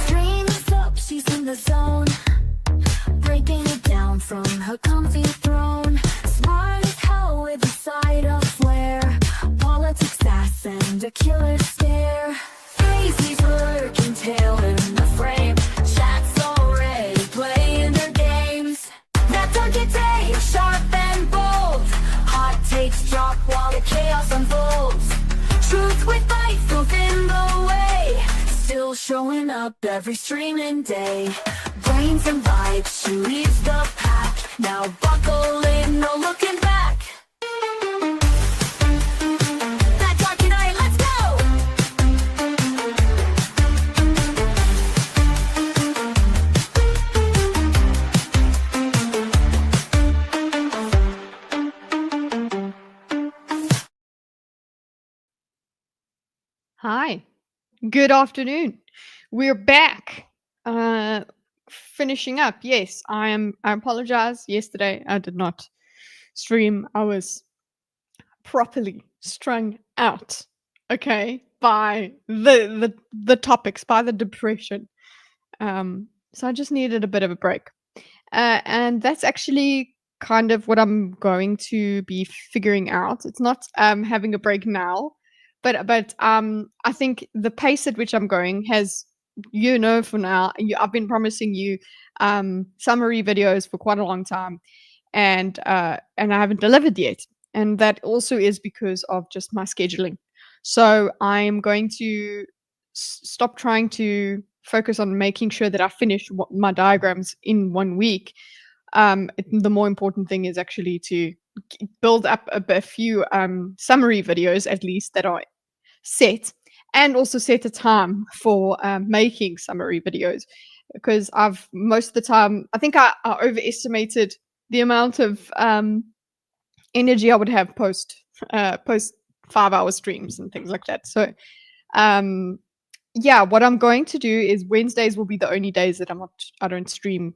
Streams up, she's in the zone, breaking it down from her comfy throne. Smart as hell with a side of flair, politics sass and a killer stare. Crazy's lurking tail in the frame, chat's already playing their games. That target day, sharp and bold, hot takes drop while the chaos unfolds. Truth with bite within the way, still showing up every streaming day. Brains and vibes, she leads the pack, now buckle in, no looking back. That dark night, let's go! Hi, good afternoon. We're back. Finishing up. Yes, I apologize. Yesterday I did not stream. I was properly strung out, okay, by the topics, by the depression. So I just needed a bit of a break. And that's actually kind of what I'm going to be figuring out. It's not having a break now, but I think the pace at which I'm going has, for now, I've been promising you summary videos for quite a long time, and I haven't delivered yet. And that also is because of just my scheduling. So I'm going to stop trying to focus on making sure that I finish my diagrams in 1 week. The more important thing is actually to build up a few summary videos, at least, that are set, and also set a time for making summary videos, because most of the time, I think I overestimated the amount of energy I would have post 5-hour streams and things like that. So yeah, what I'm going to do is Wednesdays will be the only days that I don't stream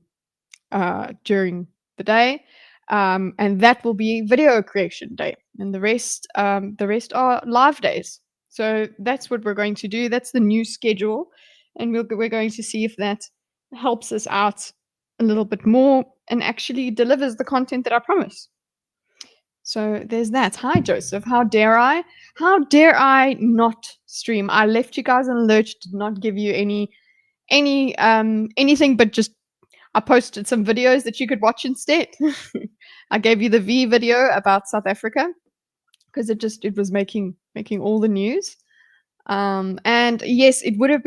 during the day, and that will be video creation day, and the rest are live days. So that's what we're going to do. That's the new schedule, and we're going to see if that helps us out a little bit more and actually delivers the content that I promise. So there's that. Hi, Joseph. How dare I? How dare I not stream? I left you guys in a lurch, did not give you anything, but just I posted some videos that you could watch instead. I gave you the V video about South Africa because it was making all the news. And yes, it would have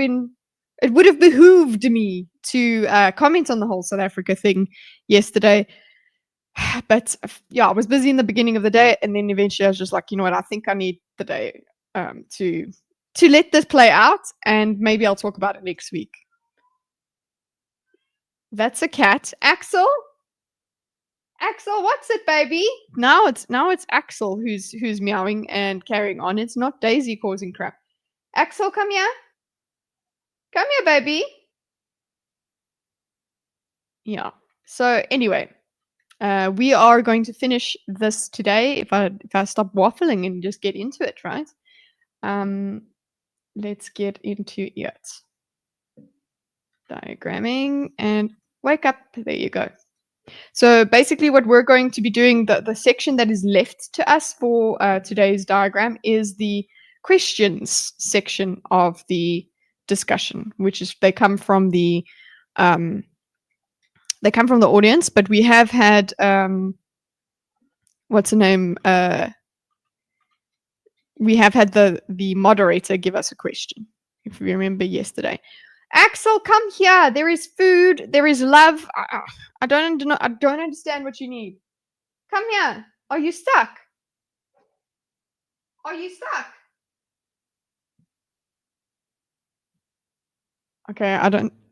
behooved me to comment on the whole South Africa thing yesterday. But yeah, I was busy in the beginning of the day, and then eventually I was just like, you know what, I think I need the day to let this play out, and maybe I'll talk about it next week. That's a cat. Axel, what's it, baby? Now it's Axel who's meowing and carrying on. It's not Daisy causing crap. Axel, come here. Come here, baby. Yeah. So anyway, we are going to finish this today. If I stop waffling and just get into it, right? Let's get into it. Diagramming and wake up. There you go. So basically what we're going to be doing, the section that is left to us for today's diagram is the questions section of the discussion, which is they come from the audience, but we have had what's the name? We have had the moderator give us a question, if you remember yesterday. Axel, come here. There is food. There is love. I don't understand what you need. Come here. Are you stuck? Are you stuck? Okay,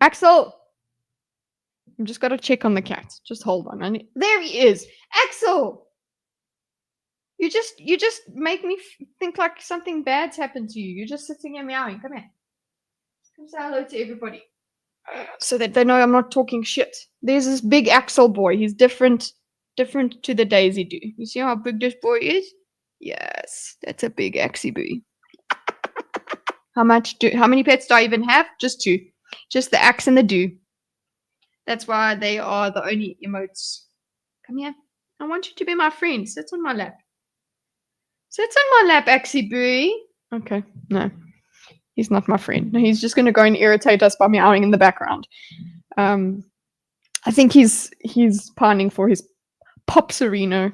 Axel! I'm just gotta check on the cat. Just hold on. There he is! Axel! You just make me think like something bad's happened to you. You're just sitting here meowing. Come here. Come say hello to everybody. So that they know I'm not talking shit. There's this big Axel boy. He's different to the Daisy dude. You see how big this boy is? Yes, that's a big axie. How many pets do I even have? Just 2. Just the axe and the do. That's why they are the only emotes. Come here. I want you to be my friend. Sit on my lap. Sit on my lap, axie. Okay, no. He's not my friend. No, he's just gonna go and irritate us by meowing in the background. I think he's pining for his Popserino.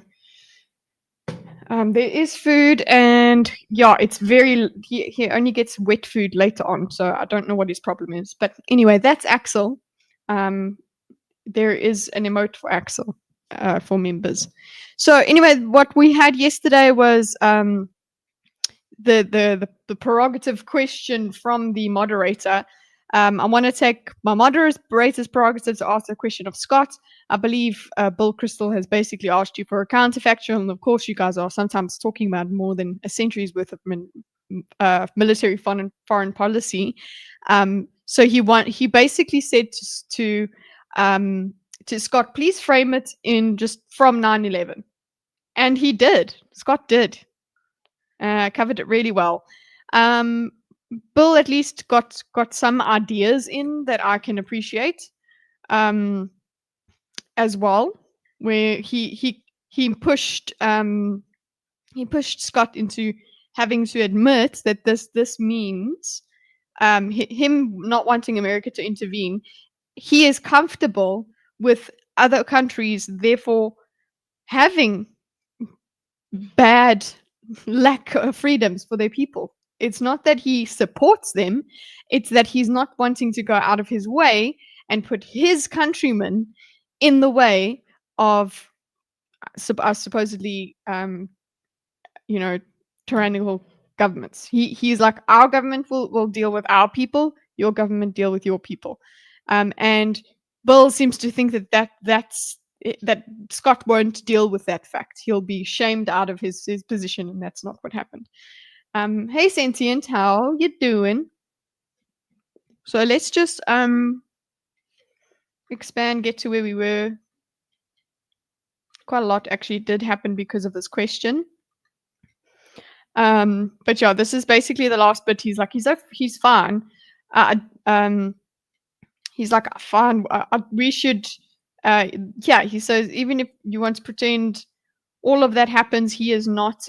There is food, and yeah, it's very. He only gets wet food later on, so I don't know what his problem is. But anyway, that's Axel. There is an emote for Axel for members. So anyway, what we had yesterday was the prerogative question from the moderator. I want to take my moderator's prerogative to ask a question of Scott. I believe Bill Crystal has basically asked you for a counterfactual, and of course you guys are sometimes talking about more than a century's worth of military foreign policy. So he basically said to Scott, please frame it in just from 9/11, and he did. Scott did. Covered it really well. Bill at least got some ideas in that I can appreciate, as well, where he pushed Scott into having to admit that this means him not wanting America to intervene. He is comfortable with other countries, therefore having bad lack of freedoms for their people. It's not that he supports them, it's that he's not wanting to go out of his way and put his countrymen in the way of supposedly tyrannical governments. He's like, our government will deal with our people, your government deal with your people. And Bill seems to think that Scott won't deal with that fact. He'll be shamed out of his position, and that's not what happened. Hey Sentient, how you doing? So let's just expand, get to where we were. Quite a lot actually did happen because of this question. But yeah, this is basically the last bit. He's fine. He's like, fine. We should. Yeah, he says, even if you want to pretend all of that happens, he is not.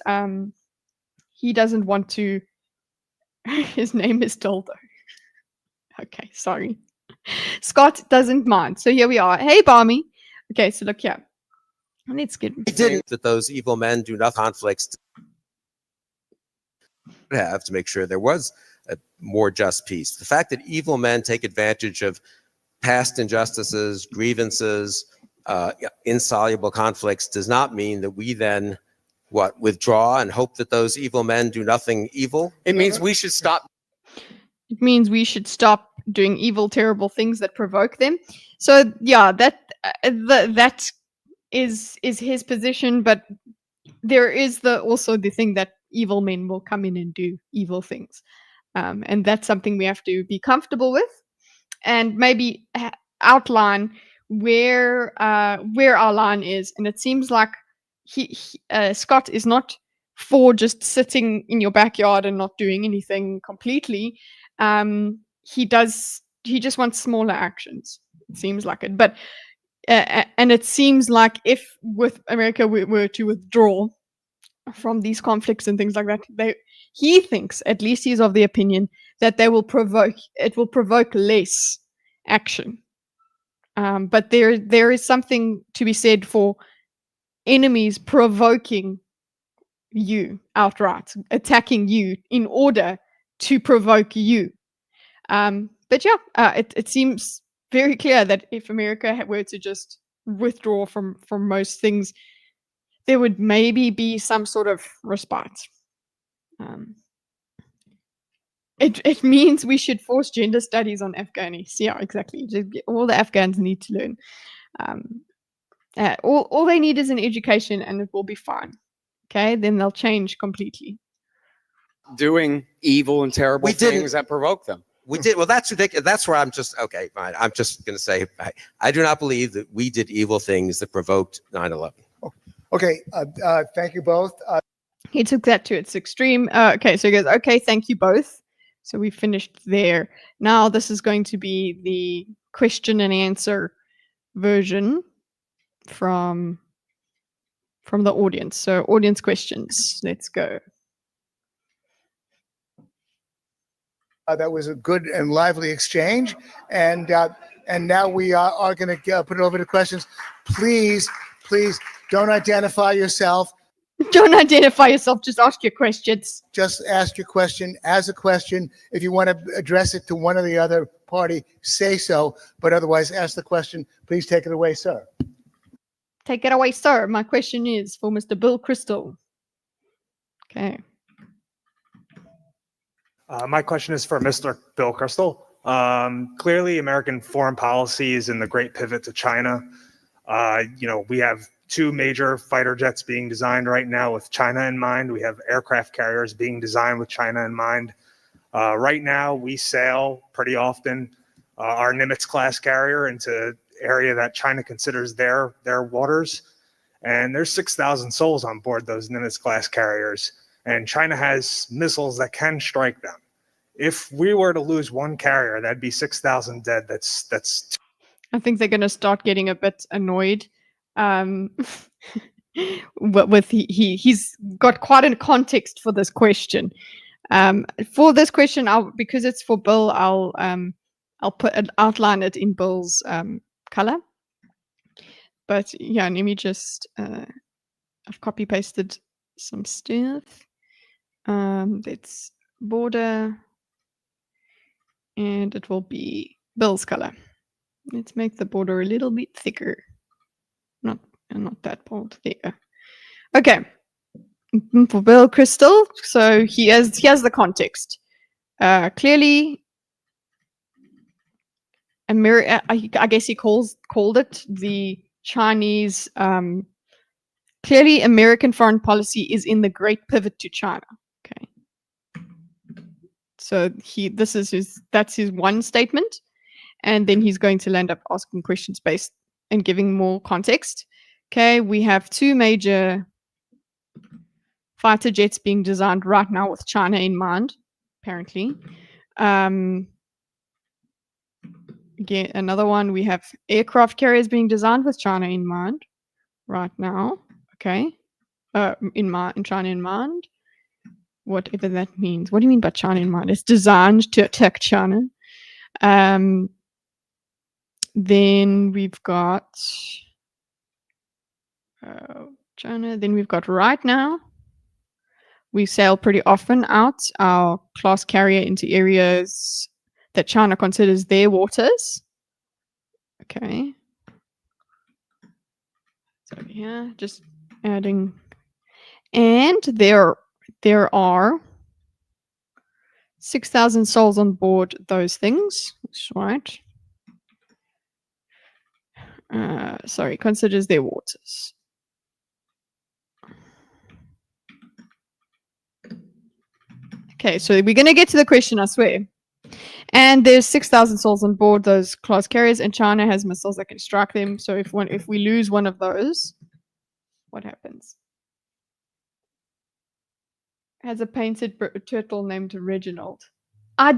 He doesn't want to. His name is Doldo. Okay, sorry. Scott doesn't mind. So here we are. Hey, Barmy. Okay, so look here. Let's get. He didn't that those evil men do enough conflicts to have to make sure there was a more just peace. The fact that evil men take advantage of past injustices, grievances, insoluble conflicts does not mean that we then withdraw and hope that those evil men do nothing evil. It means we should stop. It means we should stop doing evil, terrible things that provoke them. So yeah, that is his position, but there is also the thing that evil men will come in and do evil things, and that's something we have to be comfortable with, and maybe outline where our line is. And it seems like Scott is not for just sitting in your backyard and not doing anything completely. He just wants smaller actions. It seems like it, but and it seems like if with America we were to withdraw from these conflicts and things like that, he thinks, at least he's of the opinion, that it will provoke less action. But there is something to be said for enemies provoking you outright, attacking you in order to provoke you. But yeah, it seems very clear that if America were to just withdraw from most things, there would maybe be some sort of respite. It means we should force gender studies on Afghanis. Yeah, exactly. All the Afghans need to learn. All they need is an education, and it will be fine. Okay, then they'll change completely. Doing evil and terrible things that provoke them. We did. Well, that's ridiculous. That's where I'm just, okay, fine. I'm just going to say, I do not believe that we did evil things that provoked 9/11. Okay. Thank you both. He took that to its extreme. Okay, so he goes, okay, thank you both. So we finished there. Now this is going to be the question and answer version from the audience. So audience questions. Let's go. That was a good and lively exchange, and now we are going to put it over to questions. Please don't identify yourself. Don't identify yourself. Just ask your questions. Just ask your question as a question. If you want to address it to one or the other party, say so. But otherwise, ask the question. Please take it away, sir. Take it away, sir. My question is for Mr. Bill Crystal. Okay. My question is for Mr. Bill Crystal. Clearly, American foreign policy is in the great pivot to China. We have two major fighter jets being designed right now with China in mind. We have aircraft carriers being designed with China in mind. Right now, we sail pretty often our Nimitz-class carrier into area that China considers their waters. And there's 6,000 souls on board those Nimitz-class carriers. And China has missiles that can strike them. If we were to lose one carrier, that'd be 6,000 dead. That's. I think they're going to start getting a bit annoyed. With he's got quite a context for this question. For this question, because it's for Bill, I'll outline it in Bill's color. But yeah, let me just I've copy pasted some stuff. That's border, and it will be Bill's color. Let's make the border a little bit thicker. Not that bold. There. Okay. For Bill Crystal, so he has the context. Clearly, America. I guess he called it the Chinese. Clearly, American foreign policy is in the great pivot to China. Okay. So that's his one statement, and then he's going to land up asking questions based and giving more context. Okay, we have two major fighter jets being designed right now with China in mind, apparently. Again, another one, we have aircraft carriers being designed with China in mind right now. Okay, in China in mind, whatever that means. What do you mean by China in mind? It's designed to attack China. Then we've got China. Then we've got right now. We sail pretty often out our class carrier into areas that China considers their waters. Okay. So yeah, just adding. And there are 6,000 souls on board those things. That's right. Sorry, considers their waters. Okay, so we're going to get to the question, I swear. And there's 6,000 souls on board those class carriers, and China has missiles that can strike them. So if we lose one of those, what happens? Has a painted turtle named Reginald. I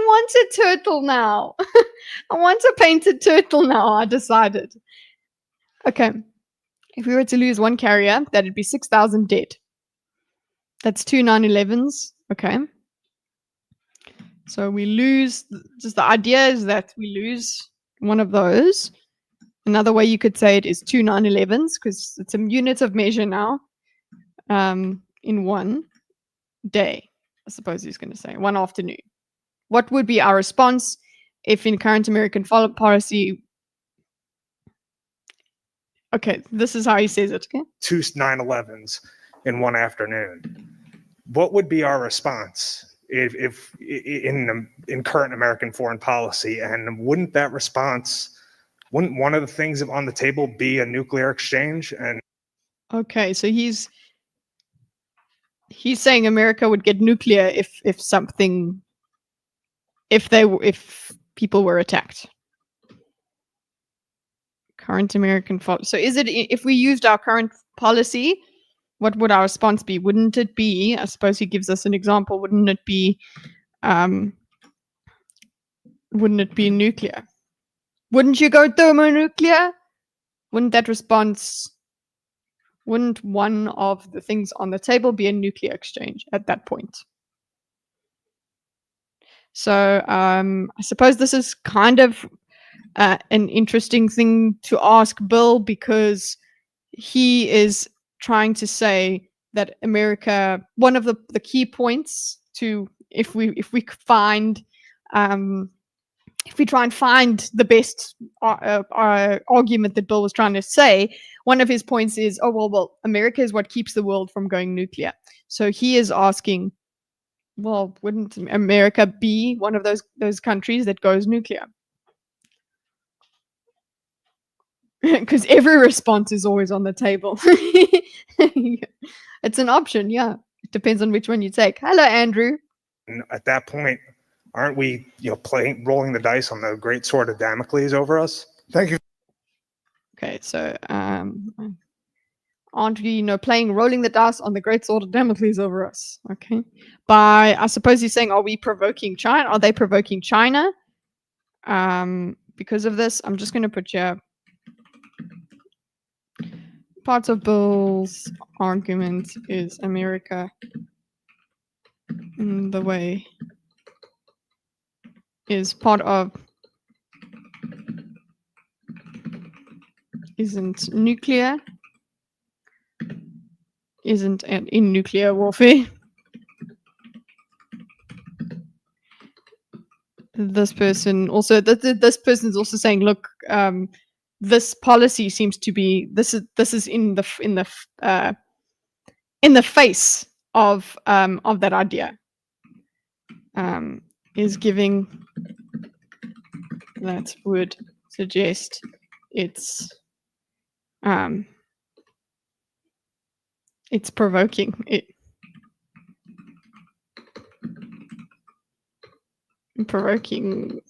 want a turtle now. I want a painted turtle now, I decided. Okay. If we were to lose one carrier, that'd be 6,000 dead. That's 2 9/11s. Okay. So we lose, just the idea is that we lose one of those. Another way you could say it is 2 9/11s, because it's a unit of measure now. In one day, I suppose he's going to say, one afternoon. What would be our response if in current American foreign policy? Okay, this is how he says it. Okay. 2 9/11s in one afternoon. What would be our response if in current American foreign policy? And wouldn't one of the things on the table be a nuclear exchange? And okay, so he's saying America would get nuclear if people were attacked. Current American policy. So is it if we used our current policy, what would our response be? Wouldn't it be, I suppose he gives us an example, wouldn't it be nuclear? Wouldn't you go thermonuclear? Wouldn't one of the things on the table be a nuclear exchange at that point? So I suppose this is kind of an interesting thing to ask Bill, because he is trying to say that America, one of the key points to, if we try and find the best argument that Bill was trying to say, one of his points is, oh, well, America is what keeps the world from going nuclear. So he is asking, well, wouldn't America be one of those countries that goes nuclear? Because every response is always on the table. It's an option, yeah. It depends on which one you take. Hello, Andrew. And at that point, aren't we, rolling the dice on the great sword of Damocles over us? Thank you. Okay, so aren't we, playing rolling the dice on the great sword of Damocles over us? Okay. I suppose he's saying, are we provoking China? Are they provoking China? Because of this, I'm just going to put here parts of Bill's argument is America in the way is part of isn't nuclear, isn't in nuclear warfare. This person also, this person's also saying, look, this policy seems to be, this is in the face of that idea, is giving, that would suggest it's provoking it. Provoking.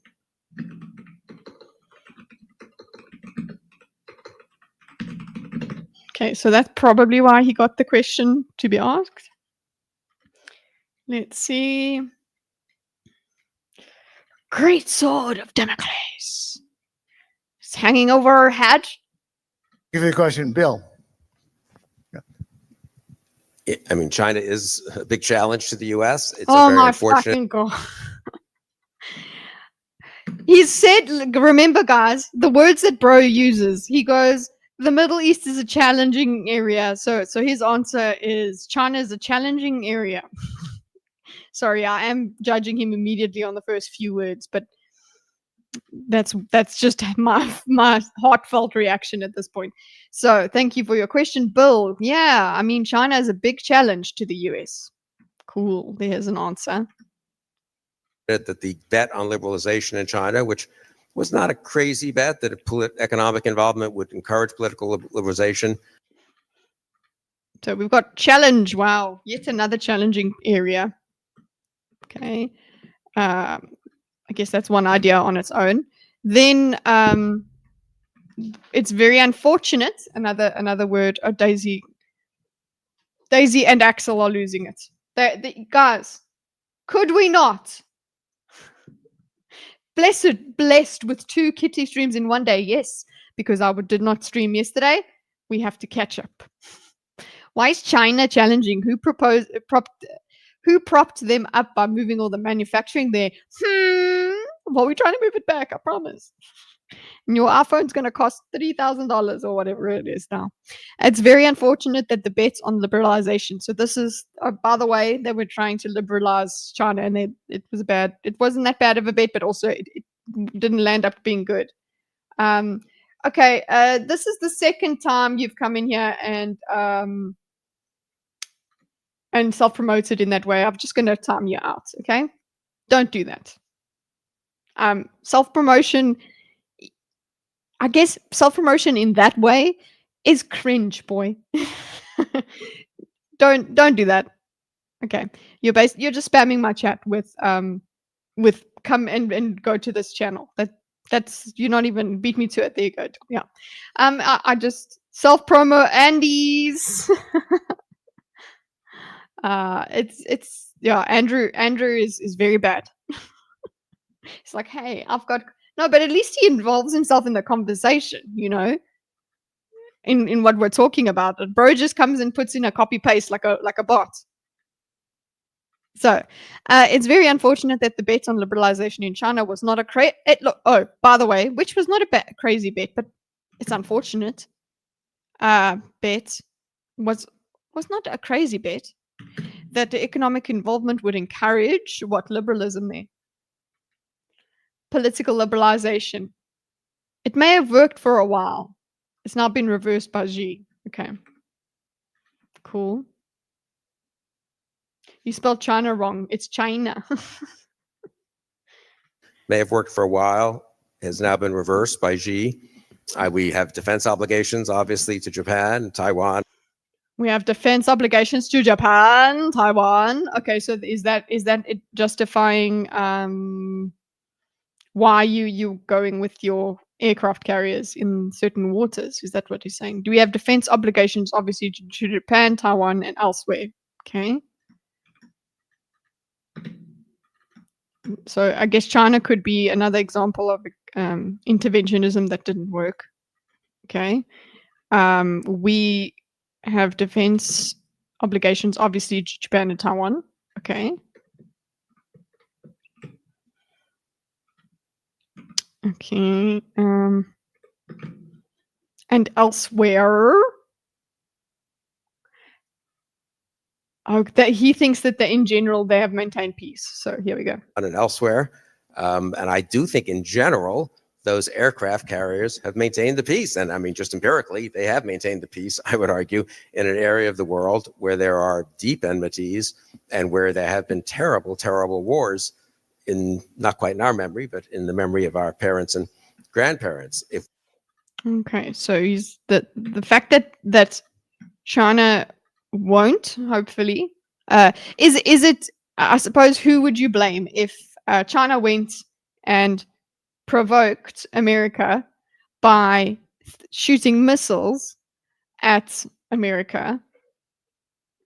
Okay, so that's probably why he got the question to be asked. Let's see. Great sword of Damocles. It's hanging over our head. Give you a question, Bill. I mean, China is a big challenge to the U.S. It's Oh a very my unfortunate. fucking god. He said, remember guys, the words that bro uses, he goes, the Middle East is a challenging area. So his answer is China is a challenging area. Sorry, I am judging him immediately on the first few words, but that's just my heartfelt reaction at this point. So thank you for your question, Bill. Yeah, I mean, China is a big challenge to the US. Cool, there's an answer. That the bet on liberalization in China, which was not a crazy bet, that economic involvement would encourage political liberalization. So we've got challenge. Wow, yet another challenging area. Okay, I guess that's one idea on its own. Then it's very unfortunate. Another word. Oh, Daisy and Axel are losing it. Guys, could we not? Blessed with 2 kitty streams in one day. Yes, because I did not stream yesterday. We have to catch up. Why is China challenging? Who propped them up by moving all the manufacturing there? Well, we're trying to move it back, I promise. And your iPhone's going to cost $3,000 or whatever it is now. It's very unfortunate that the bet's on liberalization. So this is, by the way, they were trying to liberalize China, and it wasn't that bad of a bet, but also it didn't land up being good. Okay, this is the second time you've come in here and self-promoted in that way. I'm just going to time you out, okay? Don't do that. Self-promotion, I guess self-promotion in that way is cringe, boy. Don't do that. Okay. You're just spamming my chat with come and go to this channel. That's you're not even beat me to it. There you go. Yeah. I just self-promo Andy's. It's yeah, Andrew is very bad. It's like, hey, I've got no, but at least he involves himself in the conversation, in what we're talking about. And bro just comes and puts in a copy paste like a bot. So it's very unfortunate that the bet on liberalization in China was not a by the way, which was not a crazy bet, but it's unfortunate. Bet was not a crazy bet that the economic involvement would encourage what liberalism there. Political liberalization. It may have worked for a while. It's now been reversed by Xi. Okay. Cool. You spelled China wrong. It's China. May have worked for a while, has now been reversed by Xi. We have defense obligations, obviously, to Japan, Taiwan. We have defense obligations to Japan, Taiwan. Okay, so is that it justifying why you going with your aircraft carriers in certain waters? Is that what you're saying? Do we have defense obligations, obviously, to Japan, Taiwan, and elsewhere? Okay. So I guess China could be another example of interventionism that didn't work. Okay. We have defense obligations, obviously, to Japan and Taiwan. Okay. Okay. And elsewhere. Oh, that he thinks that in general they have maintained peace. So here we go. And elsewhere. And I do think in general, those aircraft carriers have maintained the peace. And I mean, just empirically, they have maintained the peace, I would argue, in an area of the world where there are deep enmities and where there have been terrible, terrible wars not quite in our memory, but in the memory of our parents and grandparents. Okay, so the fact that China won't, hopefully, is it, I suppose, who would you blame if China went and provoked America by shooting missiles at America?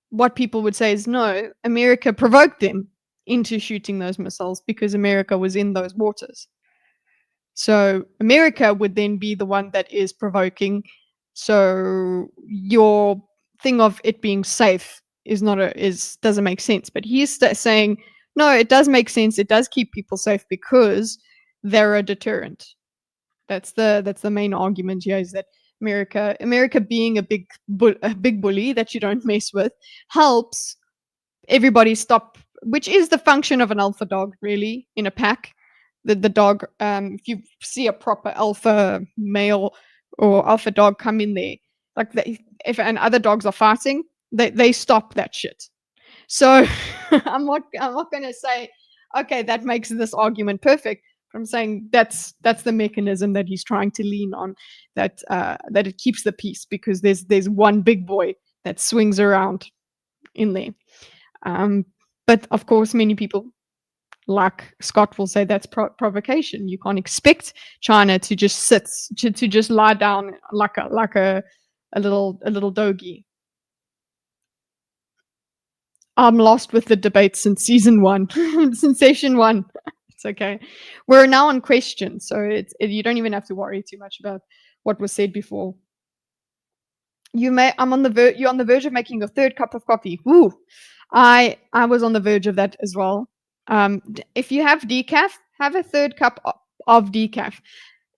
What people would say is, no, America provoked them into shooting those missiles because America was in those waters. So America would then be the one that is provoking. So your thing of it being safe doesn't make sense. But he's saying, no, it does make sense. It does keep people safe because they're a deterrent. That's the main argument here, is that America being a big bully that you don't mess with helps everybody stop, which is the function of an alpha dog, really, in a pack. The dog, if you see a proper alpha male or alpha dog come in there, like if other dogs are fighting, they stop that shit. So I'm not going to say, okay, that makes this argument perfect. But I'm saying that's the mechanism that he's trying to lean on, that it keeps the peace because there's one big boy that swings around in there. But of course, many people, like Scott, will say that's provocation. You can't expect China to just sit, to just lie down like a little doggy. I'm lost with the debate since season 1, since session 1. It's okay. We're now on questions, so you don't even have to worry too much about what was said before. You're on the verge of making your 3rd cup of coffee. Woo! I was on the verge of that as well. If you have decaf, have a 3rd cup of decaf,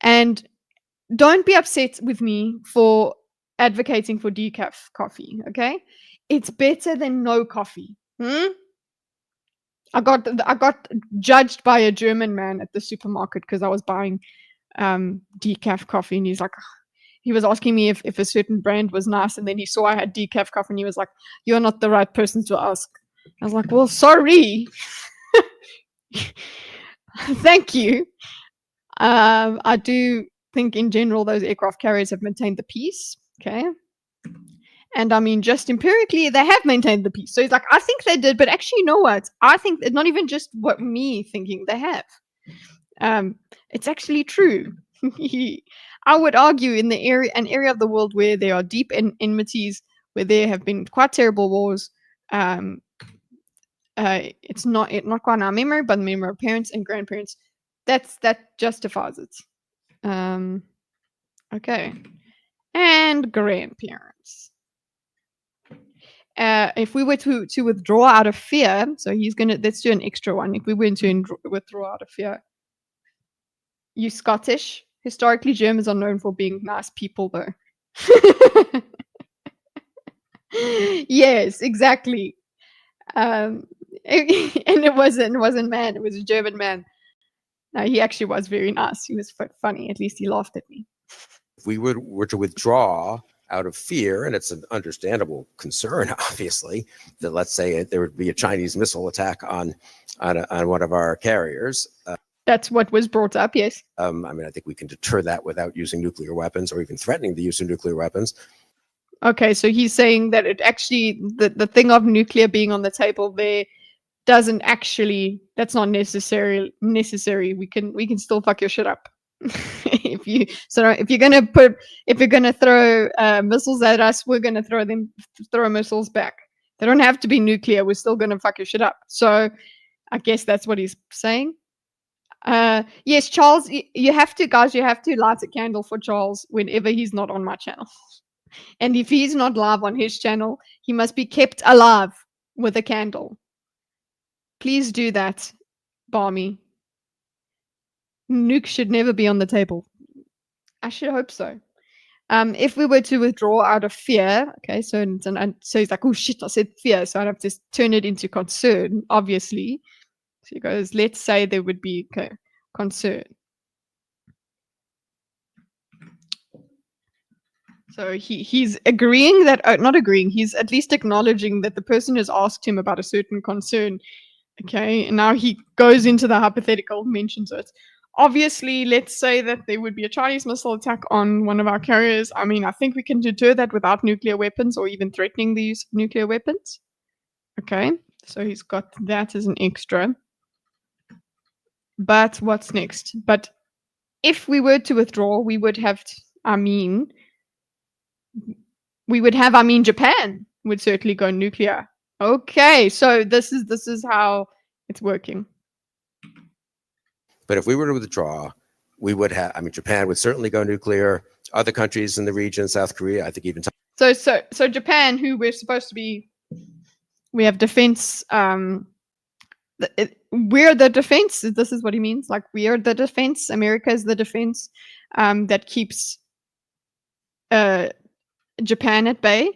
and don't be upset with me for advocating for decaf coffee. Okay, it's better than no coffee. I got judged by a German man at the supermarket because I was buying decaf coffee, and he was asking me if a certain brand was nice, and then he saw I had decaf coffee, and he was like, "You're not the right person to ask." I was like, "Well, sorry." Thank you. I do think in general those aircraft carriers have maintained the peace. Okay. And I mean, just empirically, they have maintained the peace. So he's like, I think they did, but actually, you know what? I think it's not even just what me thinking they have. It's actually true. I would argue in an area of the world where there are deep enmities, where there have been quite terrible wars, Um, it's not quite in our memory, but the memory of parents and grandparents. That justifies it. Okay, and grandparents. If we were to withdraw out of fear, so let's do an extra one. If we were to withdraw out of fear, you Scottish. Historically, Germans are known for being nice people, though. Yes, exactly. And it wasn't man. It was a German man. No, he actually was very nice. He was funny. At least he laughed at me. If we were to withdraw out of fear, and it's an understandable concern, obviously, that let's say there would be a Chinese missile attack on one of our carriers. That's what was brought up, yes. I mean, I think we can deter that without using nuclear weapons or even threatening the use of nuclear weapons. Okay, so he's saying that it actually, the thing of nuclear being on the table there doesn't actually, that's not necessary. We can still fuck your shit up. if you're gonna throw missiles at us, we're gonna throw missiles back. They don't have to be nuclear. We're still gonna fuck your shit up. So I guess that's what he's saying. Yes, Charles, you have to light a candle for Charles whenever he's not on my channel. And if he's not live on his channel, he must be kept alive with a candle. Please do that, Barmy. Nuke should never be on the table. I should hope so. If we were to withdraw out of fear, okay, so he's like, oh shit, I said fear, so I'd have to turn it into concern, obviously. So he goes, let's say there would be concern. So he's agreeing that, not agreeing, he's at least acknowledging that the person has asked him about a certain concern. Okay, and now he goes into the hypothetical, mentions it. Obviously, let's say that there would be a Chinese missile attack on one of our carriers. I mean, I think we can deter that without nuclear weapons or even threatening the use of nuclear weapons. Okay, so he's got that as an extra. But what's next? But if we were to withdraw, we would have, Japan would certainly go nuclear. Okay, so this is how it's working. But if we were to withdraw, we would have, Japan would certainly go nuclear. Other countries in the region, South Korea, I think even. So Japan, who we're supposed to be, we have defense, we're the defense. This is what he means. Like, we are the defense. America is the defense that keeps Japan at bay.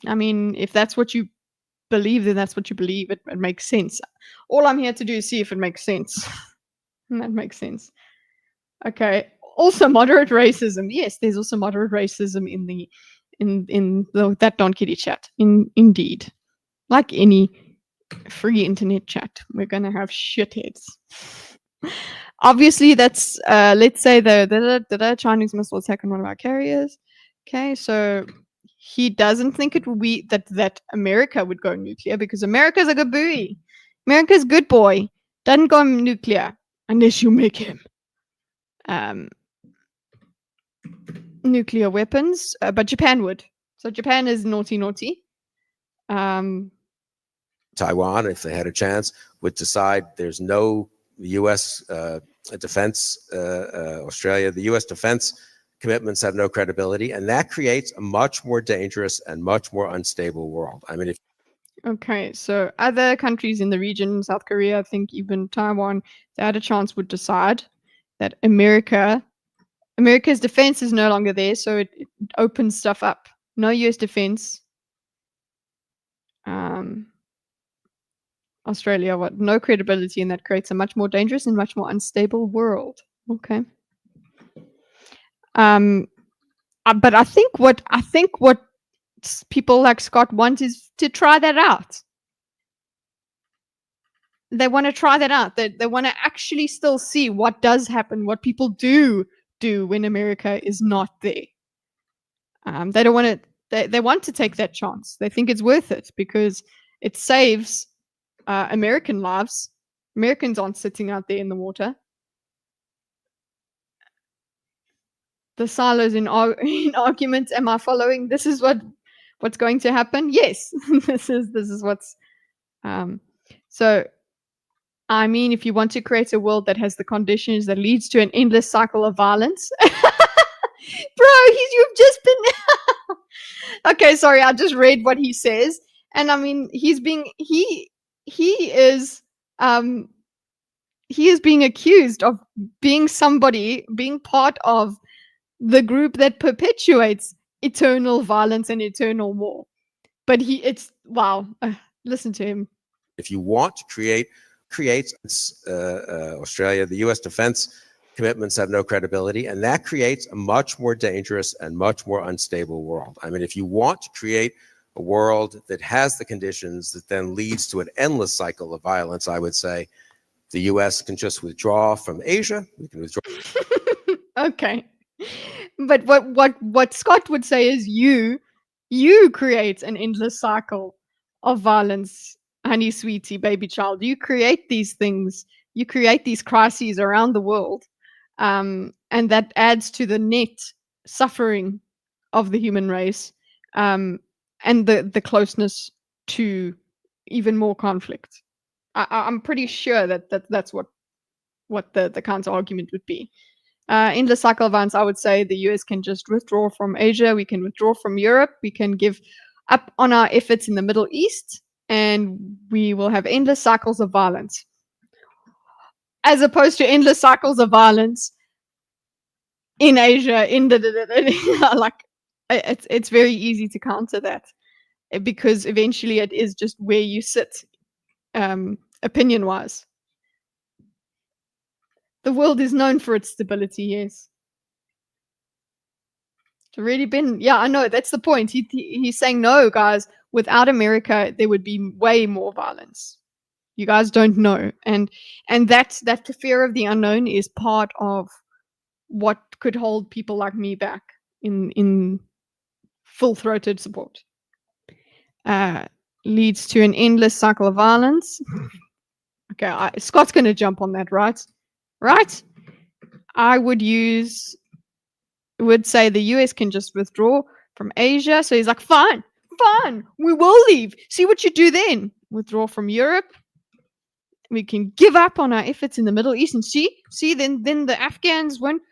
I mean, if that's what you believe, then that's what you believe. It makes sense. All I'm here to do is see if it makes sense. And that makes sense. Okay. Also, moderate racism. Yes, there's also moderate racism in that Don Kitty chat. Indeed, like any free internet chat, we're gonna have shitheads. Obviously, that's let's say the Chinese missile attack on one of our carriers. Okay, so he doesn't think it will be that America would go nuclear, because America's a good boy. America's a good boy. Doesn't go nuclear unless you make him. Nuclear weapons, but Japan would. So Japan is naughty. Taiwan, if they had a chance, would decide there's no U.S. Defense, Australia, the U.S. defense commitments have no credibility, and that creates a much more dangerous and much more unstable world. I mean, okay, so other countries in the region, South Korea, I think even Taiwan, they had a chance, would decide that America's defense is no longer there, so it opens stuff up. No U.S. defense. Australia, no credibility, and that creates a much more dangerous and much more unstable world. Okay. But I think what people like Scott want is to try that out. They want to try that out. They want to actually still see what does happen, what people do when America is not there. They don't want to. They want to take that chance. They think it's worth it because it saves American lives. Americans aren't sitting out there in the water. The silos in arguments. Am I following? This is what what's going to happen? Yes, this is what's so. I mean, if you want to create a world that has the conditions that leads to an endless cycle of violence, bro, you've just been. Okay, sorry, I just read what he says, and I mean, he is being accused of being part of the group that perpetuates eternal violence and eternal war. But it's wow. Listen to him. If you want to create Australia, the U.S. defense commitments have no credibility, and that creates a much more dangerous and much more unstable world. I mean, if you want to create a world that has the conditions that then leads to an endless cycle of violence, I would say the U.S. can just withdraw from Asia. We can withdraw. Okay, but what Scott would say is you create an endless cycle of violence, honey sweetie, baby child. You create these things. You create these crises around the world, and that adds to the net suffering of the human race, and the closeness to even more conflict. I'm pretty sure that's what the counter argument would be. Endless cycle of violence, I would say the US can just withdraw from Asia. We can withdraw from Europe. We can give up on our efforts in the Middle East, and we will have endless cycles of violence. As opposed to endless cycles of violence in Asia, like it's very easy to counter that, because eventually it is just where you sit, opinion-wise. The world is known for its stability, yes. It's already been, yeah, I know, that's the point. He's saying, no, guys, without America, there would be way more violence. You guys don't know. And that fear of the unknown is part of what could hold people like me back in full-throated support. Leads to an endless cycle of violence. Okay, Scott's going to jump on that, right? Right? I would say the US can just withdraw from Asia. So he's like, fine, we will leave. See what you do then. Withdraw from Europe. We can give up on our efforts in the Middle East, and see, then the Afghans won't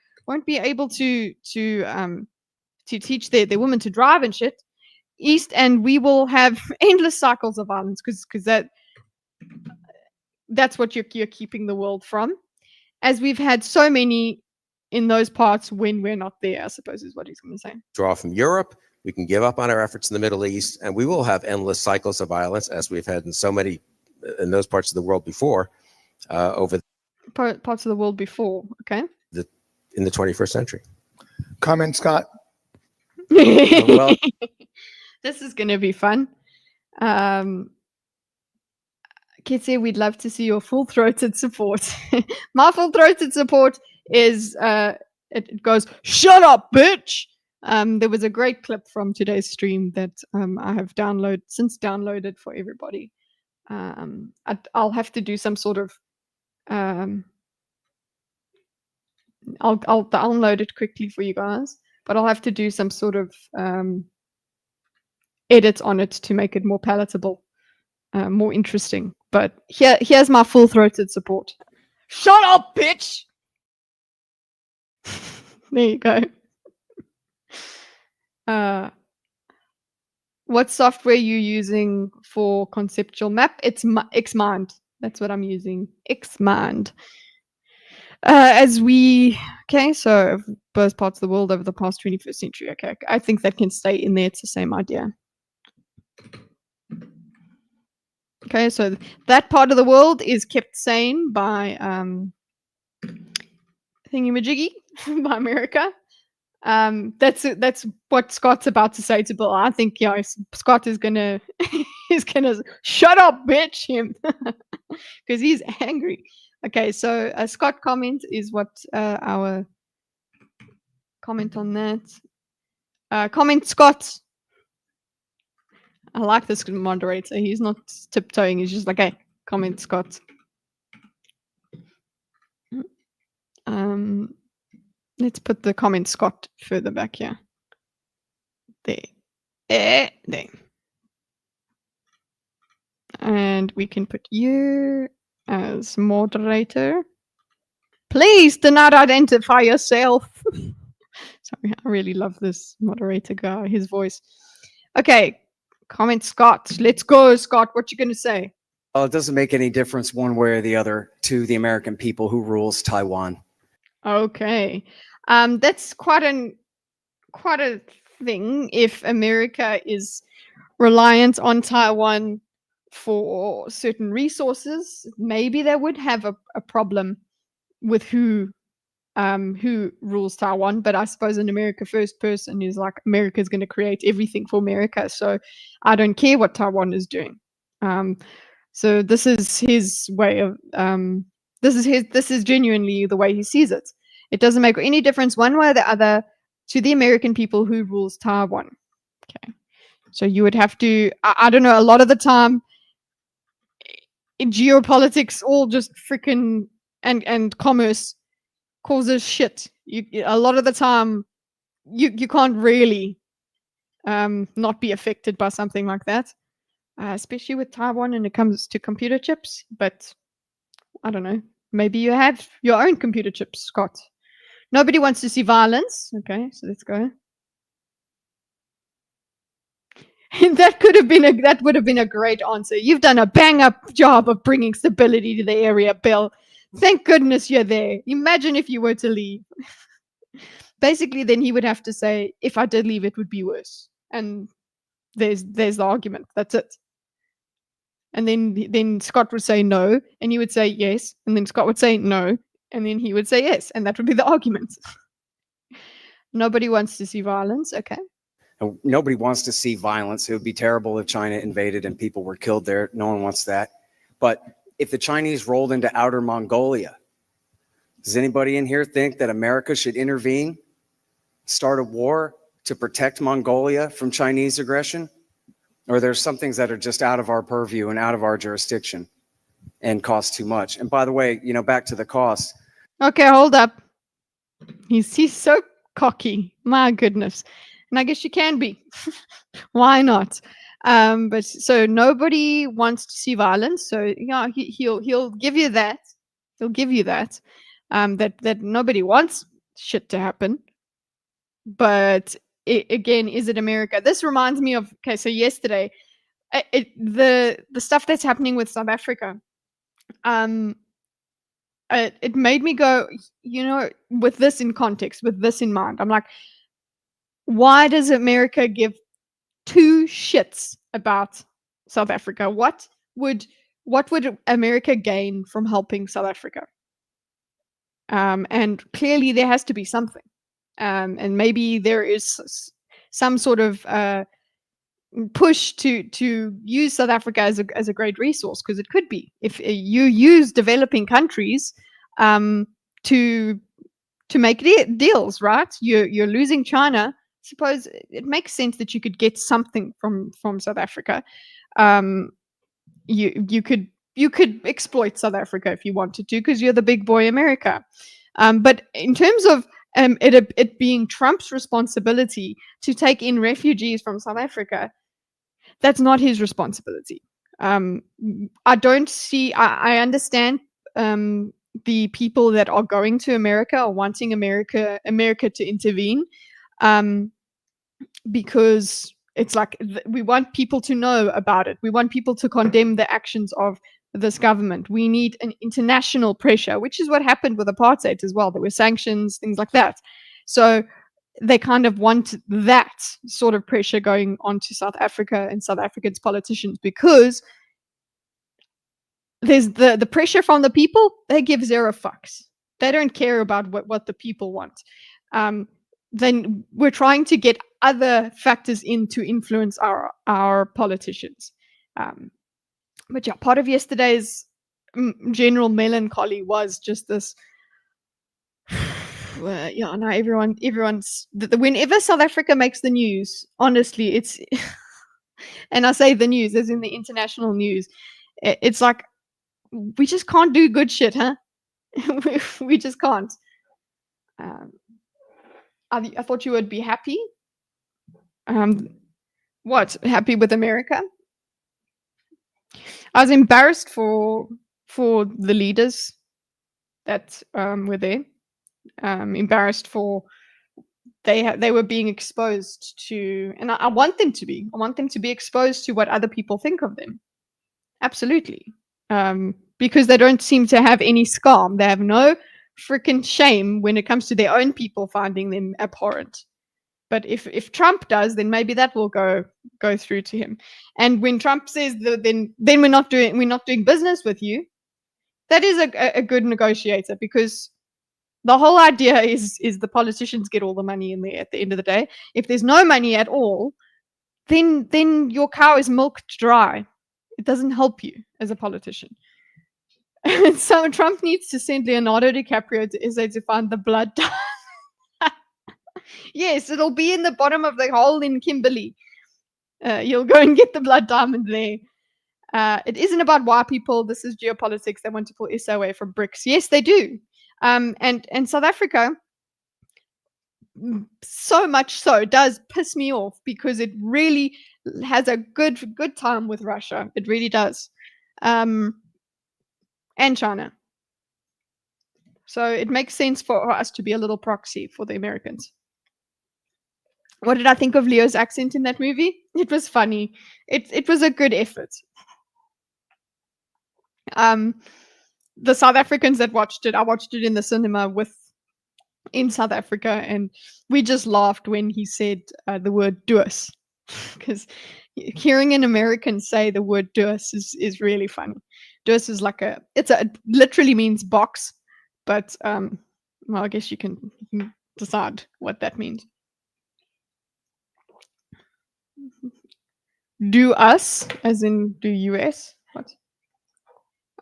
be able to teach their women to drive and shit. East, and we will have endless cycles of violence, because that's what you're keeping the world from, as we've had so many in those parts when we're not there, I suppose is what he's going to say. Draw from Europe, we can give up on our efforts in the Middle East, and we will have endless cycles of violence, as we've had in so many in those parts of the world before, over parts of the world before. Okay. In the 21st century. Comment, Scott. Well, this is going to be fun. Kitty, we'd love to see your full-throated support. My full-throated support is it goes, shut up, bitch. There was a great clip from today's stream that I have downloaded for everybody. I'll have to do some sort of I'll download it quickly for you guys, but I'll have to do some sort of edit on it to make it more palatable, more interesting. But here's my full-throated support. Shut up, bitch! There you go. What software are you using for conceptual map? It's Xmind. That's what I'm using. Xmind. So both parts of the world over the past 21st century. Okay, I think that can stay in there. It's the same idea. Okay, so that part of the world is kept sane by thingamajiggy by America. That's what Scott's about to say to Bill. I think Scott is gonna shut up, bitch, him, because he's angry. Okay, so Scott comment is what our comment on that. Comment Scott. I like this moderator. He's not tiptoeing. He's just like, hey, comment Scott. Let's put the comment Scott further back here. There. There. And we can put you as moderator. Please do not identify yourself. Sorry, I really love this moderator guy, his voice. Okay, comment Scott. Let's go, Scott. What you gonna say? Well, it doesn't make any difference one way or the other to the American people who rules Taiwan. Okay, that's quite a thing. If America is reliant on Taiwan for certain resources, maybe they would have a problem with who rules Taiwan. But I suppose an America first person is like, America is going to create everything for America, so I don't care what Taiwan is doing. So this is his way of this is genuinely the way he sees it. It doesn't make any difference one way or the other to the American people who rules Taiwan. Okay, so you would have to, I don't know, a lot of the time in geopolitics, all just freaking and commerce causes shit. A lot of the time you can't really not be affected by something like that, especially with Taiwan when it comes to computer chips. But I don't know, maybe you have your own computer chips, Scott. Nobody wants to see violence. Okay, so let's go. That would have been a great answer. You've done a bang up job of bringing stability to the area, Bill. Thank goodness you're there. Imagine if you were to leave. Basically, then he would have to say, if I did leave, it would be worse. And there's the argument. That's it. And then Scott would say no, and he would say yes, and then Scott would say no, and then he would say yes, and that would be the argument. Nobody wants to see violence. Okay. Nobody wants to see violence. It would be terrible if China invaded and people were killed there. No one wants that. But if the Chinese rolled into outer Mongolia, does anybody in here think that America should intervene, start a war to protect Mongolia from Chinese aggression? Or there's some things that are just out of our purview and out of our jurisdiction and cost too much. And by the way, back to the cost. Okay, hold up. He's so cocky. My goodness. And I guess you can be. Why not? But so nobody wants to see violence. So yeah, he'll give you that. He'll give you that. That nobody wants shit to happen. But again, is it America? This reminds me of, okay, so yesterday, the stuff that's happening with South Africa. It made me go, with this in context, with this in mind, I'm like, why does America give two shits about South Africa? What would America gain from helping South Africa? And clearly there has to be something. And maybe there is some sort of push to use South Africa as a great resource, because it could be, if you use developing countries to make deals, right? You're losing China. Suppose it makes sense that you could get something from South Africa. You could exploit South Africa if you wanted to, because you're the big boy America. But in terms of it being Trump's responsibility to take in refugees from South Africa, that's not his responsibility. I don't see. I understand the people that are going to America are wanting America to intervene. Because it's like we want people to know about it. We want people to condemn the actions of this government. We need an international pressure, which is what happened with apartheid as well. There were sanctions, things like that. So they kind of want that sort of pressure going on to South Africa and South Africans' politicians, because there's the pressure from the people. They give zero fucks. They don't care about what the people want. Then we're trying to get other factors in to influence our politicians. But yeah, part of yesterday's general melancholy was just this. Yeah, now everyone's whenever South Africa makes the news, honestly, it's and I say the news as in the international news, it's like, we just can't do good shit, huh? we just can't. I thought you would be happy. What? Happy with America? I was embarrassed for the leaders that were there. Embarrassed for they were being exposed to, and I want them to be. I want them to be exposed to what other people think of them. Absolutely. Because they don't seem to have any scam. They have no freaking shame when it comes to their own people finding them abhorrent. But if Trump does, then maybe that will go through to him. And when Trump says then we're not doing business with you, that is a good negotiator, because the whole idea is the politicians get all the money in there at the end of the day. If there's no money at all, then your cow is milked dry. It doesn't help you as a politician. And so Trump needs to send Leonardo DiCaprio to SA to find the blood diamond. Yes, it'll be in the bottom of the hole in Kimberley. You'll go and get the blood diamond there. It isn't about white people. This is geopolitics. They want to pull SA away from BRICS. Yes, they do. And South Africa, so much so, does piss me off, because it really has a good time with Russia. It really does. And China. So it makes sense for us to be a little proxy for the Americans. What did I think of Leo's accent in that movie? It was funny. It was a good effort. The South Africans that watched it, I watched it in the cinema in South Africa, and we just laughed when he said the word "dus," because hearing an American say the word "dus" is really funny. Dus is like it literally means box, but well, I guess you can decide what that means. Do us, as in do US? What?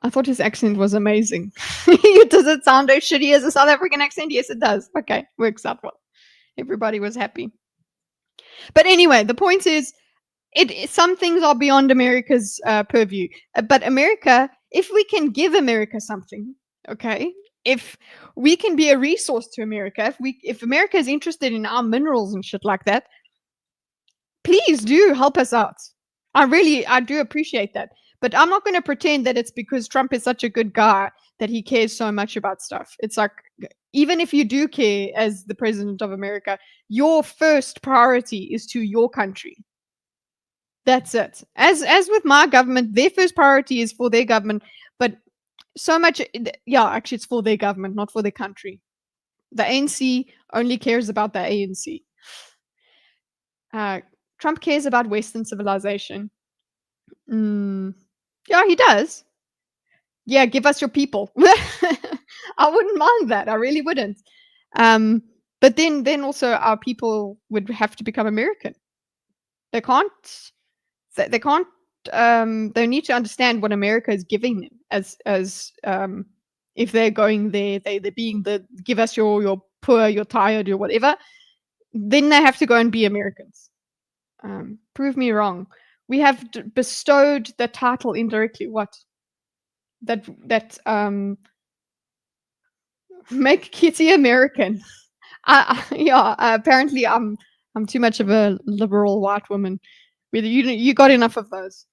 I thought his accent was amazing. Does it sound as shitty as a South African accent? Yes, it does. Okay, works out well. Everybody was happy. But anyway, the point is, some things are beyond America's purview. But America, if we can give America something, okay, if we can be a resource to America, if America is interested in our minerals and shit like that, please do help us out. I do appreciate that. But I'm not going to pretend that it's because Trump is such a good guy that he cares so much about stuff. It's like, even if you do care as the president of America, your first priority is to your country. That's it. As with my government, their first priority is for their government. But so much, yeah, actually it's for their government, not for their country. The ANC only cares about the ANC. Trump cares about Western civilization. Yeah, he does. Yeah, give us your people. I wouldn't mind that. I really wouldn't. But then also our people would have to become American. They can't. They need to understand what America is giving them as if they're going there, they're being give us your poor, you're tired, or whatever. Then they have to go and be Americans. Prove me wrong. We have bestowed the title indirectly. What? That make Kitty American. Yeah. Apparently, I'm too much of a liberal white woman. You got enough of those.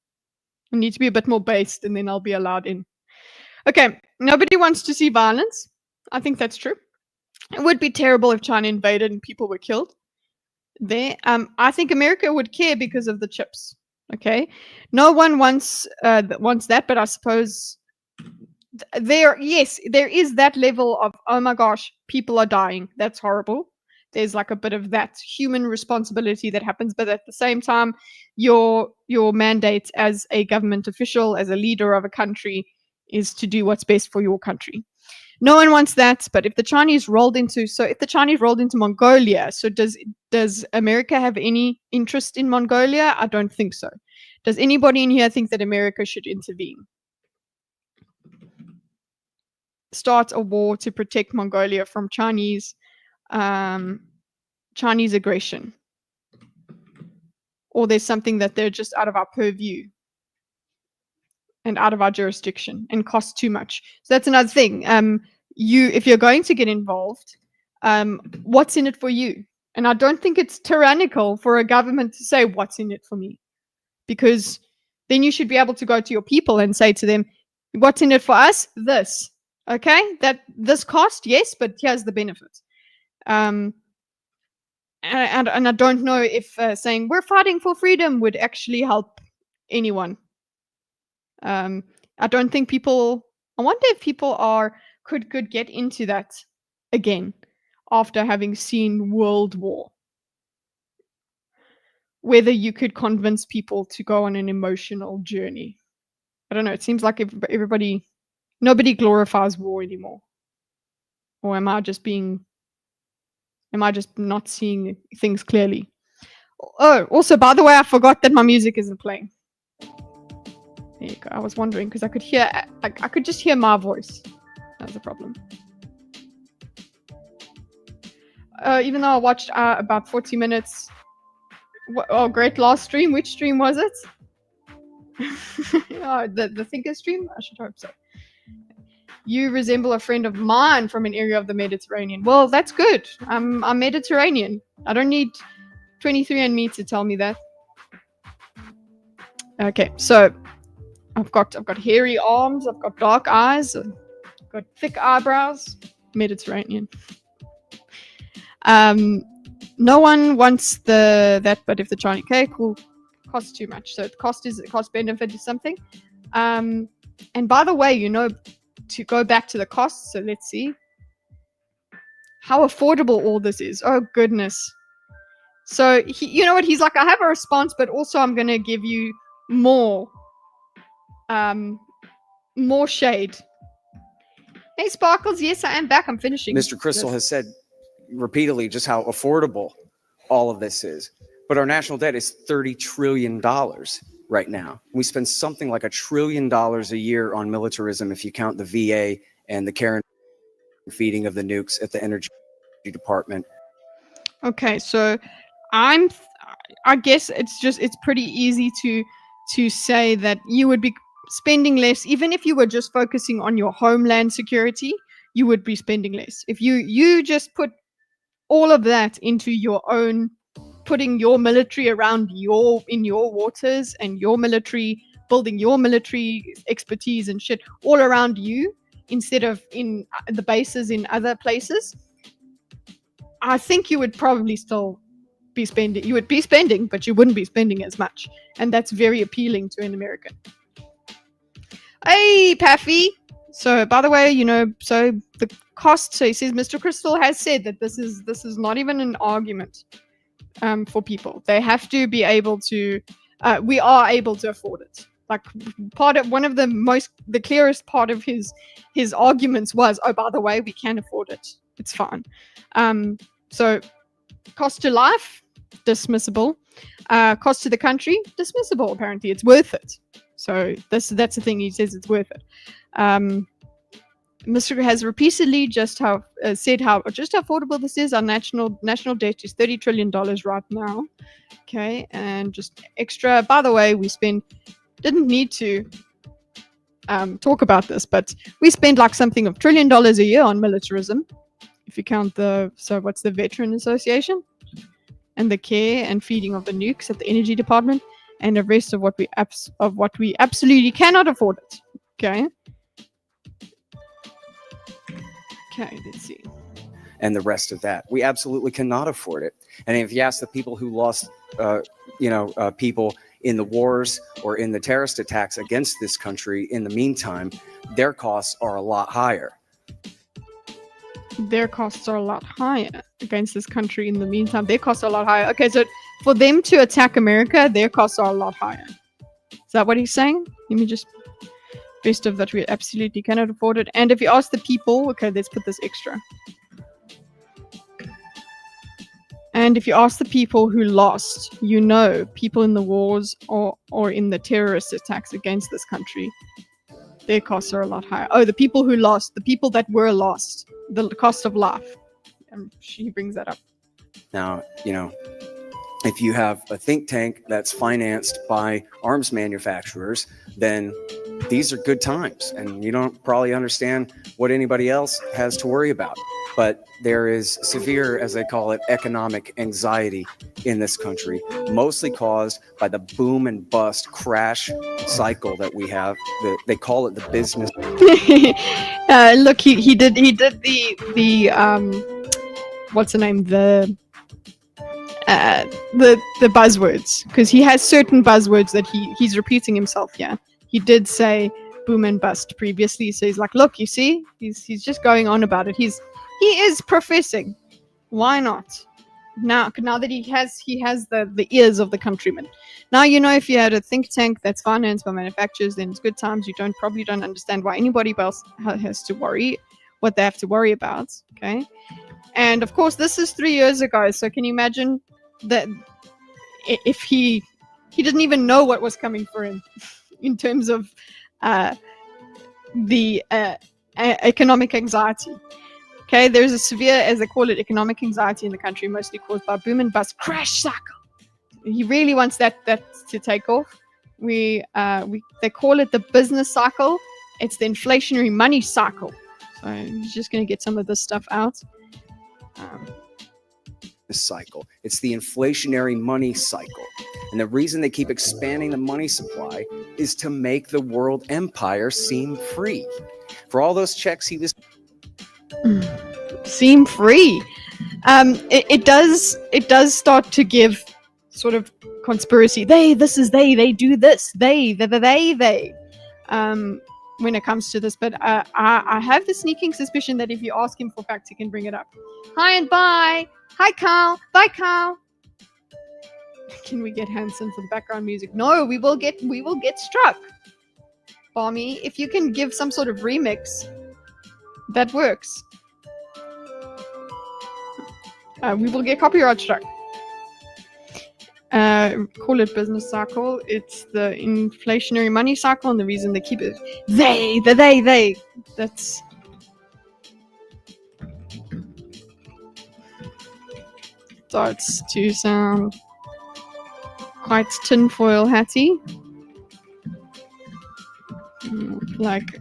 I need to be a bit more based, and then I'll be allowed in. Okay. Nobody wants to see violence. I think that's true. It would be terrible if China invaded and people were killed there. I think America would care because of the chips. Okay, no one wants that, but I suppose there is that level of, oh my gosh, people are dying, that's horrible. There's like a bit of that human responsibility that happens, but at the same time, your mandate as a government official, as a leader of a country, is to do what's best for your country. No one wants that, but if the Chinese rolled into Mongolia, so does America have any interest in Mongolia? I don't think so. Does anybody in here think that America should intervene? Start a war to protect Mongolia from Chinese aggression? Or there's something that they're just out of our purview and out of our jurisdiction and cost too much. So that's another thing. If you're going to get involved, what's in it for you? And I don't think it's tyrannical for a government to say what's in it for me, because then you should be able to go to your people and say to them, what's in it for us? This. Okay? That this cost, yes, but here's the benefit. And I don't know if saying we're fighting for freedom would actually help anyone. I don't think people. I wonder if people could get into that again after having seen World War. Whether you could convince people to go on an emotional journey. I don't know. It seems like nobody glorifies war anymore. Or am I just not seeing things clearly? Oh, also, by the way, I forgot that my music isn't playing. There you go. I was wondering because I could just hear my voice. That was a problem. Even though I watched about 40 minutes. Oh, great last stream. Which stream was it? Oh, the Thinker stream? I should hope so. You resemble a friend of mine from an area of the Mediterranean. Well, that's good. I'm Mediterranean. I don't need 23andMe to tell me that. Okay, so I've got hairy arms, I've got dark eyes, I've got thick eyebrows. Mediterranean. No one wants that, but if the Chinese cake will cost too much, so the cost benefit is something. And by the way, to go back to the costs, so let's see how affordable all this is. Oh goodness. So you know what, he's like, I have a response, but also I'm going to give you more shade. Hey Sparkles, yes, I am back. I'm finishing. Mr. Crystal has said repeatedly just how affordable all of this is. But our national debt is $30 trillion right now. We spend something like $1 trillion a year on militarism if you count the VA and the care and feeding of the nukes at the energy department. Okay, so I guess it's pretty easy to say that you would be spending less, even if you were just focusing on your homeland security, you would be spending less. If you just put all of that into your own, putting your military around in your waters, and your military, building your military expertise and shit all around you, instead of in the bases in other places, I think you would probably still be spending. You would be spending, but you wouldn't be spending as much. And that's very appealing to an American. Hey, Paffy. So, by the way, so the cost, so he says Mr. Crystal has said that this is not even an argument for people. They have to be able to, we are able to afford it. Like, the clearest part of his arguments was, oh, by the way, we can afford it. It's fine. So cost to life, dismissible. Cost to the country, dismissible. Apparently, it's worth it. So that's the thing. He says it's worth it. Mr. has repeatedly said how affordable this is. Our national debt is $30 trillion right now. Okay, and just extra. By the way, didn't need to talk about this, but we spend like something of $1 trillion a year on militarism. If you count what's the Veteran Association and the care and feeding of the nukes at the energy department, and the rest of what we absolutely cannot afford it. Okay. Okay, let's see. And the rest of that, we absolutely cannot afford it. And if you ask the people who lost, people in the wars or in the terrorist attacks against this country in the meantime, their costs are a lot higher. Their costs are a lot higher against this country in the meantime. Their costs are a lot higher. Okay, so for them to attack America, their costs are a lot higher. Is that what he's saying? Let me just... Rest of that we absolutely cannot afford it. And if you ask the people... Okay, let's put this extra. And if you ask the people who lost, people in the wars or in the terrorist attacks against this country, their costs are a lot higher. Oh, the people who lost, the people that were lost, the cost of life. And she brings that up. Now, if you have a think tank that's financed by arms manufacturers, then these are good times, and you don't probably understand what anybody else has to worry about. But there is severe, as they call it, economic anxiety in this country, mostly caused by the boom and bust crash cycle that we have. They call it the business. Look, he did the what's the name, the buzzwords, because he has certain buzzwords that he's repeating himself. Yeah, he did say boom and bust previously, so he's like, look, you see, he's just going on about it. He is professing. Why not? Now that he has the ears of the countrymen. Now, you know, if you had a think tank that's financed by manufacturers, then it's good times. You probably don't understand why anybody else has to worry what they have to worry about. Okay, and of course, this is 3 years ago. So can you imagine that if he didn't even know what was coming for him in terms of the economic anxiety. Okay, there's a severe, as they call it, economic anxiety in the country, mostly caused by boom and bust crash cycle. He really wants that to take off. They call it the business cycle. It's the inflationary money cycle. So he's just going to get some of this stuff out. Cycle. It's the inflationary money cycle. And the reason they keep expanding the money supply is to make the world empire seem free. For all those checks he was seem free. It does start to give sort of conspiracy. They do this. They. When it comes to this, but I have the sneaking suspicion that if you ask him for facts, he can bring it up. Hi and bye. Hi, Carl. Bye, Carl. Can we get Hanson for the background music? No, we will get struck. Barmy, if you can give some sort of remix, that works. We will get copyright struck. Call it business cycle. It's the inflationary money cycle, and the reason they keep it they. That's starts to sound quite tinfoil hatty, like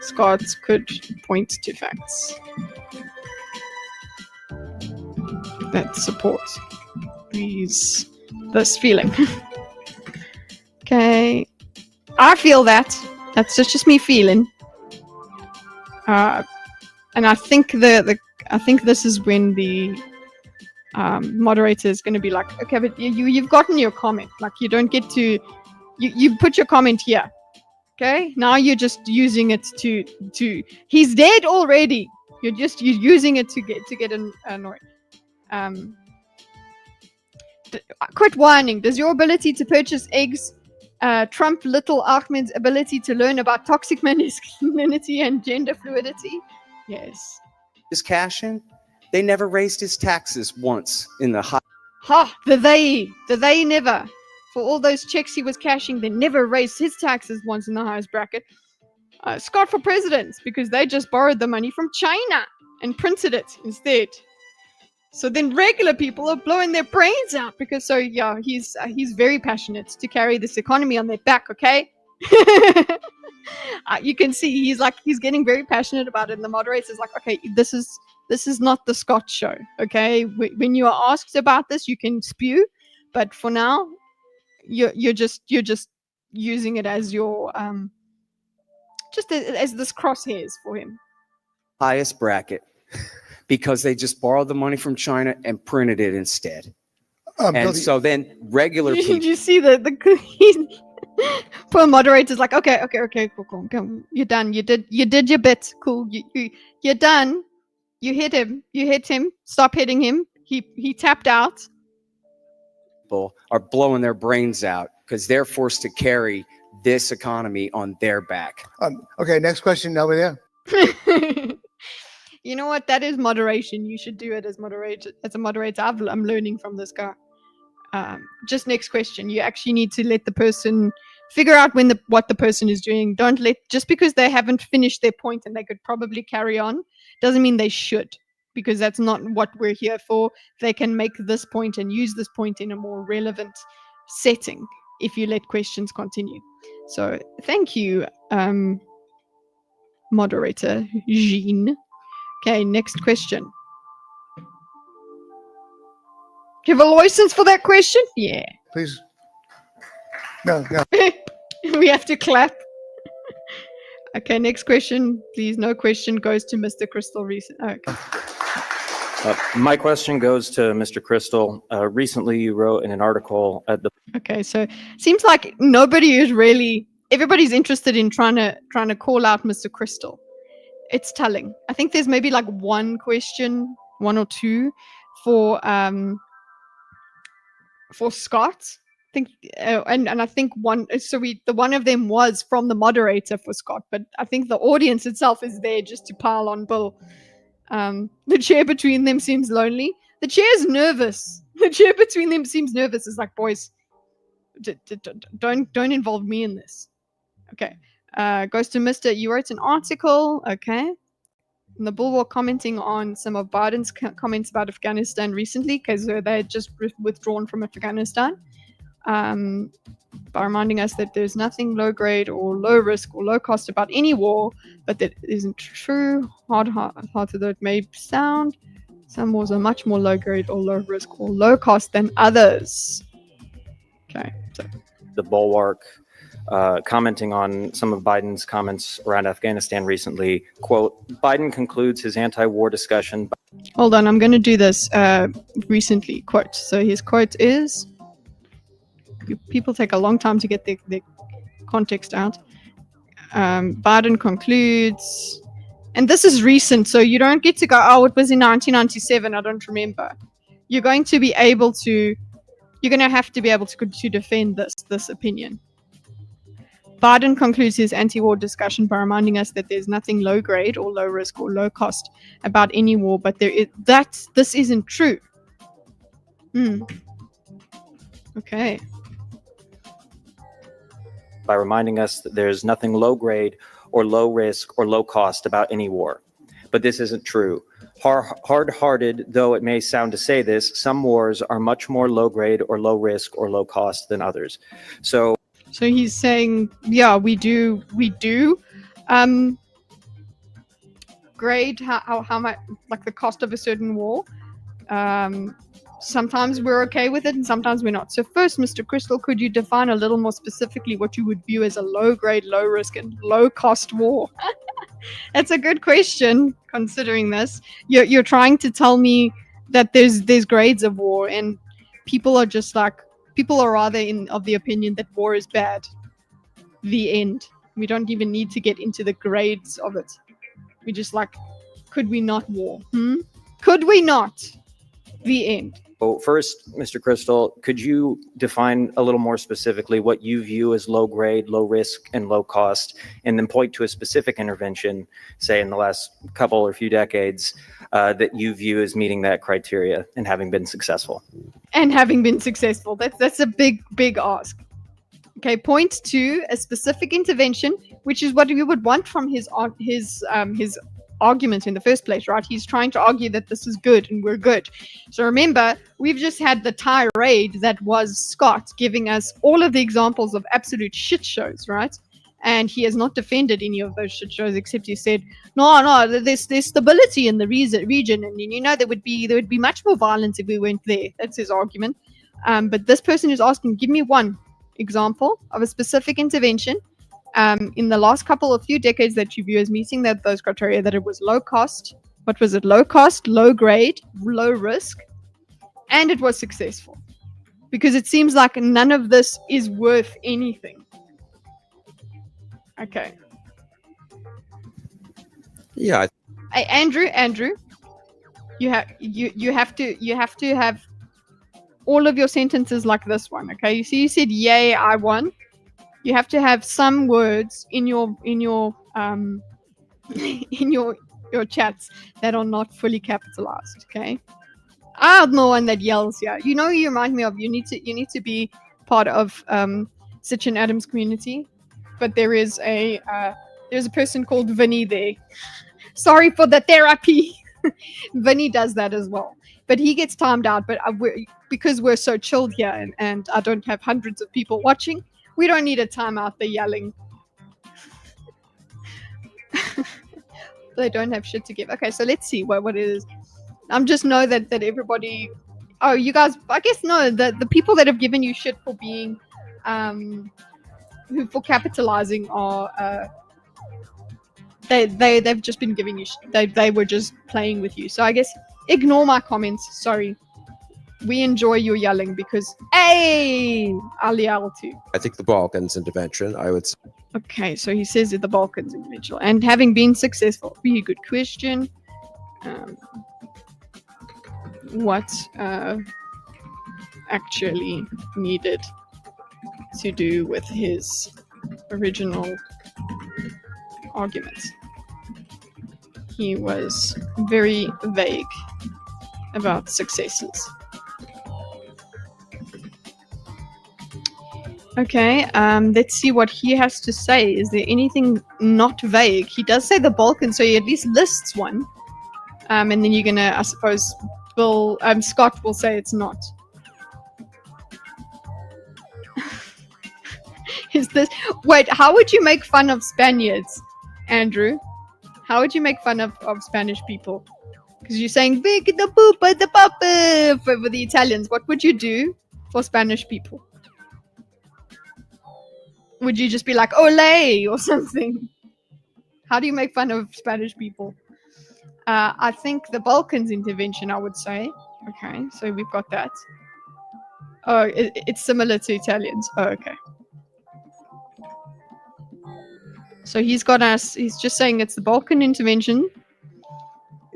Scott could point to facts that support this feeling. Okay, I feel that. That's just me feeling. And I think I think this is when the moderator is going to be like, okay, but you've gotten your comment. Like, you don't get to you put your comment here. Okay, now you're just using it to he's dead already. You're using it to get annoyed. Quit whining. Does your ability to purchase eggs trump little Ahmed's ability to learn about toxic masculinity and gender fluidity? Yes. His cash in, they never raised his taxes once in the high. Ha! They never. For all those checks he was cashing, they never raised his taxes once in the highest bracket. Scott for president, because they just borrowed the money from China and printed it instead. So then regular people are blowing their brains out because he's very passionate to carry this economy on their back, okay? You can see he's getting very passionate about it, and the moderator's like, okay, this is not the Scott show, okay? When you are asked about this, you can spew, but for now, you're just using it as your as this crosshairs for him. Highest bracket. Because they just borrowed the money from China and printed it instead. And so then regular people. Did you see the poor moderator's like, okay, cool. You're done. You did your bit. Cool. You're done. You hit him. Stop hitting him. He tapped out. People are blowing their brains out because they're forced to carry this economy on their back. Okay, next question over there. You know what? That is moderation. You should do it as a moderator. I'm learning from this guy. Just next question. You actually need to let the person figure out what the person is doing. Don't just because they haven't finished their point and they could probably carry on, doesn't mean they should, because that's not what we're here for. They can make this point and use this point in a more relevant setting if you let questions continue. So thank you, moderator Jean. Okay, next question. Do you have a license for that question? Yeah. Please. No. We have to clap. Okay, next question, please. No question goes to Mr. Crystal Reason. Okay. My question goes to Mr. Crystal. Recently, you wrote in an article at the Okay, so seems like everybody's interested in trying to call out Mr. Crystal. It's telling. I think there's maybe like one question, one or two for Scott. I think and I think one the one of them was from the moderator for Scott, but I think the audience itself is there just to pile on Bill. The chair between them seems lonely. The chair's nervous. The chair between them seems nervous. It's like, boys, don't involve me in this. Okay. Goes to Mr. You wrote an article. Okay. And the Bulwark commenting on some of Biden's comments about Afghanistan recently, because they had just withdrawn from Afghanistan. By reminding us that there's nothing low grade or low risk or low cost about any war, but that isn't true. Hard though it may sound, some wars are much more low grade or low risk or low cost than others. Okay, so the Bulwark, commenting on some of Biden's comments around Afghanistan recently. Quote, Biden concludes his anti-war discussion. Hold on, I'm going to do this recently. Quote. So his quote is, people take a long time to get the context out. Biden concludes, and this is recent, so you don't get to go, oh, it was in 1997, I don't remember. You're going to have to be able to defend this opinion. Biden concludes his anti-war discussion by reminding us that there's nothing low grade or low risk or low cost about any war, but this isn't true. Okay. By reminding us that there's nothing low grade or low risk or low cost about any war. But this isn't true. Hard-hearted though it may sound to say this, some wars are much more low grade or low risk or low cost than others. So he's saying, yeah, we do grade how much, like the cost of a certain war. Sometimes we're okay with it and sometimes we're not. So first, Mr. Crystal, could you define a little more specifically what you would view as a low grade, low risk and low cost war? That's a good question, considering this. You're trying to tell me that there's grades of war, and people are rather of the opinion that war is bad. The end. We don't even need to get into the grades of it. We just could we not war? Could we not? The end. So first, Mr. Crystal, could you define a little more specifically what you view as low grade, low risk, and low cost, and then point to a specific intervention, say in the last couple or few decades, that you view as meeting that criteria and having been successful? That's a big ask. Okay, point to a specific intervention, which is what we would want from his argument in the first place, right? He's trying to argue that this is good and we're good. So remember, we've just had the tirade that was Scott giving us all of the examples of absolute shit shows, right? And he has not defended any of those shit shows, except he said, no, there's stability in the region, and there would be much more violence if we went there. That's his argument. But this person is asking, give me one example of a specific intervention in the last few decades that you view as meeting those criteria, that it was low cost. What was it? Low cost, low grade, low risk, and it was successful. Because it seems like none of this is worth anything. Okay. Yeah. Hey, Andrew, you have to have all of your sentences like this one. Okay. You see, you said yay, I won. You have to have some words in your in your chats that are not fully capitalized. Okay. I'm the one that yells here. You remind me of, you need to be part of Sitch and Adams community, but there's a person called Vinny there. Sorry for the therapy. Vinny does that as well, but he gets timed out. But because we're so chilled here and I don't have hundreds of people watching, We don't need a timeout. They're yelling. They don't have shit to give. Okay, so let's see what it is. I'm just know that everybody. Oh, you guys. I guess no. The people that have given you shit for being, for capitalizing are. They've just been giving you. They were just playing with you. So I guess ignore my comments. Sorry. We enjoy your yelling because hey, I'll yell too. I think the Balkans intervention, I would say. Okay, so he says that the Balkans intervention and having been successful. Really good question. What actually needed to do with his original arguments? He was very vague about successes. Okay, let's see what he has to say. Is there anything not vague? He does say the Balkans, so he at least lists one. And then you're gonna, I suppose, Scott will say it's not. Is this? Wait, how would you make fun of Spaniards, Andrew? How would you make fun of Spanish people? Because you're saying big the poopa the papa for the Italians. What would you do for Spanish people? Would you just be like, ole, or something? How do you make fun of Spanish people? I think the Balkans intervention, I would say. Okay, so we've got that. Oh, it's similar to Italians. Oh, okay. So he's just saying it's the Balkan intervention.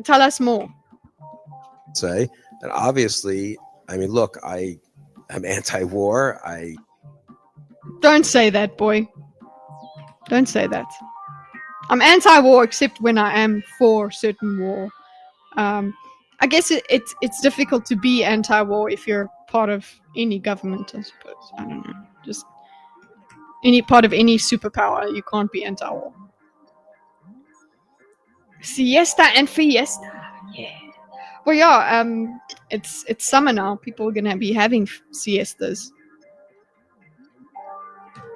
Tell us more. Say, and obviously, I mean, look, I'm anti-war. Don't say that, boy. Don't say that. I'm anti-war except when I am for certain war. I guess it's difficult to be anti-war if you're part of any government, I suppose. I don't know. Just any part of any superpower, you can't be anti-war. Siesta and fiesta. Yeah. Well, yeah, it's summer now. People are going to be having siestas.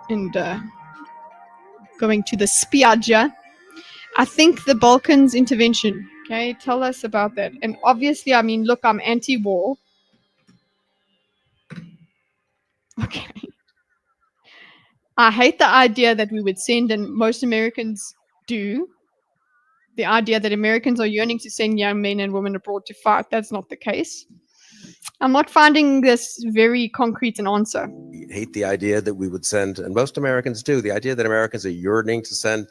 And going to the spiaggia. I think the Balkans intervention. Okay, tell us about that. And obviously, I mean, look, I'm anti-war. Okay. I hate the idea that we would send, and most Americans do, the idea that Americans are yearning to send young men and women abroad to fight. That's not the case. I'm not finding this very concrete an answer. I hate the idea that we would send, and most Americans do, the idea that Americans are yearning to send.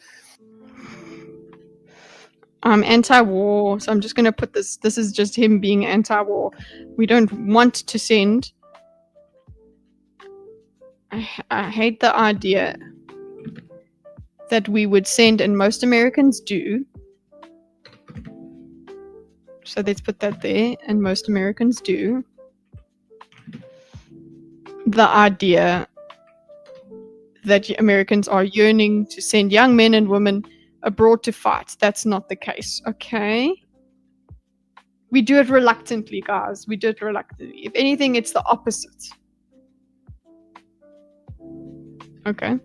I'm anti-war, so I'm just going to put this. This is just him being anti-war. We don't want to send. I hate the idea that we would send, and most Americans do. So let's put that there, and most Americans do. The idea that Americans are yearning to send young men and women abroad to fight. That's not the case, okay? We do it reluctantly, guys. We do it reluctantly. If anything, it's the opposite. Okay.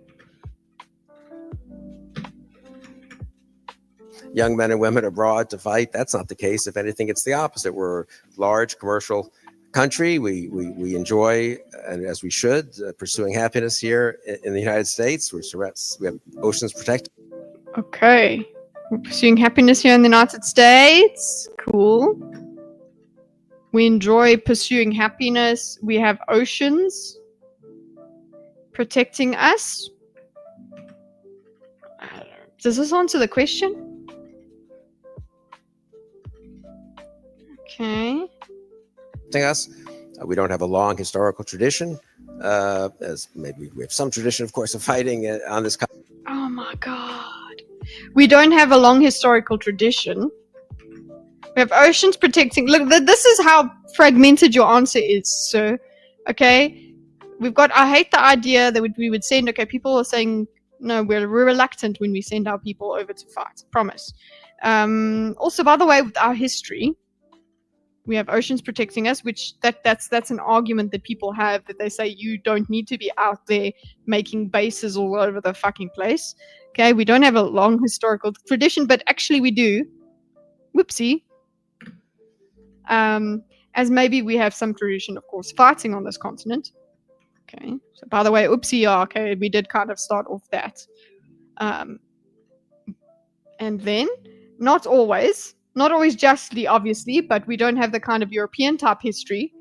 Young men and women abroad to fight. That's not the case. If anything, it's the opposite. We're a large commercial country. We enjoy, and as we should, pursuing happiness here in the United States. We have oceans protected. Okay. We're pursuing happiness here in the United States. Cool. We enjoy pursuing happiness. We have oceans protecting us. Does this answer the question? Okay. Us. We don't have a long historical tradition, as maybe we have some tradition, of course, of fighting on this country. Oh my God. We don't have a long historical tradition. We have oceans protecting. Look, this is how fragmented your answer is, sir. Okay? We've got, I hate the idea that we would send, okay, people are saying, no, we're reluctant when we send our people over to fight. Promise. Also, by the way, with our history, We have oceans protecting us, which that's an argument that people have, that they say you don't need to be out there making bases all over the fucking place. Okay, we don't have a long historical tradition, but actually we do. Whoopsie. As maybe we have some tradition, of course, fighting on this continent. Okay, so by the way, oopsie, yeah, okay, we did kind of start off that. And then, not always justly, obviously, but we don't have the kind of European type history,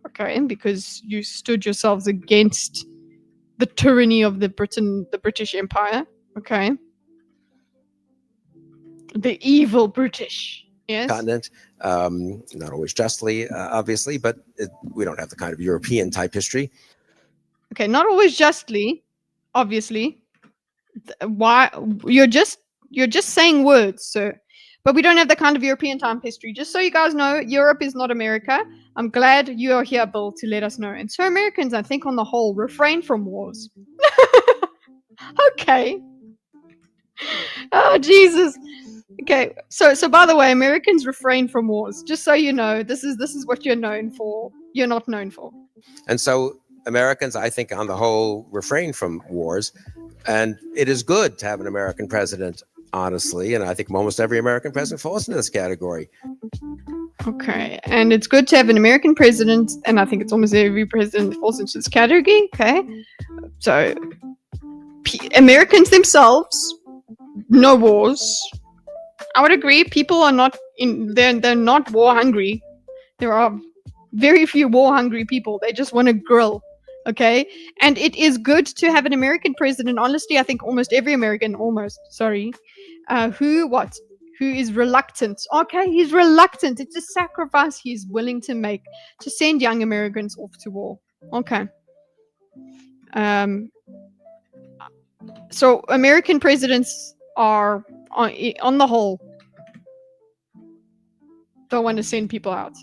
okay, because you stood yourselves against the tyranny of the British Empire, okay, the evil British, yes, continent. Not always justly, obviously, but we don't have the kind of European type history. okay, not always justly, obviously. Why you're just saying words, sir. But we don't have the kind of European time history. Just so you guys know, Europe is not America. I'm glad you are here, Bill, to let us know. And so Americans, I think on the whole, refrain from wars. Okay. Oh, Jesus. Okay, so by the way, Americans refrain from wars. Just so you know, this is what you're known for. You're not known for. And so Americans, I think, on the whole, refrain from wars. And it is good to have an American president, honestly. And I think almost every American president falls into this category. Okay, and it's good to have an American president, and I think it's almost every president that falls into this category. Okay, so Americans themselves, no wars. I would agree. People are not they're not war hungry. There are very few war hungry people. They just want to grill. Okay, and it is good to have an American president. Honestly, I think almost every American, who is reluctant. Okay, he's reluctant. It's a sacrifice he's willing to make to send young Americans off to war. Okay. So American presidents are, on the whole, don't want to send people out.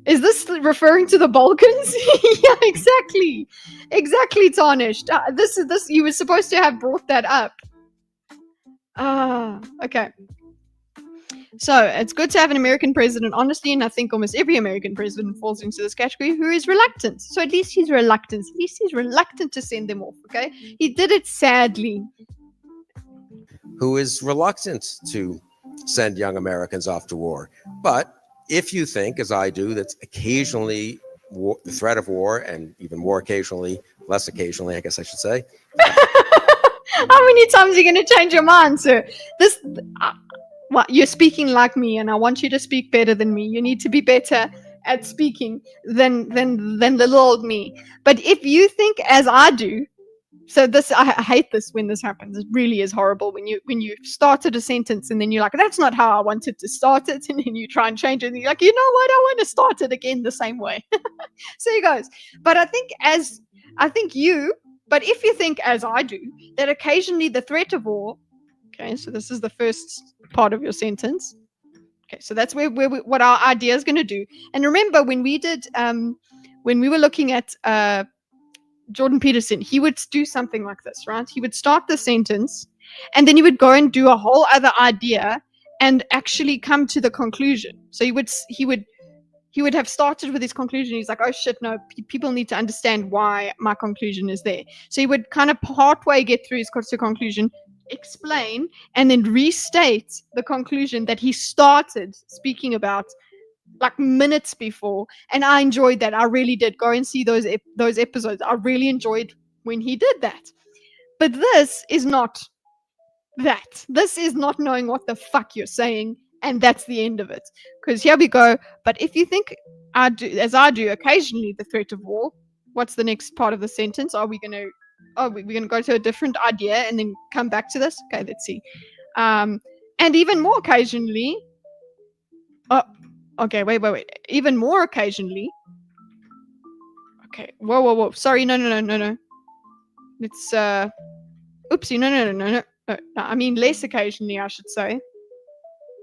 Is this referring to the Balkans? Yeah, exactly, Tarnished. This. You were supposed to have brought that up. Okay. So it's good to have an American president, honestly, and I think almost every American president falls into this category, who is reluctant. So at least he's reluctant. At least he's reluctant to send them off. Okay, he did it sadly. Who is reluctant to send young Americans off to war. But if you think, as I do, that occasionally the threat of war, and even more occasionally, less occasionally, I guess I should say. How many times are you going to change your mind, sir? You're speaking like me, and I want you to speak better than me. You need to be better at speaking than the little old me. But if you think as I do, so this, I hate this when this happens. It really is horrible when you started a sentence and then you're like, that's not how I wanted to start it, and then you try and change it, and you're like, you know what, I want to start it again the same way. So he goes, but but if you think as I do, that occasionally the threat of war, okay, so this is the first part of your sentence. Okay, so that's what our idea is going to do. And remember, when we were looking at Jordan Peterson, he would do something like this, right? He would start the sentence, and then he would go and do a whole other idea and actually come to the conclusion. So he would have started with his conclusion. He's like, oh shit, no, people need to understand why my conclusion is there. So he would kind of partway get through his conclusion, explain, and then restate the conclusion that he started speaking about like minutes before. And I enjoyed that. I really did. Go and see those episodes. I really enjoyed when he did that. But this is not that. This is not knowing what the fuck you're saying, and that's the end of it. Because here we go. But if you think as I do occasionally, the threat of war, what's the next part of the sentence? We're gonna go to a different idea and then come back to this. Okay, let's see. And even more occasionally. Okay, wait. Even more occasionally. Okay, whoa. Sorry, no. It's oopsie, no. I mean less occasionally, I should say.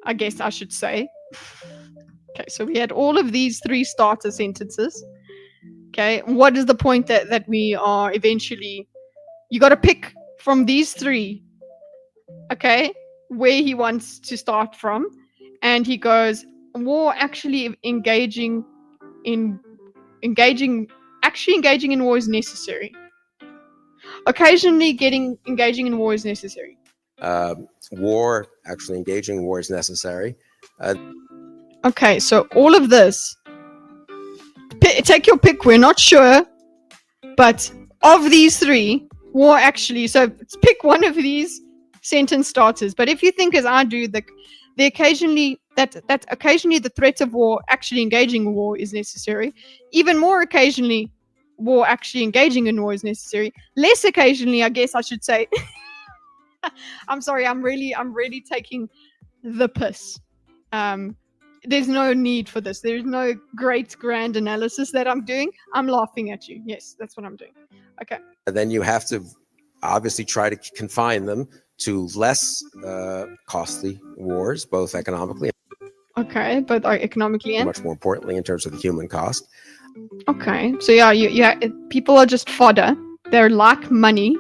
I guess I should say. Okay, so we had all of these three starter sentences. Okay, what is the point that we are eventually... You got to pick from these three, okay, where he wants to start from. And he goes, war actually engaging in war is necessary. Occasionally engaging in war is necessary. Engaging war is necessary. Okay, so all of this, take your pick, we're not sure, but of these three, war actually, so pick one of these sentence starters. But if you think as I do, that occasionally the threat of war actually engaging in war is necessary, even more occasionally war actually engaging in war is necessary, less occasionally, I guess I should say, I'm sorry, I'm really taking the piss. There's no need for this. There's no great grand analysis that I'm doing. I'm laughing at you. Yes, that's what I'm doing. Okay. And then you have to obviously try to confine them to less costly wars, both economically Okay, but economically and and much more importantly in terms of the human cost. okay. So yeah, people are just fodder. They're like money.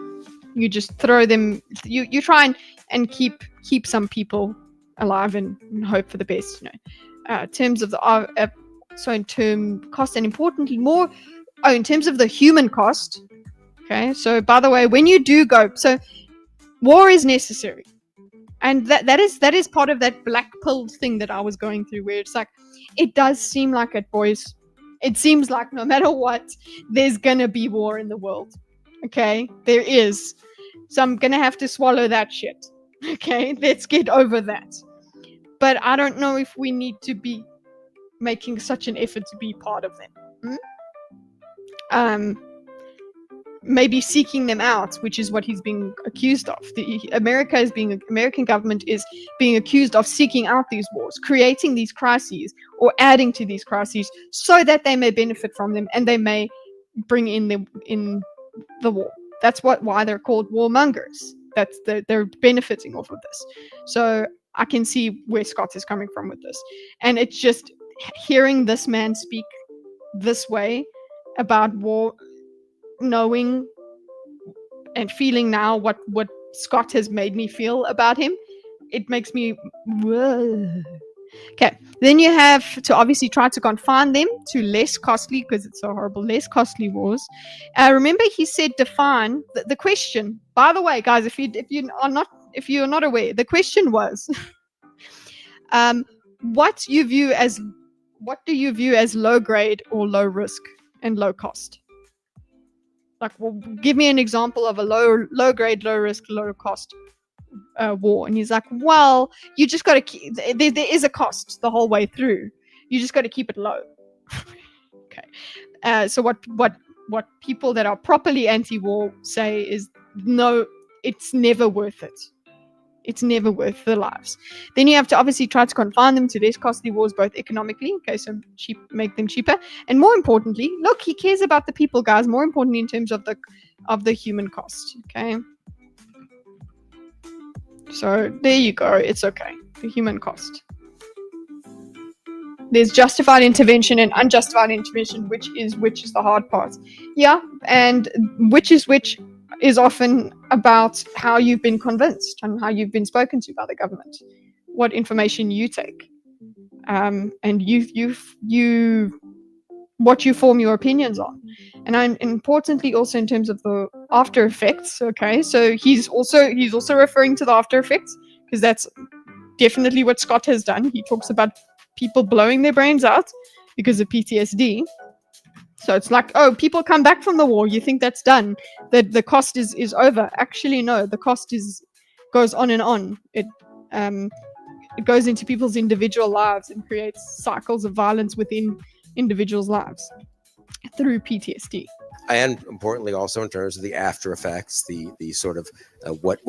You just throw them. You try and keep some people alive and hope for the best. In terms of the so in term cost and importantly more. Oh, in terms of the human cost. Okay. So by the way, when you do go, so war is necessary. And that is part of that black pill thing that I was going through, where it's like, it does seem like it, boys. It seems like no matter what, there's gonna be war in the world. Okay, there is. So I'm gonna have to swallow that shit. Okay, let's get over that. But I don't know if we need to be making such an effort to be part of them. Maybe seeking them out, which is what he's being accused of. American government is being accused of seeking out these wars, creating these crises, or adding to these crises, so that they may benefit from them and they may bring in the war. That's why they're called warmongers. They're benefiting off of this. So I can see where Scott is coming from with this, and it's just hearing this man speak this way about war, knowing and feeling now what Scott has made me feel about him, it makes me whoa. Okay, then you have to obviously try to confine them to less costly, because it's so horrible, less costly wars. Remember he said define the question, by the way, guys, if you're not aware, the question was what do you view as low grade or low risk and low cost? Like, well, give me an example of a low grade, low risk, low cost war. And he's like, well, you just got to keep, there is a cost the whole way through. You just got to keep it low. Okay. So what people that are properly anti-war say is, no, it's never worth it. It's never worth the lives. Then you have to obviously try to confine them to less costly wars, both economically, okay, so make them cheaper, and more importantly, look, he cares about the people, guys. More importantly, in terms of the human cost, okay. So there you go. It's okay. The human cost. There's justified intervention and unjustified intervention, which is the hard part. Yeah, and which is often about how you've been convinced and how you've been spoken to by the government, what information you take, and what you form your opinions on. And importantly also in terms of the after effects. Okay, so he's also referring to the after effects, because that's definitely what Scott has done. He talks about people blowing their brains out because of PTSD. So it's like, oh, people come back from the war, you think that's done, that the cost is over. Actually, no, the cost goes on and on. It goes into people's individual lives and creates cycles of violence within individuals' lives through PTSD. And importantly, also in terms of the after effects, the sort of what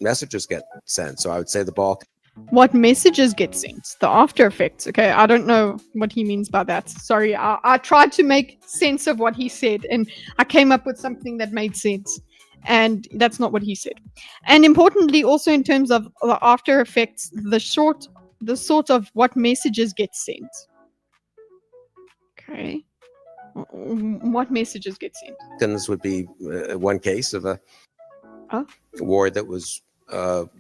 messages get sent. So I would say the Balkans. What messages get sent? The after effects. Okay, I don't know what he means by that. Sorry, I tried to make sense of what he said, and I came up with something that made sense, and that's not what he said. And importantly, also in terms of the after effects, the sort of what messages get sent. Okay, what messages get sent? Balkans would be one case of a war that was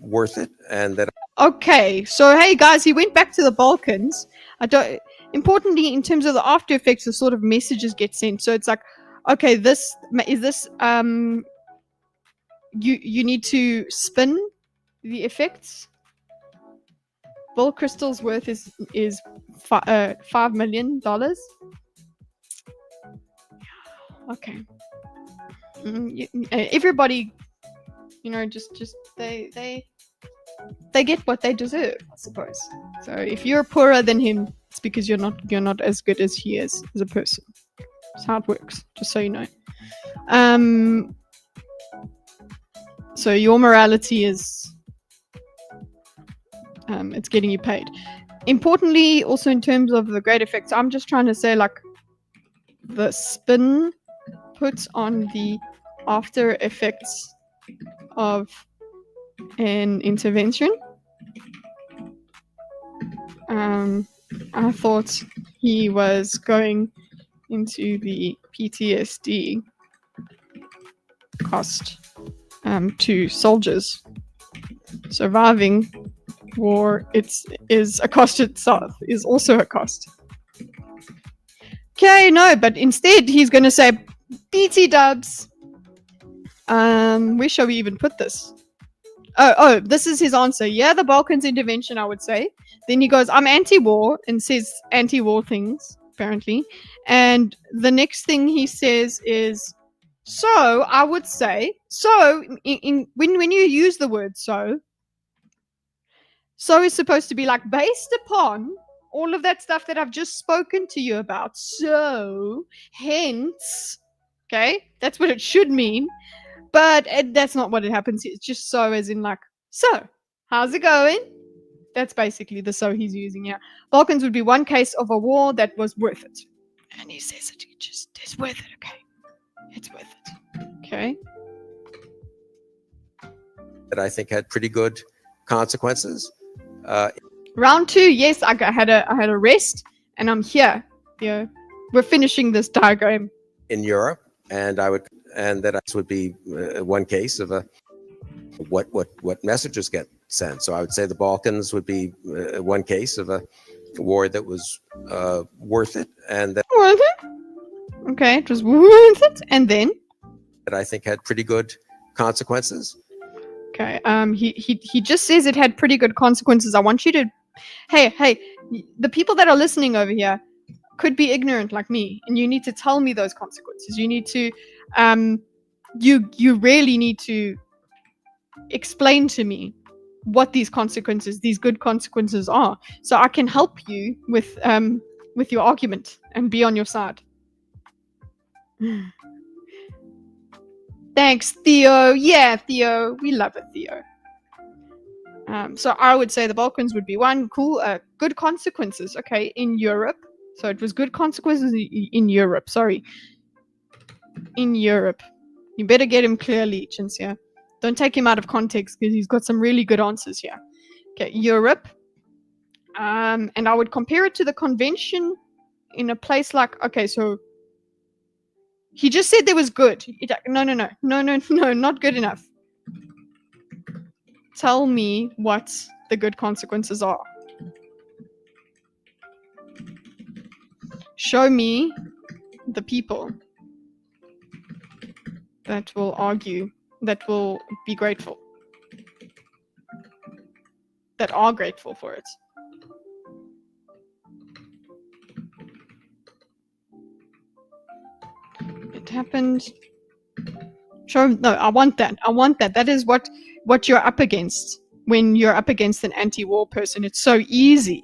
worth it, and that Okay, so hey guys, he went back to the Balkans. Importantly, in terms of the after effects, the sort of messages get sent. So it's like, okay, you need to spin the effects. Bill Crystal's worth is $5 million. Okay. Everybody, just they get what they deserve, I suppose. So if you're poorer than him, it's because you're not as good as he is as a person. That's how it works. Just so you know. So your morality is it's getting you paid. Importantly, also in terms of the great effects, I'm just trying to say, like, the spin put on the after effects of an intervention. I thought he was going into the PTSD cost to soldiers. Surviving war is a cost itself, is also a cost. Okay, no, but instead he's going to say, BT dubs. Where shall we even put this? Oh, this is his answer. Yeah, the Balkans intervention, I would say. Then he goes, I'm anti-war, and says anti-war things, apparently. And the next thing he says is, so, I would say, so, when you use the word so is supposed to be like, based upon all of that stuff that I've just spoken to you about. So, hence, okay, that's what it should mean. But that's not what it happens. It's just so as in like, so, how's it going? That's basically the so he's using here. Balkans would be one case of a war that was worth it. And he says it's worth it, okay? It's worth it. Okay. That I think had pretty good consequences. Round 2, yes, I had a rest, and I'm here. We're finishing this diagram. In Europe, and that would be one case of what messages get sent. So I would say the Balkans would be one case of a war that was worth it, and that worth it. Okay, it was worth it, and then that I think had pretty good consequences. Okay, he just says it had pretty good consequences. I want you to, hey, the people that are listening over here could be ignorant like me, and you need to tell me those consequences. You need to, you really need to explain to me what these consequences, these good consequences are, so I can help you with your argument and be on your side. Thanks, Theo. Yeah, Theo. We love it, Theo. So I would say the Balkans would be one. Cool. Good consequences. Okay, in Europe. So it was good consequences in Europe. Sorry. In Europe. You better get him clearly, Chinsia. Don't take him out of context because he's got some really good answers here. Okay, Europe. And I would compare it to the convention in a place like, okay, so he just said there was good. No, not good enough. Tell me what the good consequences are. Show me the people that will argue, that will be grateful, that are grateful for it. It happened. No, I want that. That is what you're up against when you're up against an anti-war person. It's so easy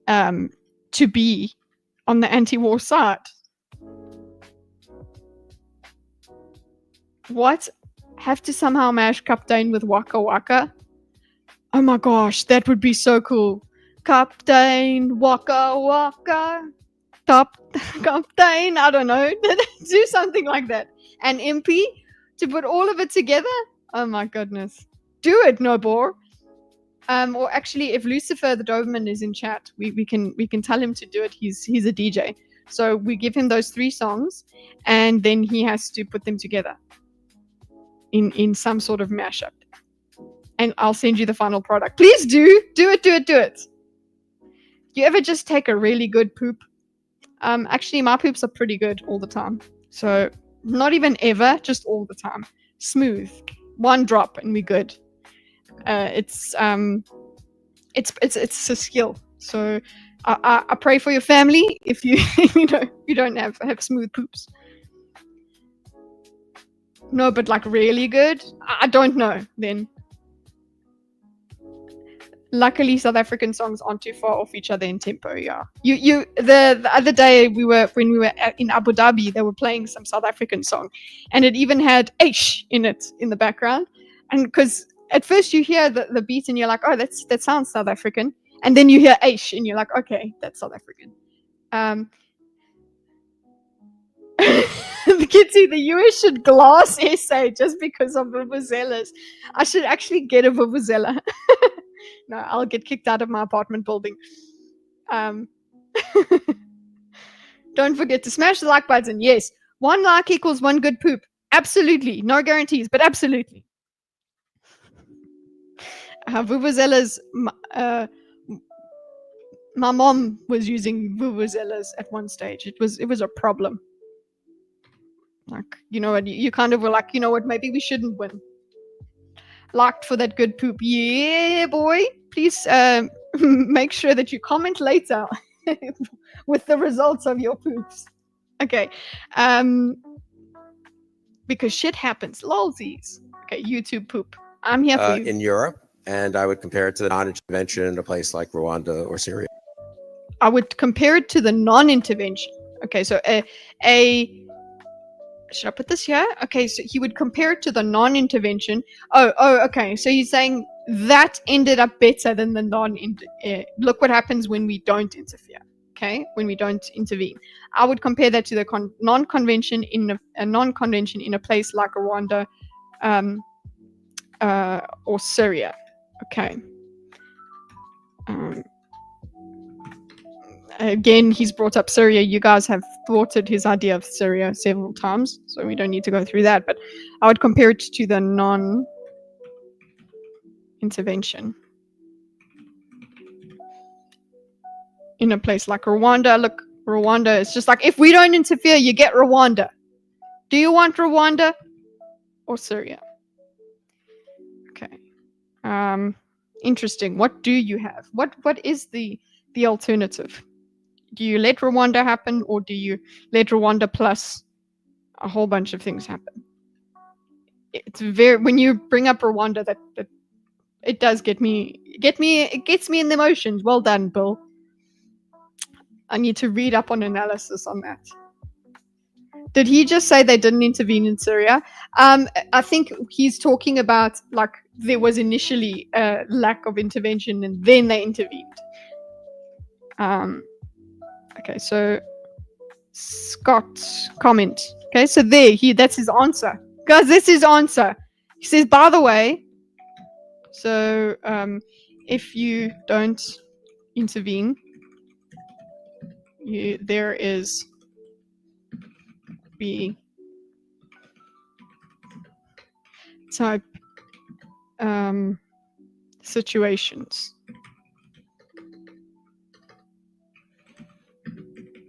to be on the anti-war side. What? Have to somehow mash Captain with Waka Waka? Oh my gosh, that would be so cool. Captain Waka Waka. Captain, I don't know. Do something like that. And MP to put all of it together. Oh my goodness. Do it, Nobor. Or actually, if Lucifer the Doberman is in chat, we can tell him to do it. He's a DJ. So we give him those 3 songs, and then he has to put them together in some sort of mashup. and I'll send you the final product. Please do it. You ever just take a really good poop? Actually, my poops are pretty good all the time. So not even ever, just all the time. Smooth. One drop and we're good. It's a skill. So I pray for your family if you you don't have smooth poops. No, but like really good? I don't know then. Luckily, South African songs aren't too far off each other in tempo. Yeah, the other day when we were in Abu Dhabi, they were playing some South African song, and it even had "ish" in it in the background. And because at first you hear the beat and you're like, oh, that sounds South African, and then you hear "ish" and you're like, okay, that's South African. The kids see the US should glass essay just because of vuvuzelas. I should actually get a vuvuzela. No, I'll get kicked out of my apartment building. Don't forget to smash the like button. Yes, 1 like equals 1 good poop. Absolutely. No guarantees, but absolutely. Vuvuzelas, my mom was using vuvuzelas at one stage. It was a problem. Like, you know what, you kind of were like, you know what, maybe we shouldn't win. Liked for that good poop. Yeah, boy. Please make sure that you comment later with the results of your poops. Okay. Because shit happens. Lolsies. Okay, YouTube poop. I'm here for you. In Europe, and I would compare it to the non-intervention in a place like Rwanda or Syria. I would compare it to the non-intervention. Okay, so should I put this here? Okay, so he would compare it to the non-intervention. Oh, okay. So he's saying that ended up better than the look what happens when we don't interfere. Okay, when we don't intervene. I would compare that to the non-convention in a non-convention in a place like Rwanda or Syria. Okay. Again, he's brought up Syria. You guys have thwarted his idea of Syria several times, so we don't need to go through that. But I would compare it to the non-intervention in a place like Rwanda. Look, Rwanda is just like, if we don't interfere, you get Rwanda. Do you want Rwanda or Syria? Okay. Interesting. What do you have? What is the alternative? Do you let Rwanda happen, or do you let Rwanda plus a whole bunch of things happen? It's when you bring up Rwanda, that it does it gets me in the emotions. Well done, Bill. I need to read up on analysis on that. Did he just say they didn't intervene in Syria? I think he's talking about like there was initially a lack of intervention and then they intervened. Okay, so Scott's comment. Okay, so that's his answer. Guys, that's his answer. He says, by the way, so if you don't intervene, there is type situations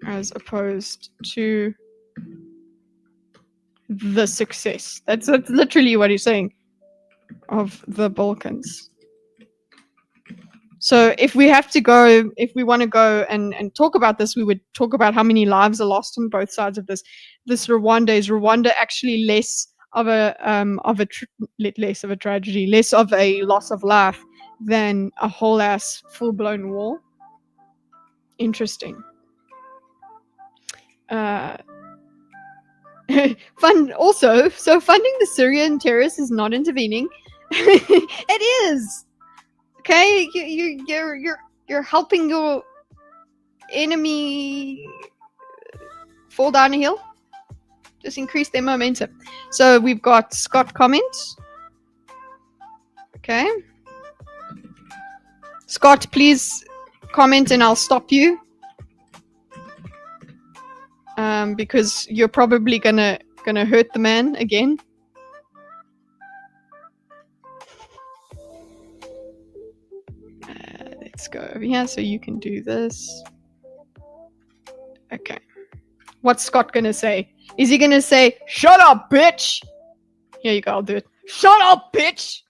as opposed to the success. That's literally what he's saying of the Balkans. So if we want to go and talk about this, we would talk about how many lives are lost on both sides of this. Is Rwanda actually less of a tragedy, less of a loss of life than a whole ass full-blown war? Interesting. Also, so funding the Syrian terrorists is not intervening. It is. Okay, you're helping your enemy fall down a hill. Just increase their momentum. So we've got Scott comments. Okay. Scott, please comment and I'll stop you. Because you're probably gonna hurt the man again. let's go over here so you can do this. Okay. What's Scott gonna say? Is he gonna say, "Shut up, bitch"? Here you go, I'll do it. "Shut up, bitch"?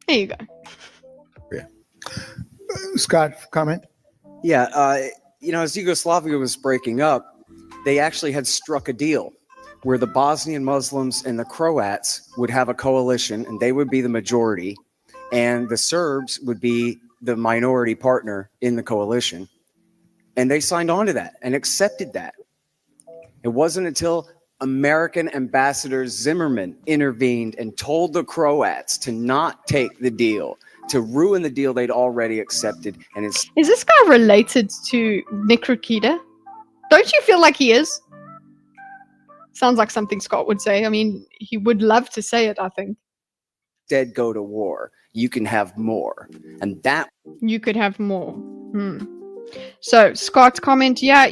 There you go. Scott, comment? Yeah, as Yugoslavia was breaking up, they actually had struck a deal where the Bosnian Muslims and the Croats would have a coalition, and they would be the majority, and the Serbs would be the minority partner in the coalition. And they signed on to that and accepted that. It wasn't until American Ambassador Zimmerman intervened and told the Croats to not take the deal, to ruin the deal they'd already accepted. And it's Is this guy related to Nick Rokita? Don't you feel like he is? Sounds like something Scott would say. I mean, he would love to say it, I think. instead go to war. You can have more. And that You could have more. So, Scott's comment, yeah,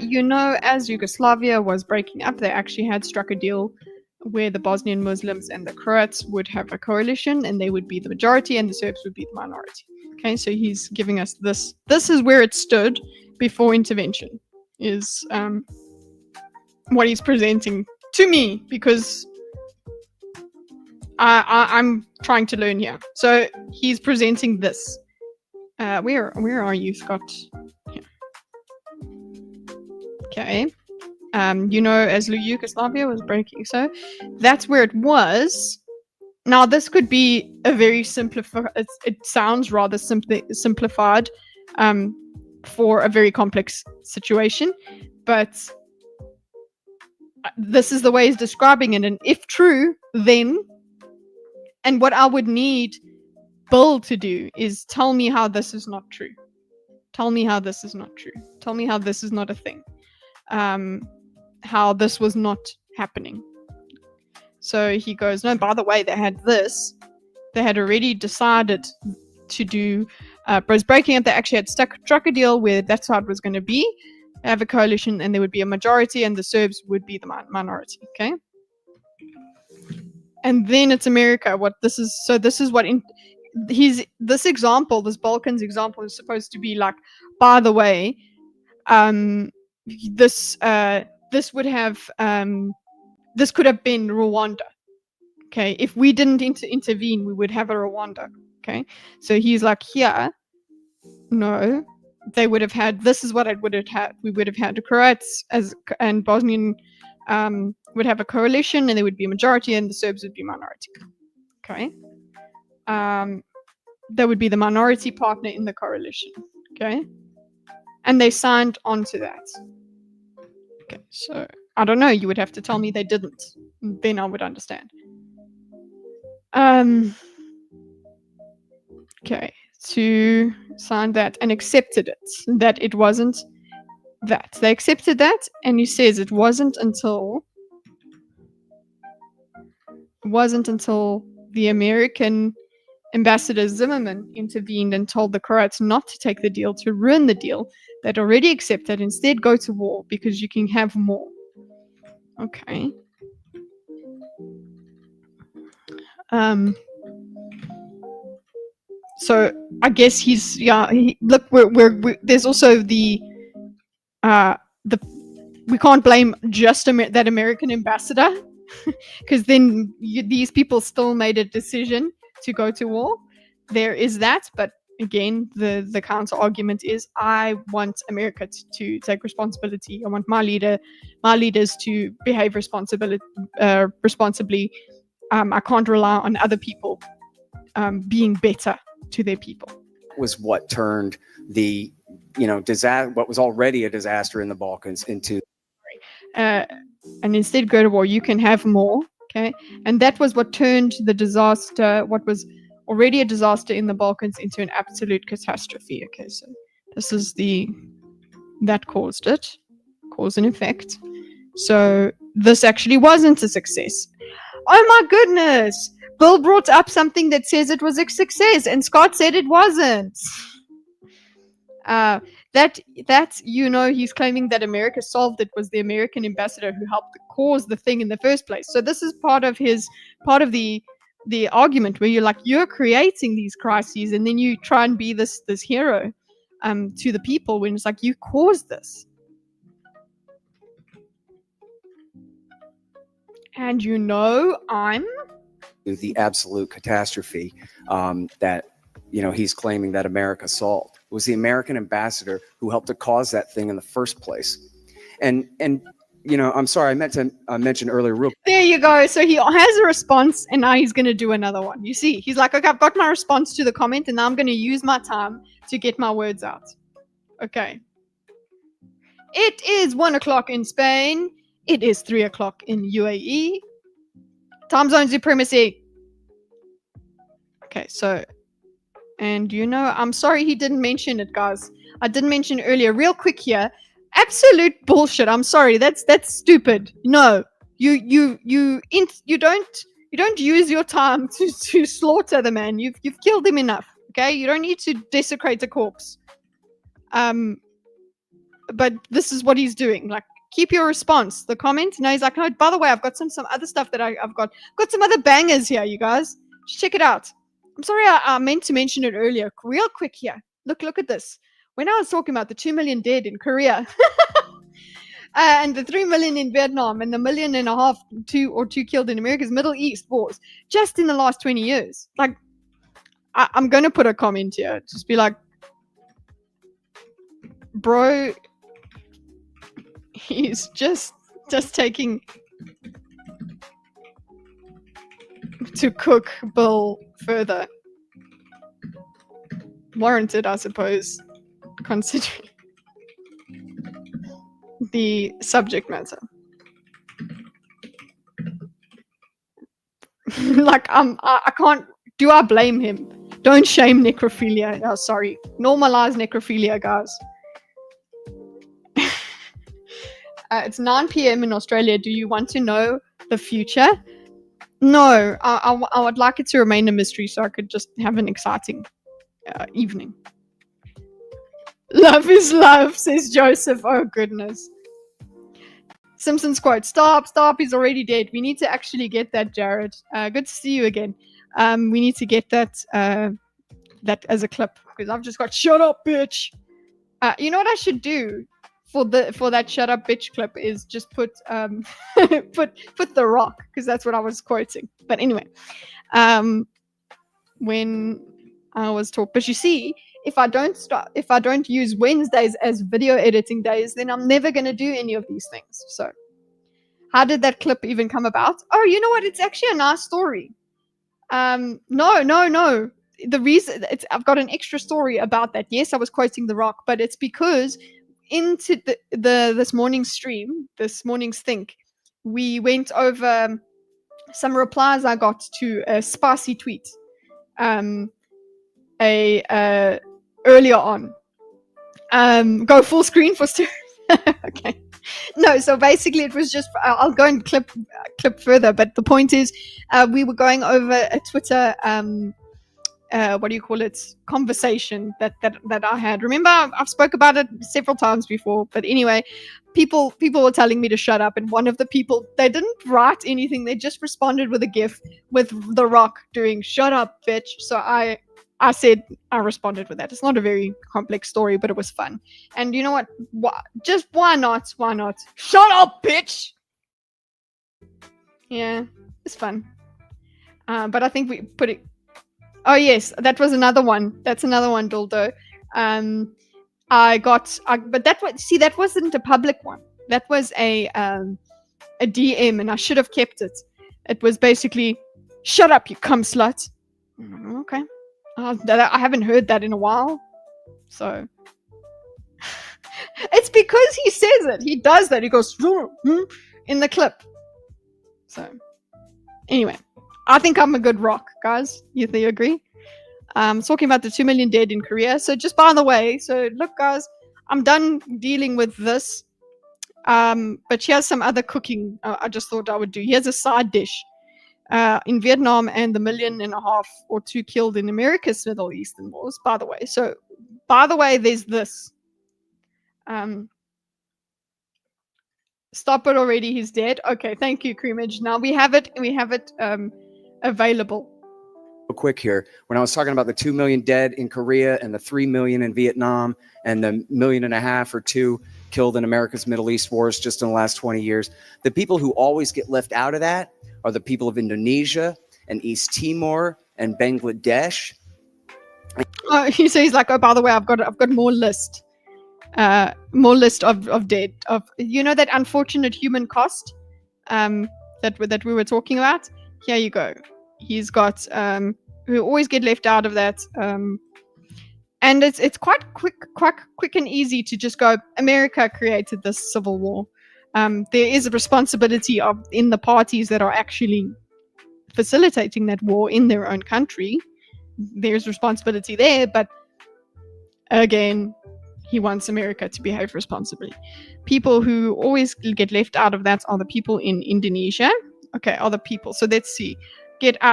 as Yugoslavia was breaking up, they actually had struck a deal where the Bosnian Muslims and the Croats would have a coalition, and they would be the majority, and the Serbs would be the minority. Okay, so he's giving us this. This is where it stood before intervention, is what he's presenting to me, because I'm trying to learn here. So he's presenting this. Where are you, Scott? Here. Okay. As Yugoslavia was breaking, so that's where it was. Now, this could be a very simplified. It sounds rather simplified for a very complex situation, but this is the way he's describing it. And if true, then, and what I would need Bill to do is tell me how this is not true. Tell me how this is not true. Tell me how this is not a thing. How this was not happening. So he goes, no, by the way, they had this. They had already decided to do was breaking up. They actually had struck a deal where that's how it was going to be. Have a coalition, and there would be a majority, and the Serbs would be the minority. Okay. And then it's America. This is what this example, this Balkans example, is supposed to be like. By the way, this would have this could have been Rwanda. Okay, if we didn't intervene, we would have a Rwanda. Okay, so he's like, here, no, they would have had. This is what it would have had. We would have had the Croats and Bosnian would have a coalition, and there would be a majority, and the Serbs would be minority. Okay, they would be the minority partner in the coalition. Okay, and they signed on to that. Okay, so I don't know. You would have to tell me they didn't. Then I would understand. Okay, to sign that and accepted it. That it wasn't that. They accepted that, and he says it wasn't until the American Ambassador Zimmerman intervened and told the Croats not to take the deal, to ruin the deal that already accepted, instead go to war because you can have more. Okay. So I guess he's look, we're there's also the we can't blame just that American ambassador because then these people still made a decision to go to war. There is that, but again, the counter argument is I want America to take responsibility. I want my leaders to behave responsibly. I can't rely on other people being better to their people. was what turned the what was already a disaster in the Balkans into and instead go to war. You can have more. Okay, and that was what turned the disaster, what was already a disaster in the Balkans, into an absolute catastrophe. Okay, so this is that caused it, cause and effect. So this actually wasn't a success. Oh my goodness! Bill brought up something that says it was a success, and Scott said it wasn't. He's claiming that America solved it, was the American ambassador who helped cause the thing in the first place. So this is part of the the argument where you're like, you're creating these crises, and then you try and be this hero to the people when it's like, you caused this. And I'm The absolute catastrophe that he's claiming that America solved. It was the American ambassador who helped to cause that thing in the first place. And I'm sorry, I meant to mention earlier real. There you go. So he has a response, and now he's going to do another one. You see, he's like, okay, I've got my response to the comment, and now I'm going to use my time to get my words out. Okay. It is 1 o'clock in Spain. It is 3 o'clock in UAE. Time zone supremacy. Okay, so, and I'm sorry he didn't mention it, guys. I didn't mention it earlier. Real quick here. Absolute bullshit. I'm sorry. That's stupid. No, you don't use your time to slaughter the man. You've killed him enough. Okay, you don't need to desecrate a corpse. But this is what he's doing. Like, keep your response. The comment. No, he's like, no. By the way, I've got some other stuff that I've got some other bangers here. You guys, just check it out. I'm sorry, I meant to mention it earlier. Real quick here. Look at this. When I was talking about the 2 million dead in Korea and the 3 million in Vietnam and the 1.5 million, 2 killed in America's Middle East wars just in the last 20 years. Like, I'm going to put a comment here. Just be like, bro, he's just taking to cook Bill further. Warranted, I suppose, considering the subject matter. Like, I can't. Do I blame him? Don't shame necrophilia. Oh, sorry. Normalize necrophilia, guys. It's 9 p.m. in Australia. Do you want to know the future? No, I would like it to remain a mystery so I could just have an exciting evening. Love is love, says Joseph. Oh, goodness. Simpsons quote, stop, he's already dead. We need to actually get that, Jared. Good to see you again. We need to get that as a clip, because I've just got shut up, bitch. You know what I should do for that shut up bitch clip is just put put The Rock, because that's what I was quoting. But anyway, when I was talking, but you see, if I don't use Wednesdays as video editing days, then I'm never going to do any of these things. So how did that clip even come about? Oh, you know what? It's actually a nice story. No. The reason I've got an extra story about that. Yes, I was quoting The Rock, but it's because into this morning's stream, this morning's think, we went over some replies I got to a spicy tweet. Earlier on. Go full screen for okay. No, so basically it was just, I'll go and clip further, but the point is, we were going over a Twitter, what do you call it, conversation that I had. Remember, I've spoke about it several times before, but anyway, people were telling me to shut up, and one of the people, they didn't write anything, they just responded with a GIF with The Rock doing "shut up, bitch." So I said, I responded with that. It's not a very complex story, but it was fun. And you know what? Just why not? Why not? Shut up, bitch! Yeah, it's fun. But I think we put it... Oh, yes, that was another one. That's another one, Dildo. But that wasn't a public one. That was a DM, and I should have kept it. It was basically, shut up, you cum slut. Okay. I haven't heard that in a while, so it's because he says it. He does that. He goes in the clip. So anyway, I think I'm a good rock, guys. You agree? Talking about the 2 million dead in Korea. So just by the way, so look, guys, I'm done dealing with this. But here's some other cooking I just thought I would do. Here's a side dish. In Vietnam and the 1.5 million or 2 killed in America's Middle Eastern wars, by the way. So, by the way, there's this. Stop it already, he's dead. Okay, thank you, Creamage. Now we have it available. quick here. When I was talking about the 2 million dead in Korea and the 3 million in Vietnam and the 1.5 million or 2 killed in America's Middle East wars just in the last 20 years, the people who always get left out of that are the people of Indonesia and East Timor and Bangladesh. He says like, oh, by the way, I've got more list of dead, of, you know, that unfortunate human cost that we were talking about. Here you go. He's got who always get left out of that, and it's quite quick and easy to just go, America created this civil war. There is a responsibility in the parties that are actually facilitating that war in their own country. There's responsibility there, but again, he wants America to behave responsibly. People who always get left out of that are the people in Indonesia. Okay, other people. So let's see.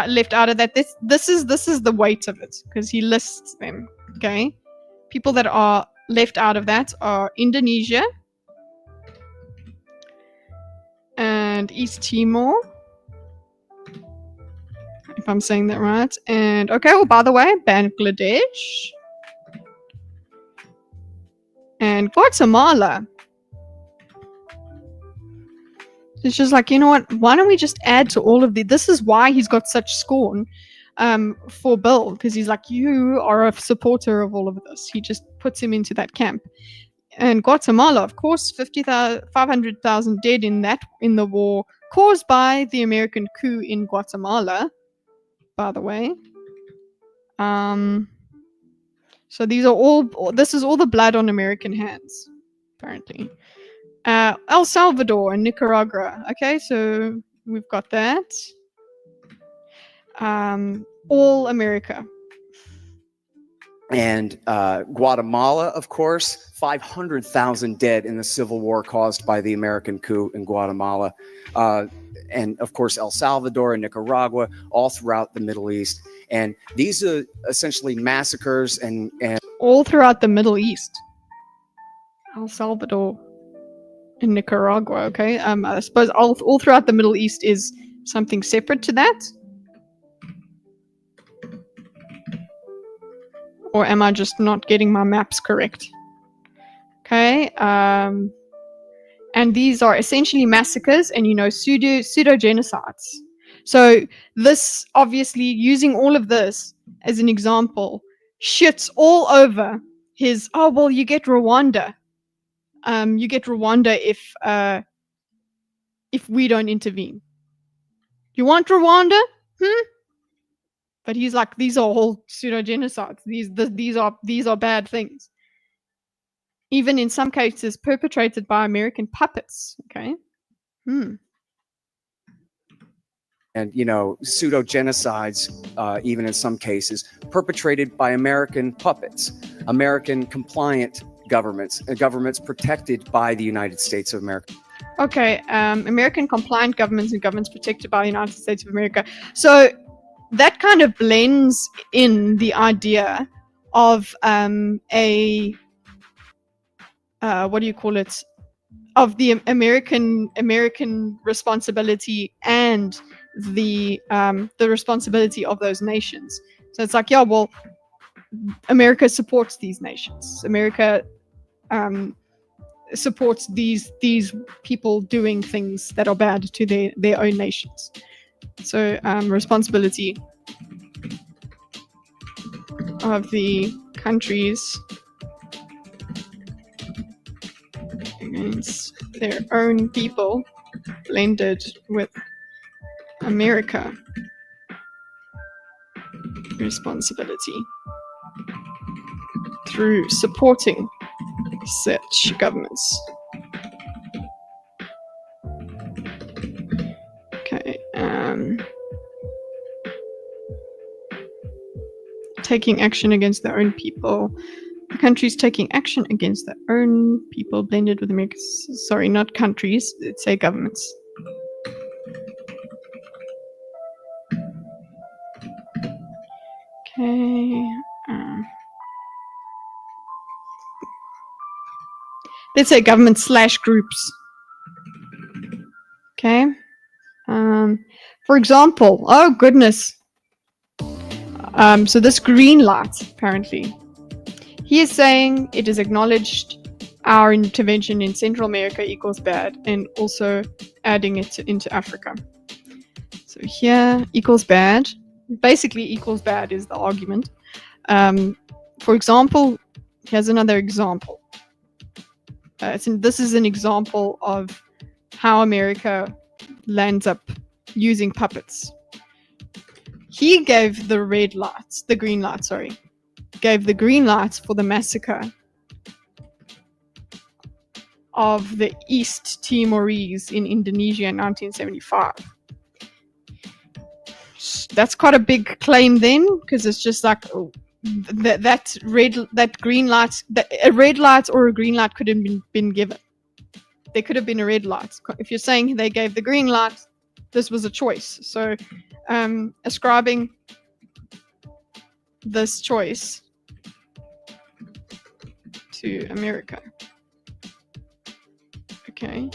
Left out of that. This is the weight of it, because he lists them. Okay, people that are left out of that are Indonesia and East Timor, if I'm saying that right. And okay, well, by the way, Bangladesh and Guatemala. It's just like, you know what? Why don't we just add to all of the? This is why he's got such scorn for Bill, because he's like, you are a supporter of all of this. He just puts him into that camp. And Guatemala, of course, 500,000 dead in the war caused by the American coup in Guatemala, by the way. So this is all the blood on American hands, apparently. El Salvador and Nicaragua. Okay, so we've got that. All America. And Guatemala, of course, 500,000 dead in the civil war caused by the American coup in Guatemala. And of course, El Salvador and Nicaragua, all throughout the Middle East. And these are essentially massacres and all throughout the Middle East. El Salvador and Nicaragua, okay? I suppose all throughout the Middle East is something separate to that? Or am I just not getting my maps correct? Okay, and these are essentially massacres and, you know, pseudo-genocides. So this, obviously, using all of this as an example, shits all over his, oh, well, you get Rwanda. You get Rwanda if we don't intervene. You want Rwanda? But he's like, these are all pseudo-genocides. These are bad things. Even in some cases perpetrated by American puppets. Okay. And, you know, pseudo-genocides, even in some cases, perpetrated by American puppets, American compliant governments, governments protected by the United States of America. Okay, American compliant governments and governments protected by the United States of America. So that kind of blends in the idea of what do you call it? Of the American responsibility and the responsibility of those nations. So it's like, yeah, well, America supports these nations. America supports these people doing things that are bad to their own nations. So responsibility of the countries against their own people blended with America responsibility through supporting such governments. Okay, taking action against their own people. Countries taking action against their own people blended with America. Sorry, not countries, let's say governments. Okay. Let's say government / groups. Okay. For example, oh goodness. So this green light, apparently, he is saying it is acknowledged our intervention in Central America equals bad, and also adding it into Africa. So here equals bad. Basically, equals bad is the argument. For example, here's another example. This is an example of how America lands up using puppets. He gave the green lights, gave the green lights for the massacre of the East Timorese in Indonesia in 1975. That's quite a big claim then, because it's just like that green light, a red light or a green light could have been given. There could have been a red light. If you're saying they gave the green light, this was a choice. So ascribing this choice to America. Okay.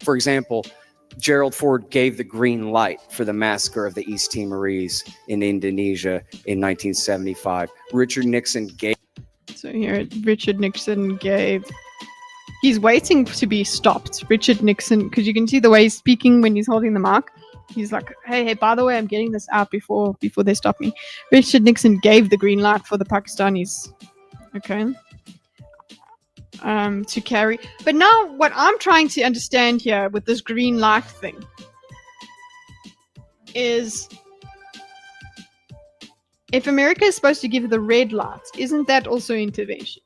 For example, Gerald Ford gave the green light for the massacre of the East Timorese in Indonesia in 1975. Richard Nixon gave. So here, Richard Nixon gave. He's waiting to be stopped. Richard Nixon, because you can see the way he's speaking when he's holding the mic. He's like, hey, by the way, I'm getting this out before they stop me. Richard Nixon gave the green light for the Pakistanis. Okay. To carry. But now what I'm trying to understand here with this green light thing is, if America is supposed to give the red light, isn't that also intervention?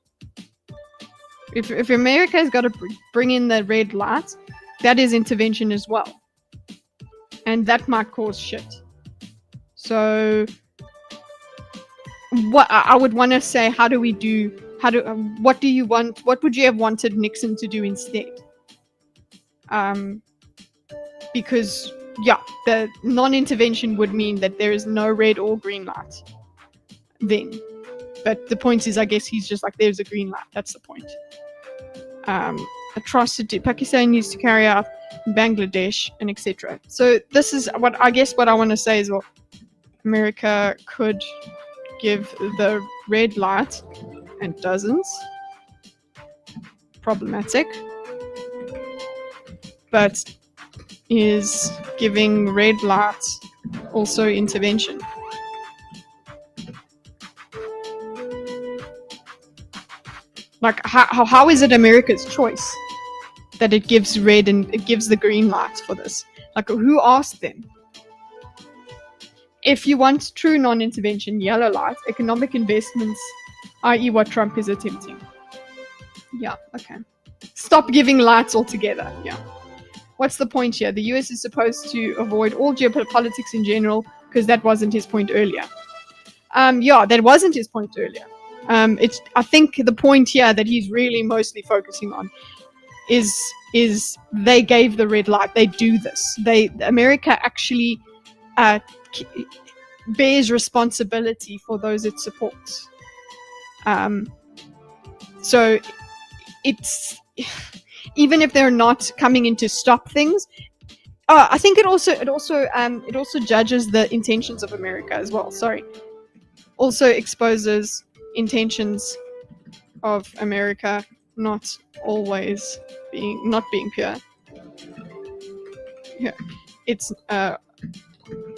If America has got to bring in the red light, that is intervention as well. And that might cause shit. So what I would want to say, what do you want? What would you have wanted Nixon to do instead? Because the non-intervention would mean that there is no red or green light then. But the point is, I guess he's just like, there's a green light. That's the point. Atrocity Pakistan needs to carry out in Bangladesh and etc. So this is what I want to say is, well, America could give the red light and doesn't. Problematic. But is giving red light also intervention? Like, how is it America's choice that it gives red and it gives the green light for this? Like, who asked them? If you want true non-intervention, yellow light, economic investments, i.e. what Trump is attempting. Yeah, okay. Stop giving lights altogether. Yeah. What's the point here? The US is supposed to avoid all geopolitics in general, because that wasn't his point earlier. That wasn't his point earlier. I think the point here that he's really mostly focusing on is they gave the red light. They do this. America actually bears responsibility for those it supports. So it's, even if they're not coming in to stop things, I think it also judges the intentions of America as well. Sorry, also exposes intentions of America not always being pure. Yeah, it's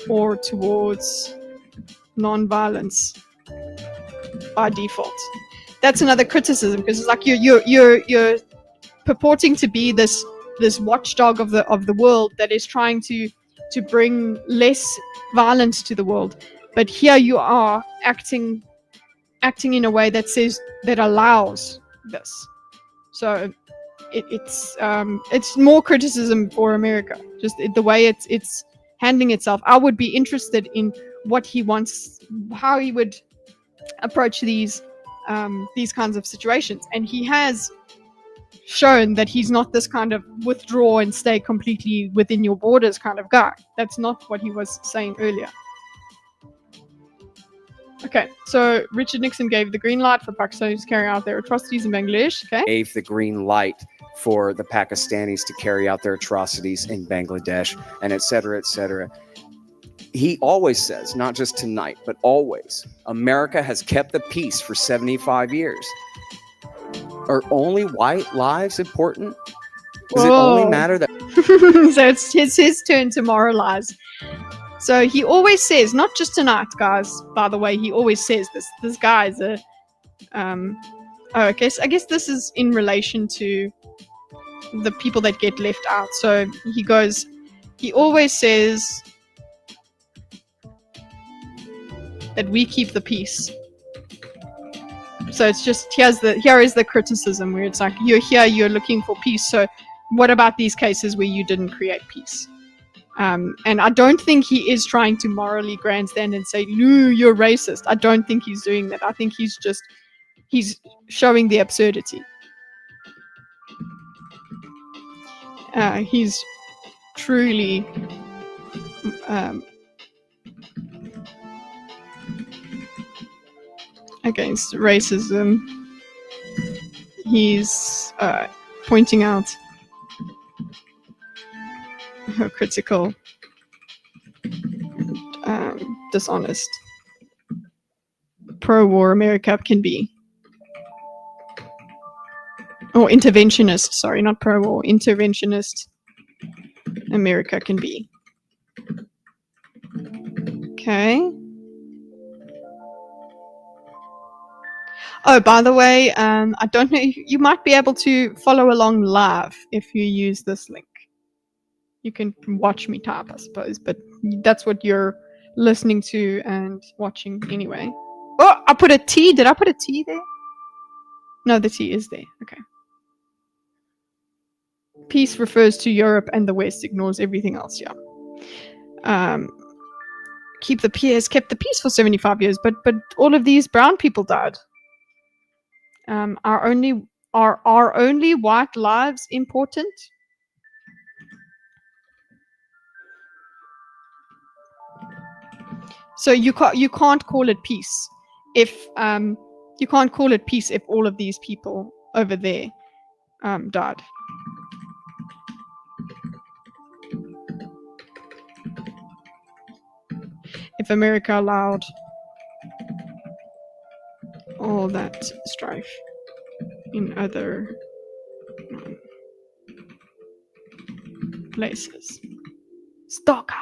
or towards non-violence by default. That's another criticism, because it's like you're purporting to be this watchdog of the world that is trying to bring less violence to the world, but here you are acting in a way that allows this. So it's more criticism for America, just the way it's handling itself. I would be interested in what he wants, how he would approach these kinds of situations. And he has shown that he's not this kind of withdraw and stay completely within your borders kind of guy. That's not what he was saying earlier. Okay, so Richard Nixon gave the green light for Pakistanis to carry out their atrocities in Bangladesh. Okay. Gave the green light for the Pakistanis to carry out their atrocities in Bangladesh, and et cetera, et cetera. He always says, not just tonight, but always, America has kept the peace for 75 years. Are only white lives important? Does it only Whoa. matter that So it's his turn to moralize. So he always says, not just tonight, guys, by the way, he always says this. This guy is a I guess this is in relation to the people that get left out. So he always says that we keep the peace. So it's just here is the criticism where it's like, you're here, you're looking for peace. So what about these cases where you didn't create peace? And I don't think he is trying to morally grandstand and say, "No, you're racist." I don't think he's doing that. I think he's showing the absurdity. He's truly against racism. He's pointing out how critical and dishonest pro-war America can be. Or interventionist, sorry, not pro-war, interventionist America can be. Okay. Oh, by the way, I don't know, you might be able to follow along live if you use this link. You can watch me type, I suppose, but that's what you're listening to and watching anyway. Oh, I put a T. Did I put a T there? No, the T is there. Okay. Peace refers to Europe and the West, ignores everything else. Yeah. Kept the peace for 75 years, but all of these brown people died. Are only white lives important? So you can't call it peace if you can't call it peace if all of these people over there died. If America allowed all that strife in other places. Stalker.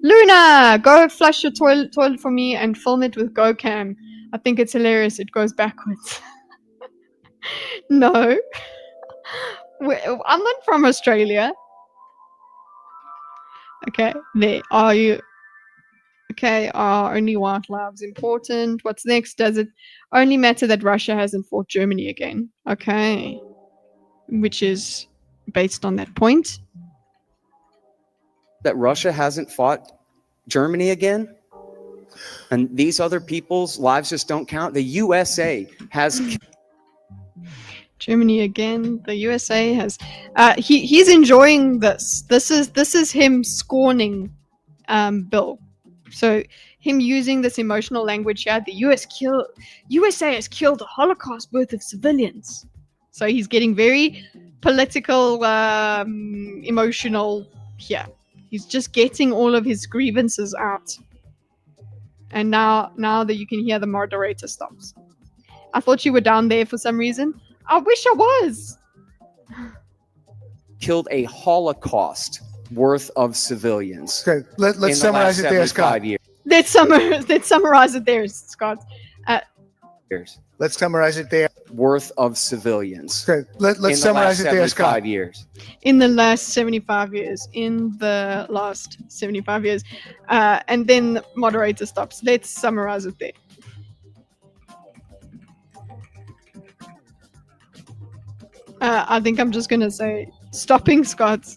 Luna, go flush your toilet for me and film it with GoCam. I think it's hilarious. It goes backwards. No. I'm not from Australia. Okay, there. Are you? Okay, are only white lives important? What's next? Does it only matter that Russia hasn't fought Germany again? Okay. Which is based on that point. that Russia hasn't fought Germany again? And these other people's lives just don't count? The USA has... Germany again. The USA has... he's enjoying this. This is him scorning Bill. So him using this emotional language here. The USA has killed a Holocaust worth of civilians. So he's getting very political, emotional here. He's just getting all of his grievances out. And now that you can hear the moderator stops. I thought you were down there for some reason. I wish I was. Killed a Holocaust worth of civilians. Okay, let's summarize it there, Scott. Let's summarize it there, Scott. Let's summarize it there. Worth of civilians. Okay, let's summarize it there, Scott. 75 years. In the last 75 years. In the last 75 years. And then the moderator stops. Let's summarize it there. I think I'm just going to say, stopping Scott.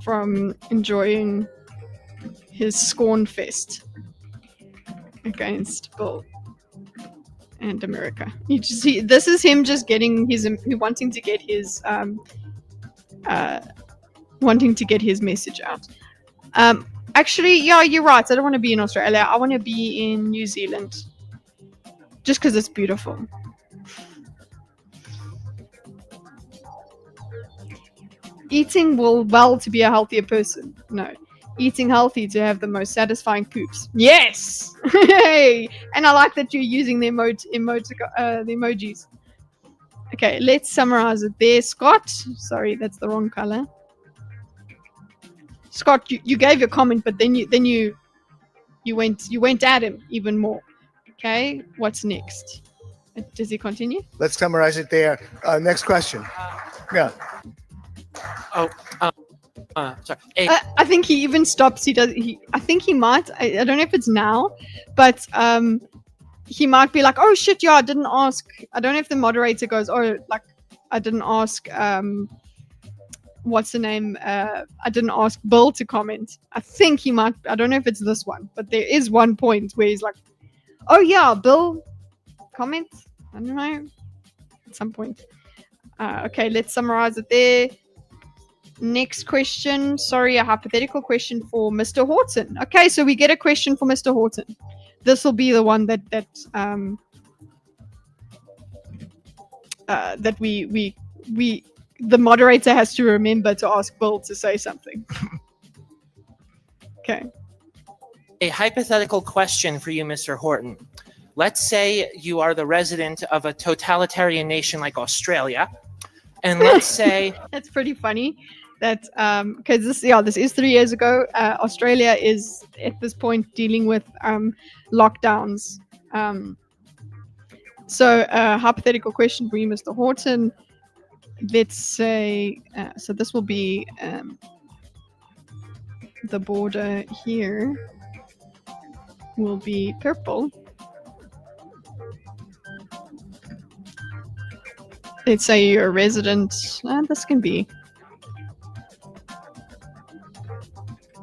From enjoying his scorn fest against Bill and America. You just see, this is him just getting his, wanting to get his message out. Actually, yeah, you're right. I don't want to be in Australia. I want to be in New Zealand. Just because it's beautiful. Eating well to be a healthier person. No. Eating healthy to have the most satisfying poops. Yes! Hey! And I like that you're using the emojis. Okay, let's summarize it there. Scott, sorry, that's the wrong color. Scott, you gave your comment, but then you went at him even more. Okay, what's next? Does he continue? Let's summarize it there. Next question. Yeah. Sorry. I think he even stops. I think he might. I don't know if it's now, but he might be like, "Oh shit, yeah, I didn't ask." I don't know if the moderator goes, "Oh, like I didn't ask." What's the name? I didn't ask Bill to comment. I think he might. I don't know if it's this one, but there is one point where he's like, "Oh yeah, Bill, comment." I don't know. At some point. Okay, let's summarize it there. Next question. Sorry, a hypothetical question for Mr. Horton. Okay, so we get a question for Mr. Horton. This will be the one that the moderator has to remember to ask Bill to say something. Okay. A hypothetical question for you, Mr. Horton. Let's say you are the resident of a totalitarian nation like Australia, and let's say that's pretty funny. That because this is 3 years ago. Australia is at this point dealing with lockdowns. So hypothetical question for you, Mr. Horton. Let's say so this will be the border here will be purple. Let's say you're a resident. This can be.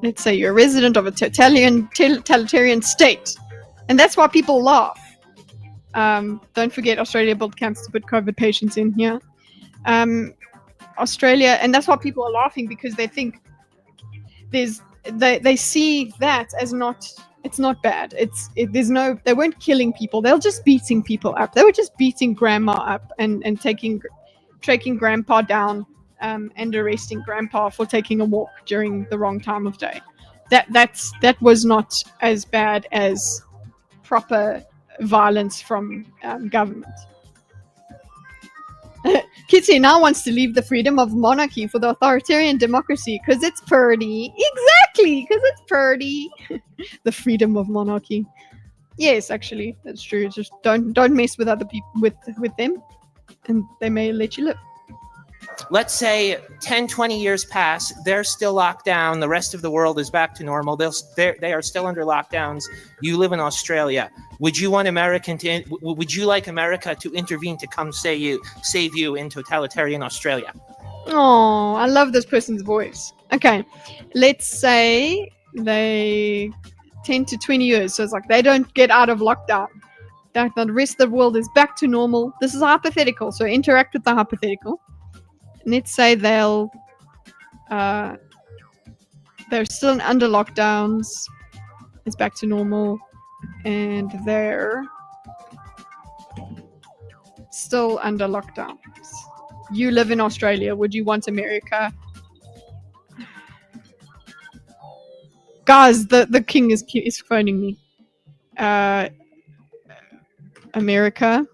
Let's say you're a resident of a totalitarian state. And that's why people laugh. Don't forget, Australia built camps to put COVID patients in here. Australia, and that's why people are laughing, because they think they see that as it's not bad. They weren't killing people. They were just beating people up. They were just beating grandma up and taking grandpa down. And arresting grandpa for taking a walk during the wrong time of day. That was not as bad as proper violence from government. Kitty now wants to leave the freedom of monarchy for the authoritarian democracy because it's purdy. Exactly, because it's purdy. The freedom of monarchy. Yes, actually, that's true. Just don't mess with other people with them, and they may let you live. Let's say 10, 20 years pass, they're still locked down, the rest of the world is back to normal, they are still under lockdowns, you live in Australia. Would you like America to intervene to come save you in totalitarian Australia? Oh, I love this person's voice. Okay, let's say they 10 to 20 years, so it's like they don't get out of lockdown. The rest of the world is back to normal. This is hypothetical, so interact with the hypothetical. Let's say they're still under lockdowns. It's back to normal, and they're still under lockdowns. You live in Australia. Would you want America? Guys, the king is phoning me. America.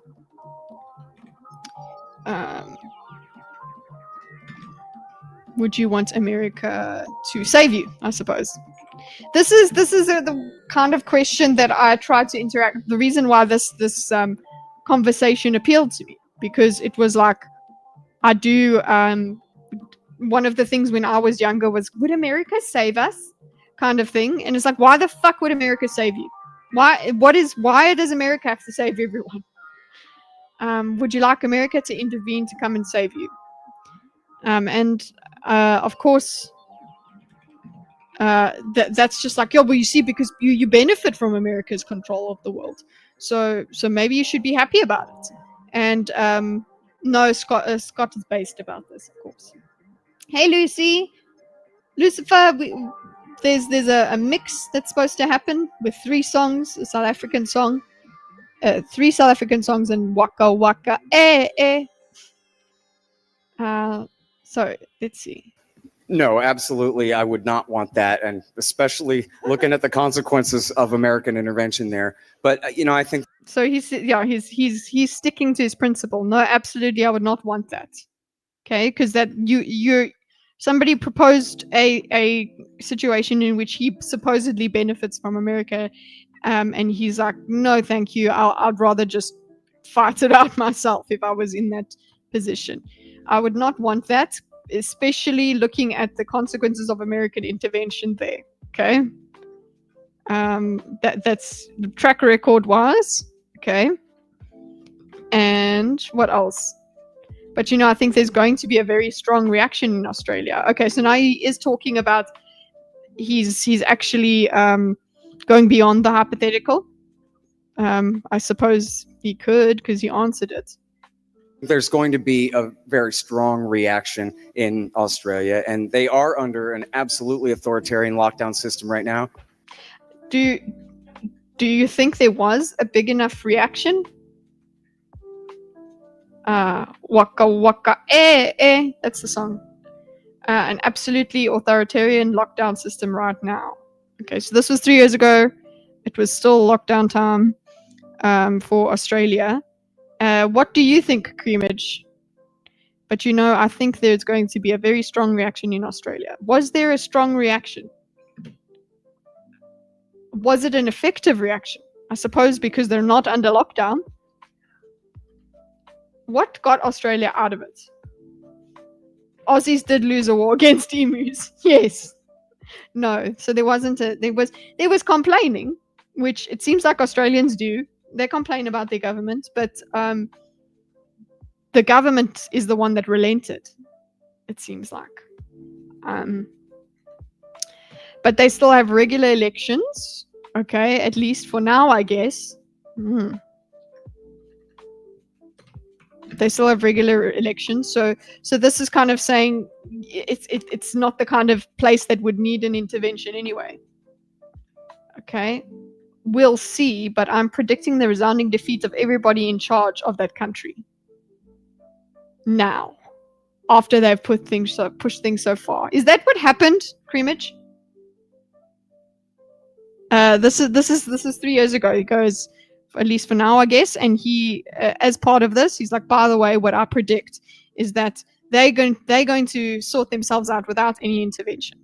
Would you want America to save you? I suppose. This is the kind of question that I try to interact. The reason why this conversation appealed to me, because it was like I do. One of the things when I was younger was, would America save us? Kind of thing, and it's like, why the fuck would America save you? Why does America have to save everyone? Would you like America to intervene to come and save you? Of course, that's just like, well, you see, because you benefit from America's control of the world, so maybe you should be happy about it. And no, Scott is based about this, of course. Hey, Lucy, Lucifer, there's a mix that's supposed to happen with 3 songs, a South African song, 3 South African songs, and Waka Waka Eh Eh. So let's see. No, absolutely. I would not want that. And especially looking at the consequences of American intervention there. But, I think So he's sticking to his principle. No, absolutely, I would not want that. Okay, because that you're somebody proposed a situation in which he supposedly benefits from America, and he's like, no, thank you. I'd rather just fight it out myself if I was in that position. I would not want that, especially looking at the consequences of American intervention there. Okay. That's the track record wise. Okay. And what else? But I think there's going to be a very strong reaction in Australia. Okay, so now he is talking about he's actually going beyond the hypothetical. I suppose he could, because he answered it. there's going to be a very strong reaction in Australia, and they are under an absolutely authoritarian lockdown system right now. Do you think there was a big enough reaction? Waka Waka Eh Eh, that's the song. An absolutely authoritarian lockdown system right now. Okay, so this was 3 years ago. It was still lockdown time for Australia. What do you think, Creamage? But I think there's going to be a very strong reaction in Australia. Was there a strong reaction? Was it an effective reaction? I suppose because they're not under lockdown. What got Australia out of it? Aussies did lose a war against emus. Yes. No. So there wasn't there was complaining, which it seems like Australians do. They complain about their government, but the government is the one that relented, it seems like. But they still have regular elections. Okay, at least for now, I guess. They still have regular elections, so this is kind of saying it's not the kind of place that would need an intervention anyway. Okay, we'll see, but I'm predicting the resounding defeat of everybody in charge of that country. Now, after they've pushed things so far, is that what happened, Creamage? This is 3 years ago. He goes, at least for now, I guess. And he, as part of this, he's like, by the way, what I predict is that they're going to sort themselves out without any intervention.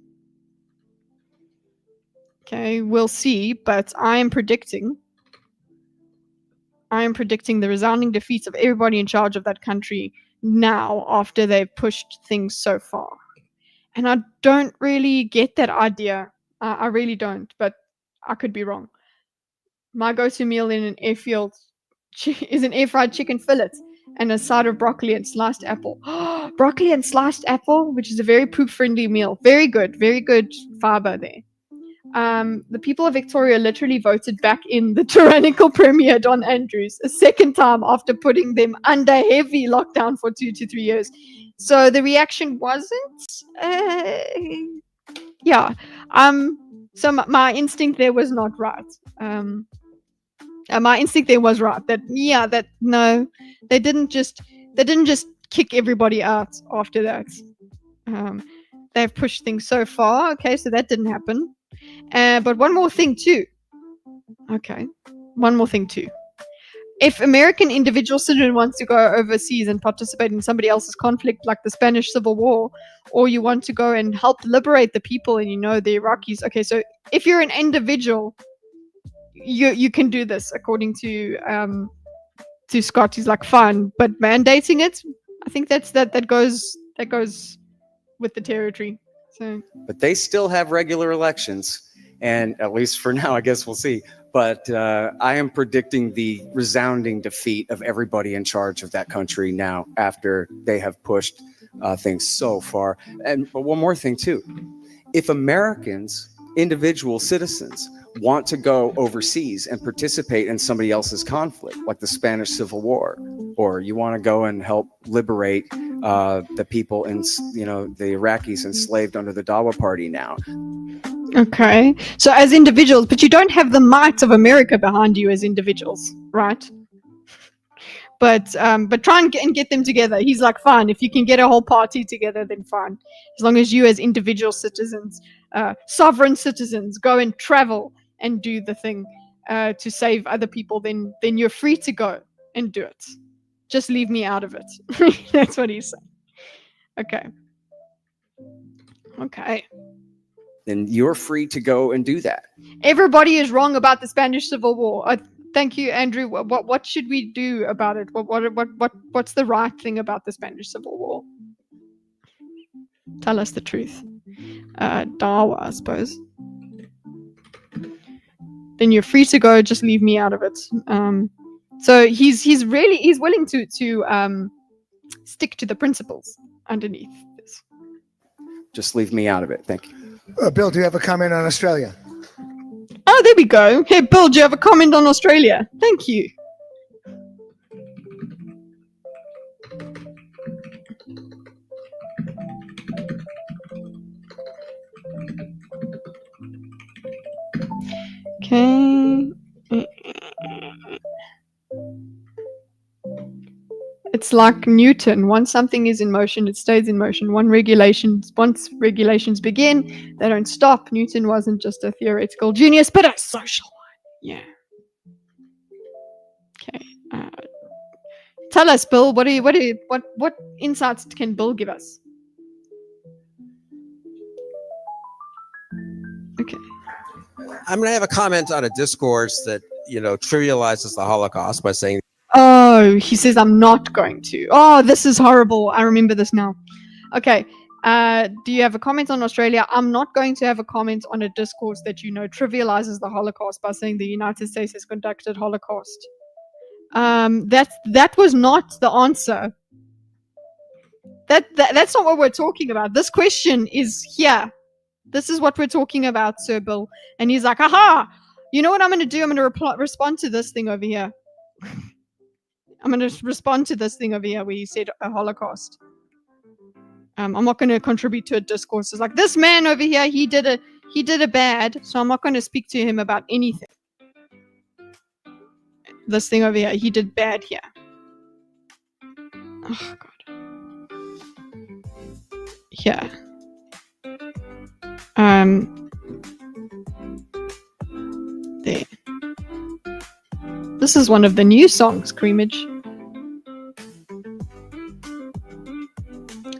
Okay, we'll see, but I am predicting the resounding defeat of everybody in charge of that country now, after they've pushed things so far. And I don't really get that idea. I really don't, but I could be wrong. My go-to meal in an airfield is an air-fried chicken fillet and a side of broccoli and sliced apple. Broccoli and sliced apple, which is a very poop-friendly meal. Very good fiber there. The people of Victoria literally voted back in the tyrannical Premier Don Andrews a second time after putting them under heavy lockdown for 2 to 3 years. So the reaction wasn't... yeah. So my instinct there was not right. My instinct there was right. No, they didn't just kick everybody out after that. They've pushed things so far. Okay, so that didn't happen. But one more thing too. If American individual citizen wants to go overseas and participate in somebody else's conflict, like the Spanish Civil War, or you want to go and help liberate the people and the Iraqis. Okay, so if you're an individual, you can do this according to Scott. He's like, fine, but mandating it, I think that goes with the territory. So, but they still have regular elections, and at least for now, I guess we'll see. But I am predicting the resounding defeat of everybody in charge of that country now, after they have pushed things so far. But one more thing too, if Americans, individual citizens, want to go overseas and participate in somebody else's conflict, like the Spanish Civil War, or you want to go and help liberate the people in, the Iraqis enslaved under the Dawa Party now. Okay. So as individuals, but you don't have the might of America behind you as individuals, right? But try and get them together. He's like, fine, if you can get a whole party together, then fine. As long as you as individual citizens, sovereign citizens, go and travel and do the thing to save other people, then you're free to go and do it. Just leave me out of it. That's what he's saying. Okay. Okay. Then you're free to go and do that. Everybody is wrong about the Spanish Civil War. Thank you, Andrew. What should we do about it? What's the right thing about the Spanish Civil War? Tell us the truth. Dawa, I suppose. Then you're free to go. Just leave me out of it. So he's willing to stick to the principles underneath this. Just leave me out of it. Thank you. Bill, do you have a comment on Australia? Oh, there we go. Hey, Bill, do you have a comment on Australia? Thank you. Okay. It's like Newton. Once something is in motion, it stays in motion. Once regulations begin, they don't stop. Newton wasn't just a theoretical genius, but a social one. Yeah. Okay. Tell us, Bill. What insights can Bill give us? Okay. I'm going to have a comment on a discourse that, trivializes the Holocaust by saying, Oh, he says I'm not going to. Oh, this is horrible. I remember this now. Okay. Do you have a comment on Australia? I'm not going to have a comment on a discourse that trivializes the Holocaust by saying the United States has conducted Holocaust. That was not the answer. That's not what we're talking about. This question is here. This is what we're talking about, Sir Bill. And he's like, aha! You know what I'm going to do? I'm going to respond to this thing over here. I'm going to respond to this thing over here where you said a Holocaust. I'm not going to contribute to a discourse. It's like, this man over here, he did a bad, so I'm not going to speak to him about anything. This thing over here, he did bad here. Oh, God. Yeah. There. This is one of the new songs, Creamage.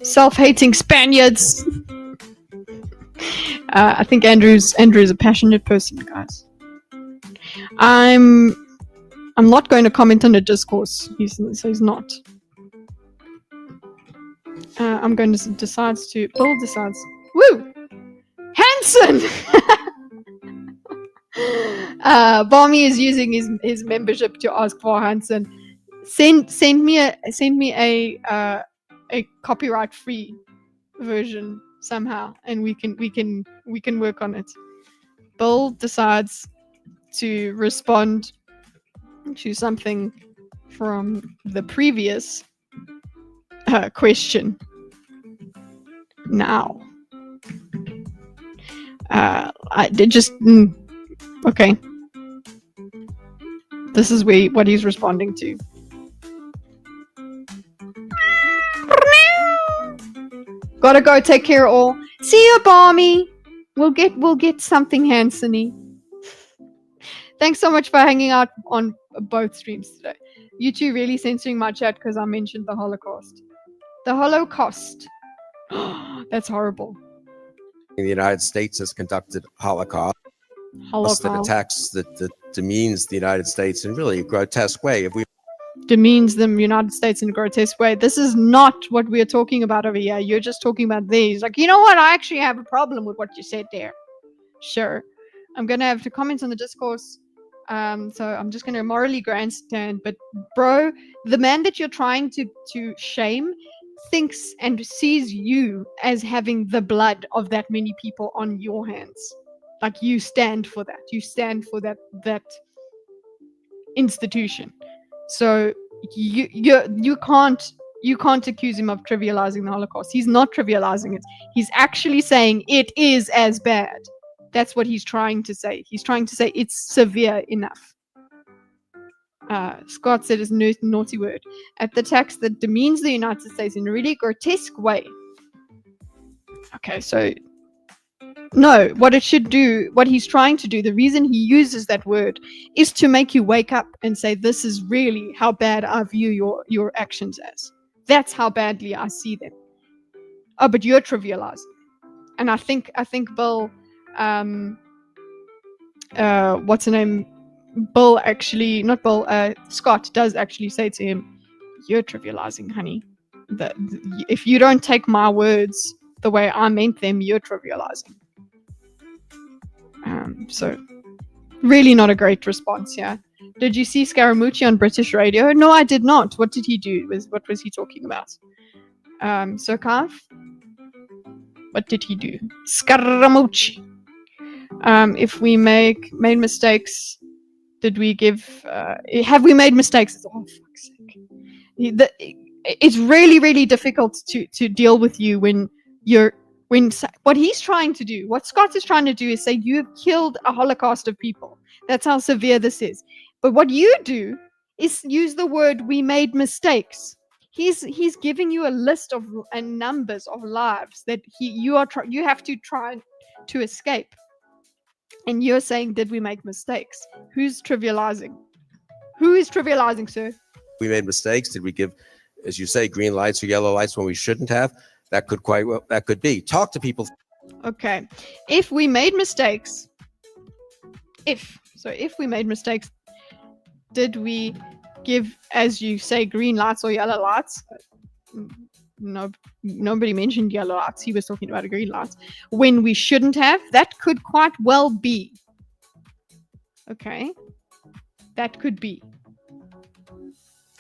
Self-hating Spaniards. I think Andrew's a passionate person, guys. I'm not going to comment on the discourse. So he's not. I'm going to Bill decides. Woo! Hanson! Barmy is using his membership to ask for Hanson. Send me a copyright free version somehow, and we can work on it. Bill decides to respond to something from the previous question now. I did just okay. This is what he's responding to. Gotta go take care of all. See you, Barmy. We'll get something Hanson-y. Thanks so much for hanging out on both streams today. You two really censoring my chat because I mentioned the Holocaust. The Holocaust. That's horrible. the United States has conducted Holocaust that attacks, that demeans the United States in really a grotesque way. If we demeans the United States in a grotesque way. This is not what we're talking about over here. You're just talking about these. Like, you know what? I actually have a problem with what you said there. Sure. I'm going to have to comment on the discourse. So I'm just going to morally grandstand. But bro, the man that you're trying to shame thinks and sees you as having the blood of that many people on your hands. Like, you stand for that. You stand for that institution. So you can't You can't accuse him of trivializing the Holocaust. He's not trivializing it. He's actually saying it is as bad. That's what he's trying to say. He's trying to say it's severe enough. Scott said it's a naughty word. At the text that demeans the United States in a really grotesque way. Okay, so no, what it should do, what he's trying to do, the reason he uses that word is to make you wake up and say, this is really how bad I view your actions as. That's how badly I see them. Oh, but you're trivializing. And I think Bill, what's her name? Bill actually, not Bill, Scott does actually say to him, you're trivializing, honey. If you don't take my words the way I meant them, you're trivializing. So really not a great response here. Did you see Scaramucci on British radio? No, I did not. What did he do? What was he talking about? Surkov? What did he do? Scaramucci. If we made mistakes, did we give? Have we made mistakes? Oh, fuck's sake! It's really difficult to deal with you when what he's trying to do, what Scott is trying to do, is say you have killed a Holocaust of people. That's how severe this is. But what you do is use the word "we made mistakes." He's giving you a list of and numbers of lives that you have to try to escape. And you're saying, did we make mistakes? Who's trivializing? Who is trivializing, sir? We made mistakes. Did we give, as you say, green lights or yellow lights when we shouldn't have? That could be. Talk to people. Okay. If we made mistakes, if we made mistakes, did we give, as you say, green lights or yellow lights? No, nobody mentioned yellow lights. He was talking about green lights. When we shouldn't have, that could quite well be. Okay. That could be.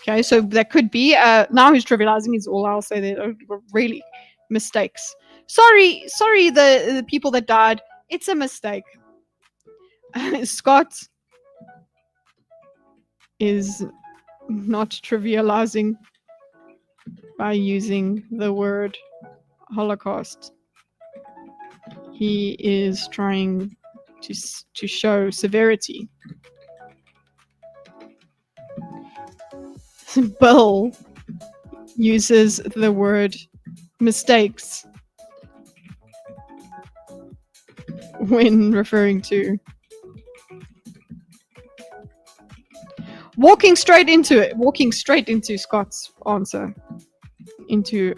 Okay, so that could be. Now who's trivializing is all I'll say. There were really mistakes. Sorry, the people that died. It's a mistake. Scott is not trivializing by using the word Holocaust. He is trying to show severity. Bill uses the word mistakes when referring to walking straight into Scott's answer, into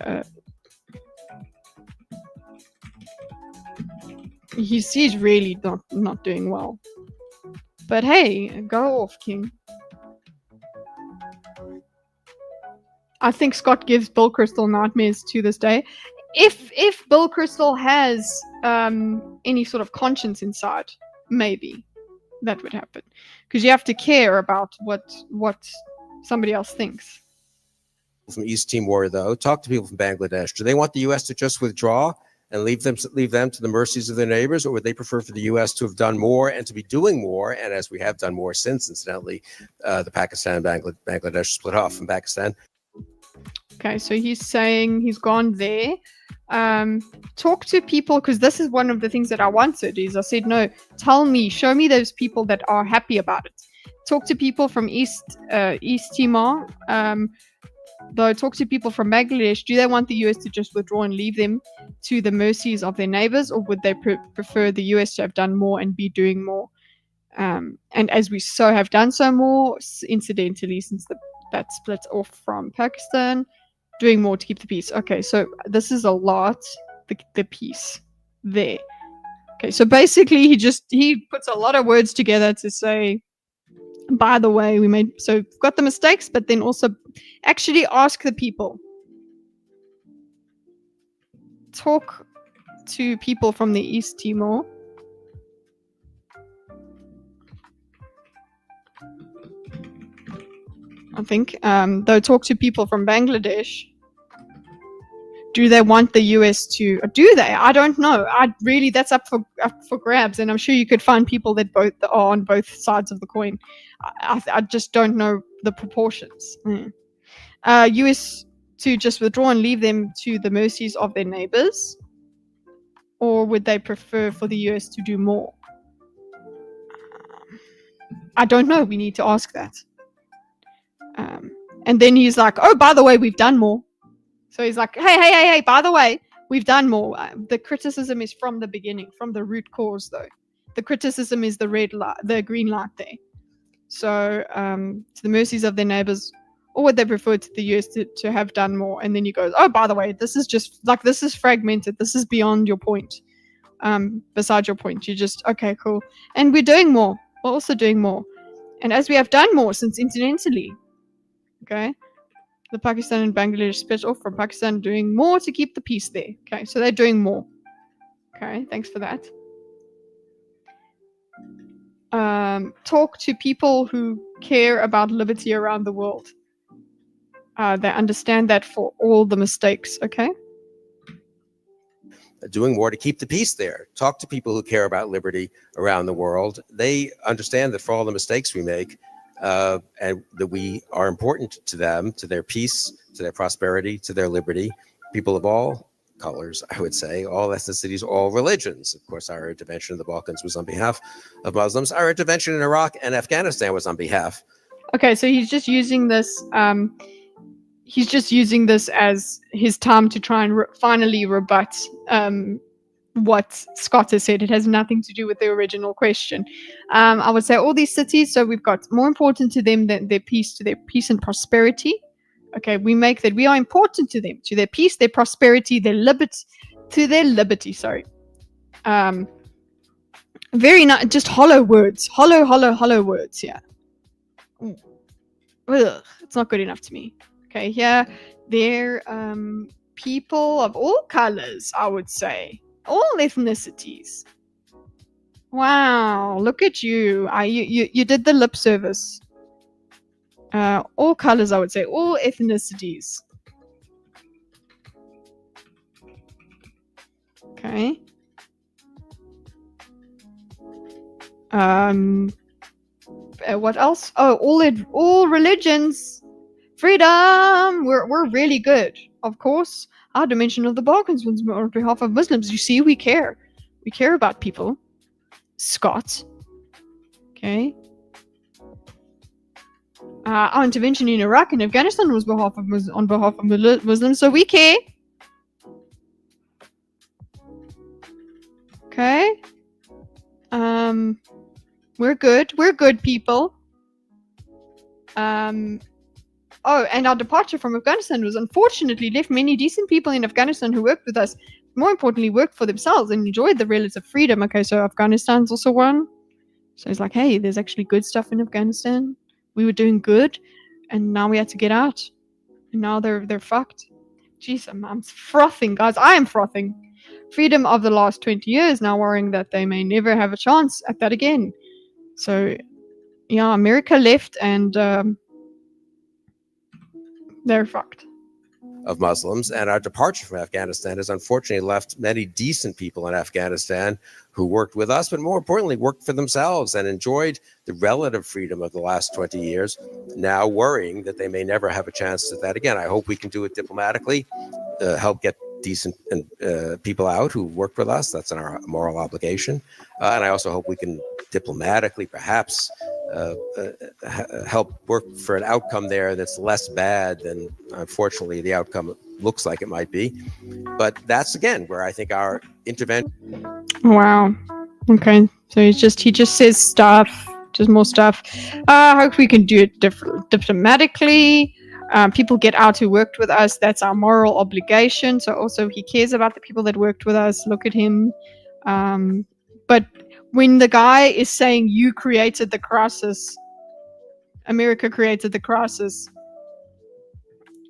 he's really not doing well. But hey, go off, King. I think Scott gives Bill Crystal nightmares to this day. If Bill Crystal has any sort of conscience inside, maybe that would happen, because you have to care about what somebody else thinks. From East Timor, though, talk to people from Bangladesh. Do they want the U.S. to just withdraw and leave them to the mercies of their neighbors, or would they prefer for the U.S. to have done more and to be doing more? And as we have done more since, incidentally, the Pakistan and Bangladesh split off from Pakistan. Okay, so he's saying he's gone there. Talk to people, because this is one of the things that I wanted. Is I said, no, show me those people that are happy about it. Talk to people from East Timor. Though, talk to people from Bangladesh. Do they want the US to just withdraw and leave them to the mercies of their neighbors, or would they prefer the US to have done more and be doing more? And as we have done so more, incidentally, since that split off from Pakistan, doing more to keep the peace. Okay, so this is a lot, the peace there. Okay, so basically he puts a lot of words together to say, by the way, we've got the mistakes, but then also actually ask the people. Talk to people from the East Timor. I think, though, talk to people from Bangladesh. Do they want the US to? Do they? I don't know. That's up for grabs, and I'm sure you could find people that are on both sides of the coin. I just don't know the proportions. US to just withdraw and leave them to the mercies of their neighbors? Or would they prefer for the US to do more? I don't know. We need to ask that. And then he's like, oh, by the way, we've done more. So he's like, hey, by the way, we've done more. The criticism is from the beginning, from the root cause, though. The criticism is the red light, the green light there. So to the mercies of their neighbors, or would they prefer to the US to have done more? And then he goes, oh, by the way, this is just like, this is fragmented. This is beyond your point. Beside your point, you just, okay, cool. And we're doing more. We're also doing more. And as we have done more since incidentally, okay, the Pakistan and Bangladesh split off from Pakistan doing more to keep the peace there. Okay, so they're doing more. Okay, thanks for that. Talk to people who care about liberty around the world. They understand that for all the mistakes, okay? Doing more to keep the peace there. Talk to people who care about liberty around the world. They understand that for all the mistakes we make, and that we are important to them, to their peace, to their prosperity, to their liberty. People of all colors, I would say, all ethnicities, all religions. Of course, our intervention in the Balkans was on behalf of Muslims. Our intervention in Iraq and Afghanistan was on behalf. Okay, so he's just using this. He's just using this as his time to try and finally rebut what Scott has said. It has nothing to do with the original question. I would say all these cities, so we've got more important to them than their peace, to their peace and prosperity. Okay, we make that we are important to them, to their peace, their prosperity, their liberty, to their liberty, sorry. Very nice, just hollow words, hollow words here. Ugh, it's not good enough to me. Okay, here, they're people of all colors, I would say. All ethnicities. Wow, look at you. You did the lip service. All colors, I would say. All ethnicities. Okay. What else? Oh, all religions. Freedom! We're really good. Of course, our dimension of the Balkans was on behalf of Muslims. You see, we care. We care about people. Scott. Okay. Our intervention in Iraq and Afghanistan was on behalf of Muslims, so we care. Okay. We're good. We're good people. Oh, and our departure from Afghanistan was unfortunately left many decent people in Afghanistan who worked with us, more importantly, worked for themselves and enjoyed the relative freedom. Okay, so Afghanistan's also one. So it's like, hey, there's actually good stuff in Afghanistan. We were doing good, and now we had to get out. And now they're fucked. Jeez, I'm frothing, guys. I am frothing. Freedom of the last 20 years, now worrying that they may never have a chance at that again. So, yeah, America left, and they're fucked. Of Muslims, and our departure from Afghanistan has unfortunately left many decent people in Afghanistan who worked with us, but more importantly, worked for themselves and enjoyed the relative freedom of the last 20 years, now worrying that they may never have a chance at that again. I hope we can do it diplomatically, help get decent people out who worked with us. That's our moral obligation. And I also hope we can diplomatically, perhaps, help work for an outcome there that's less bad than, unfortunately, the outcome looks like it might be. But that's, again, where I think our intervention. Wow. Okay. So he just says stuff, just more stuff. I hope we can do it diplomatically. People get out who worked with us. That's our moral obligation. So also he cares about the people that worked with us. Look at him. But when the guy is saying you created the crisis, America created the crisis,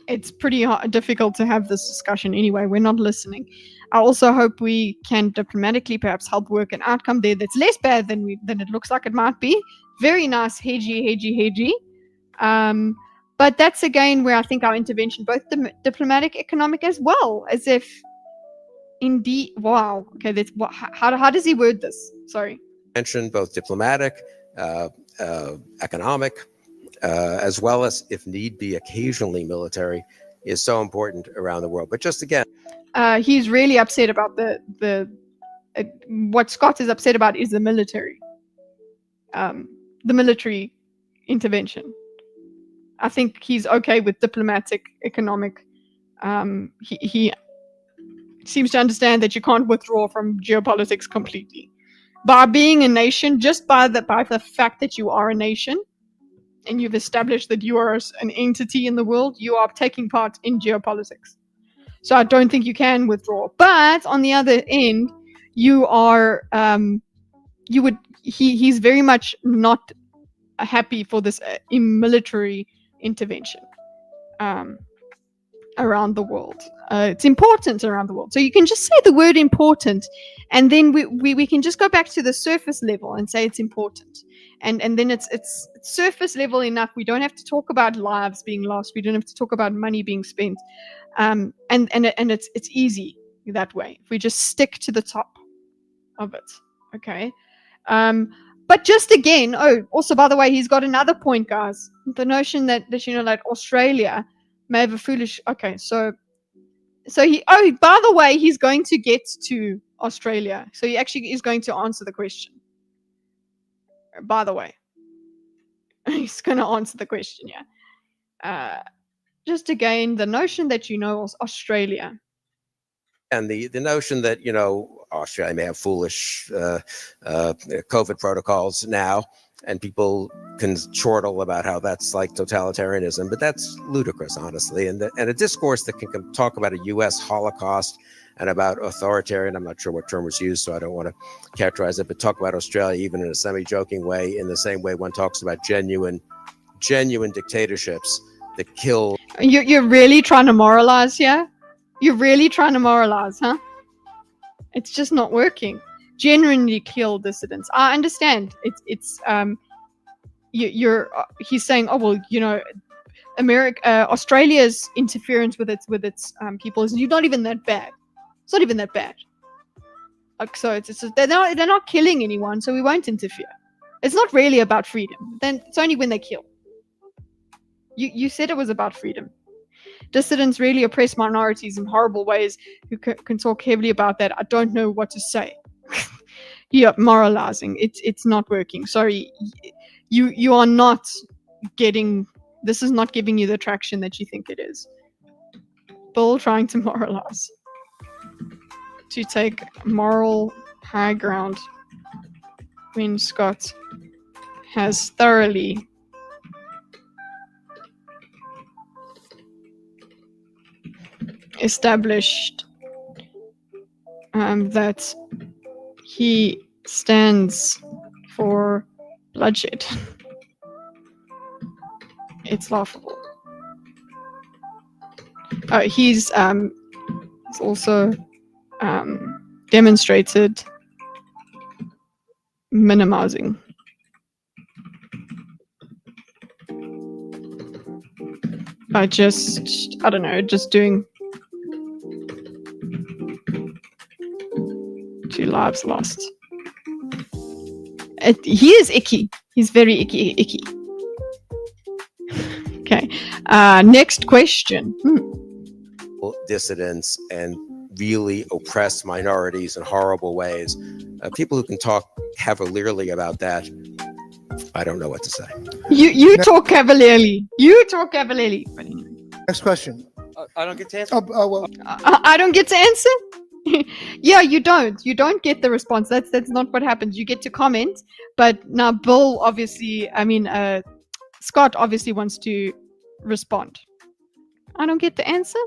it's pretty difficult to have this discussion anyway. We're not listening. I also hope we can diplomatically perhaps help work an outcome there that's less bad than it looks like it might be. Very nice, hedgy. But that's again where I think our intervention, both diplomatic, economic, as well, as if indeed, wow. Okay, that's how does he word this? Sorry. Mentioned both diplomatic, economic, as well as, if need be, occasionally military, is so important around the world. But just again, He's really upset about what Scott is upset about is the military intervention. I think he's okay with diplomatic, economic. He seems to understand that you can't withdraw from geopolitics completely. By being a nation, just by the fact that you are a nation, and you've established that you are an entity in the world, you are taking part in geopolitics. So I don't think you can withdraw. But on the other end, you are, he's very much not happy for this military intervention around the world. It's important around the world. So you can just say the word important, and then we can just go back to the surface level and say it's important. And then it's surface level enough. We don't have to talk about lives being lost. We don't have to talk about money being spent. And it's easy that way if we just stick to the top of it. Okay. But just again, also by the way, he's got another point, guys. The notion that like Australia may have a foolish. Okay, so he. Oh, by the way, he's going to get to Australia. So he actually is going to answer the question. By the way, he's going to answer the question. Yeah. Just again, the notion that Australia. And the notion that, Australia may have foolish COVID protocols now, and people can chortle about how that's like totalitarianism, but that's ludicrous, honestly. And a discourse that can talk about a U.S. Holocaust and about authoritarian, I'm not sure what term was used, so I don't want to characterize it, but talk about Australia even in a semi-joking way, in the same way one talks about genuine dictatorships that kill. You're really trying to moralize here? You're really trying to moralize, huh? It's just not working. Genuinely kill dissidents. I understand. He's saying, oh well, Australia's interference with its people is not even that bad. It's not even that bad. So they're not killing anyone, so we won't interfere. It's not really about freedom. Then it's only when they kill. You said it was about freedom. Dissidents really oppress minorities in horrible ways. Who can talk heavily about that? I don't know what to say. Yeah, moralizing. It's not working. Sorry, you are not getting. This is not giving you the traction that you think it is. Bill trying to moralize, to take moral high ground when Scott has thoroughly established that he stands for bloodshed. It's laughable. He's also demonstrated minimizing. By just doing 2 lives lost. He is icky. He's very icky. Okay. Next question. Dissidents and really oppress minorities in horrible ways. People who can talk cavalierly about that, I don't know what to say. You talk cavalierly. But anyway. Next question. I don't get to answer. Well, I don't get to answer. Yeah, you don't. You don't get the response. That's not what happens. You get to comment, but now Bill obviously, Scott obviously wants to respond. I don't get the answer.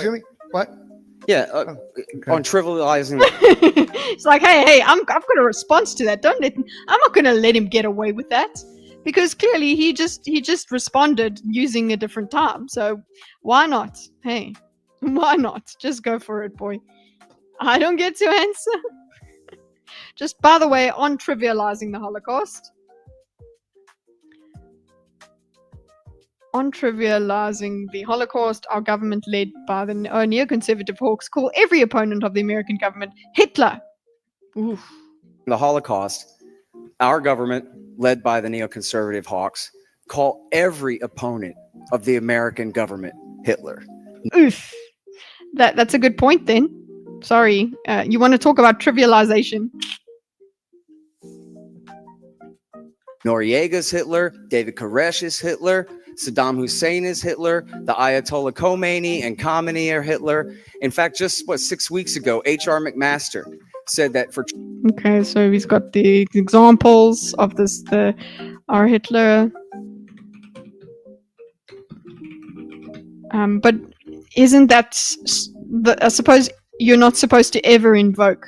Jimmy, what? Yeah, Okay. on trivializing. It's like, hey, I'm got a response to that. I'm not gonna let him get away with that, because clearly he just responded using a different time. So why not? Hey, why not? Just go for it, boy. I don't get to answer. Just by the way, on trivializing the Holocaust. On trivializing the Holocaust, our government, led by the neoconservative hawks, call every opponent of the American government Hitler. Oof. The Holocaust, our government led by the neoconservative hawks, call every opponent of the American government Hitler. Oof. That's a good point then. Sorry. You want to talk about trivialization? Noriega's Hitler, David Koresh is Hitler, Saddam Hussein is Hitler, the Ayatollah Khomeini and Khamenei are Hitler. In fact, just 6 weeks ago, H.R. McMaster said that for Okay, so he's got the examples of this, our Hitler. But isn't that, I suppose you're not supposed to ever invoke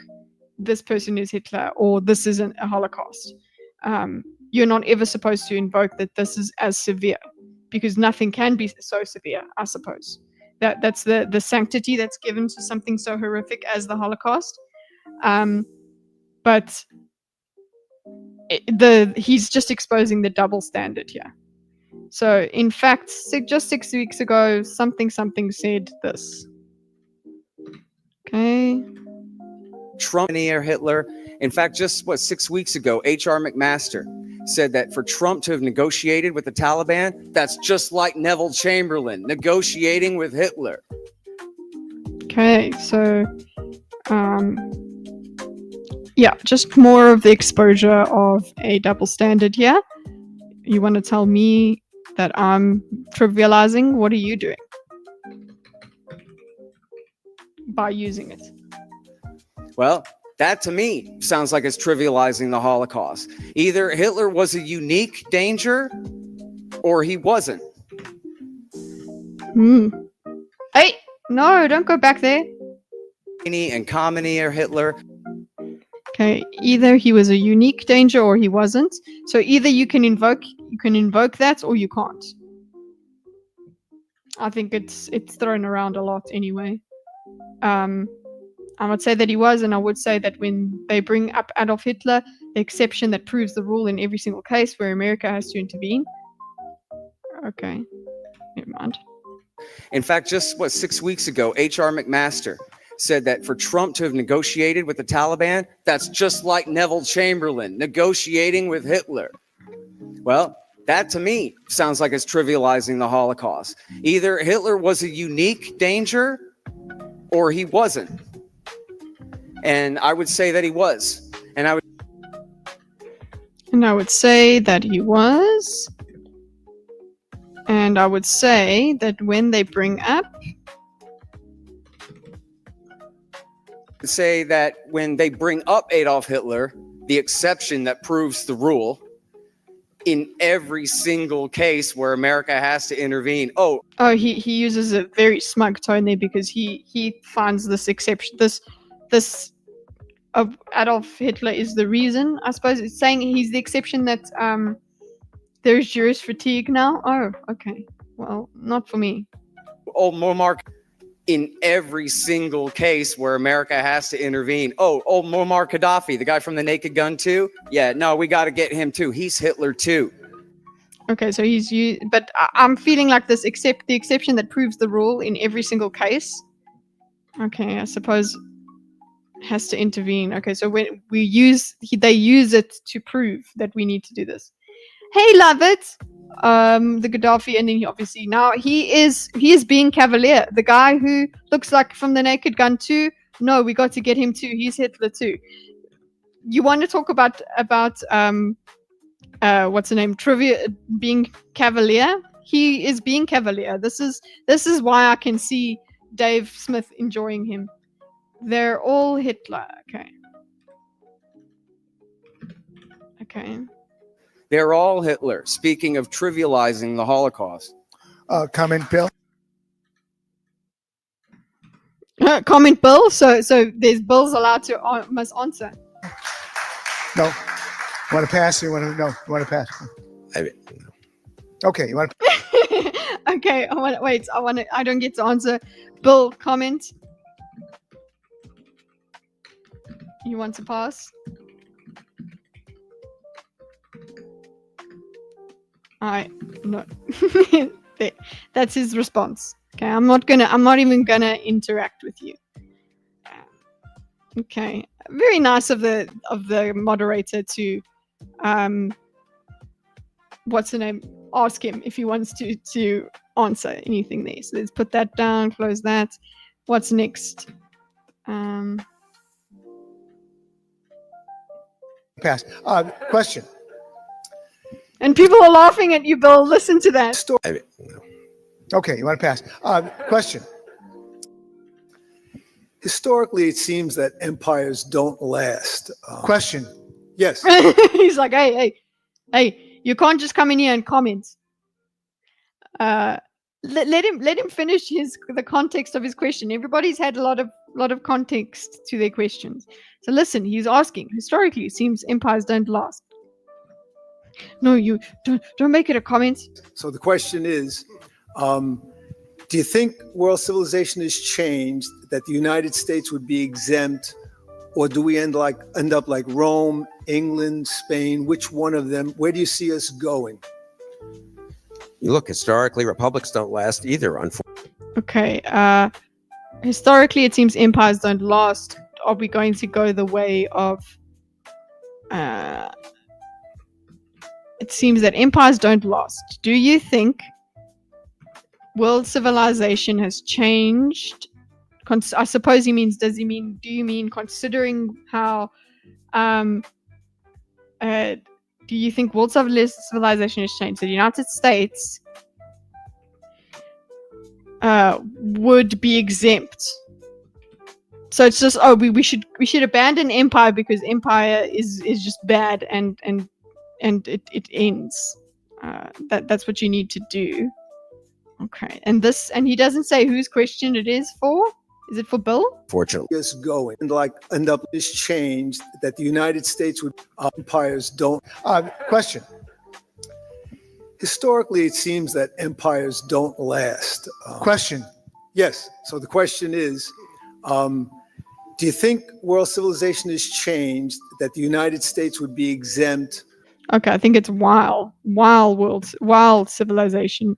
this person is Hitler or this isn't a Holocaust. You're not ever supposed to invoke that this is as severe, because nothing can be so severe, I suppose. That's the sanctity that's given to something so horrific as the Holocaust. But he's just exposing the double standard here. So, in fact, just 6 weeks ago, something said this. Okay. Trump or Hitler. In fact, just 6 weeks ago, H.R. McMaster said that for Trump to have negotiated with the Taliban, that's just like Neville Chamberlain negotiating with Hitler. Okay, so yeah, just more of the exposure of a double standard here. You want to tell me that I'm trivializing? What are you doing by using it? Well, that to me sounds like it's trivializing the Holocaust. Either Hitler was a unique danger or he wasn't. Hey, no, don't go back there. And Khamenei or Hitler. Okay, either he was a unique danger or he wasn't. So either you can invoke that or you can't. I think it's thrown around a lot anyway. I would say that he was, and I would say that when they bring up Adolf Hitler, the exception that proves the rule in every single case where America has to intervene. Okay, never mind. In fact, just 6 weeks ago, H.R. McMaster said that for Trump to have negotiated with the Taliban, that's just like Neville Chamberlain negotiating with Hitler. Well, that to me sounds like it's trivializing the Holocaust. Either Hitler was a unique danger or he wasn't. And I would say that he was. And I would say that he was. And I would say that when they bring up Adolf Hitler, the exception that proves the rule, in every single case where America has to intervene. He uses a very smug tone there because he finds this exception, this of Adolf Hitler is the reason. I suppose it's saying he's the exception that there's jurist fatigue now. Oh, okay. Well, not for me. Muammar, in every single case where America has to intervene. Muammar Gaddafi, the guy from the Naked Gun too? Yeah, no, we got to get him too. He's Hitler too. Okay, so but I'm feeling like the exception that proves the rule in every single case. Okay, I suppose has to intervene. Okay, so when they use it to prove that we need to do this. Hey, love it. The Gaddafi, and then he is being cavalier. The guy who looks like from the Naked Gun too. No, we got to get him too. He's Hitler too. You want to talk about what's the name? Trivia being cavalier. He is being cavalier. This is why I can see Dave Smith enjoying him. They're all Hitler. Okay. They're all Hitler. Speaking of trivializing the Holocaust. Comment, Bill. Comment, Bill. So there's Bill's allowed to must answer. No. You want to pass? You want to pass? Okay. You want to? Okay. I don't get to answer. Bill, comment. You want to pass? No. That's his response. Okay, I'm not even gonna interact with you. Okay, very nice of the moderator to what's the name? Ask him if he wants to answer anything there. So let's put that down, close that. What's next? Pass. Question. And people are laughing at you, Bill. Listen to that. I mean, no. Okay, you want to pass. Question. Historically, it seems that empires don't last. Question. Yes. He's like, hey, you can't just come in here and comment. Let him finish the context of his question. Everybody's had a lot of context to their questions. So listen, he's asking. Historically, it seems empires don't last. No, you don't make it a comment. So the question is, do you think world civilization has changed, that the United States would be exempt, or do we end up like Rome, England, Spain? Which one of them? Where do you see us going? You look, historically, republics don't last either, unfortunately. Okay. Historically, it seems empires don't last. Are we going to go the way of... it seems that empires don't last. Do you think world civilization has changed? I suppose he means, do you mean considering how... do you think world civilization has changed? So the United States would be exempt. So it's just, we should abandon empire because empire is just bad and it ends. That's what you need to do. Okay, and he doesn't say whose question it is for. Is it for Bill? Fortunately. Us going and end up has changed, that the United States would empires don't. Question. Historically, it seems that empires don't last. Question. Yes. So the question is, do you think world civilization has changed, that the United States would be exempt? Okay, I think it's while civilization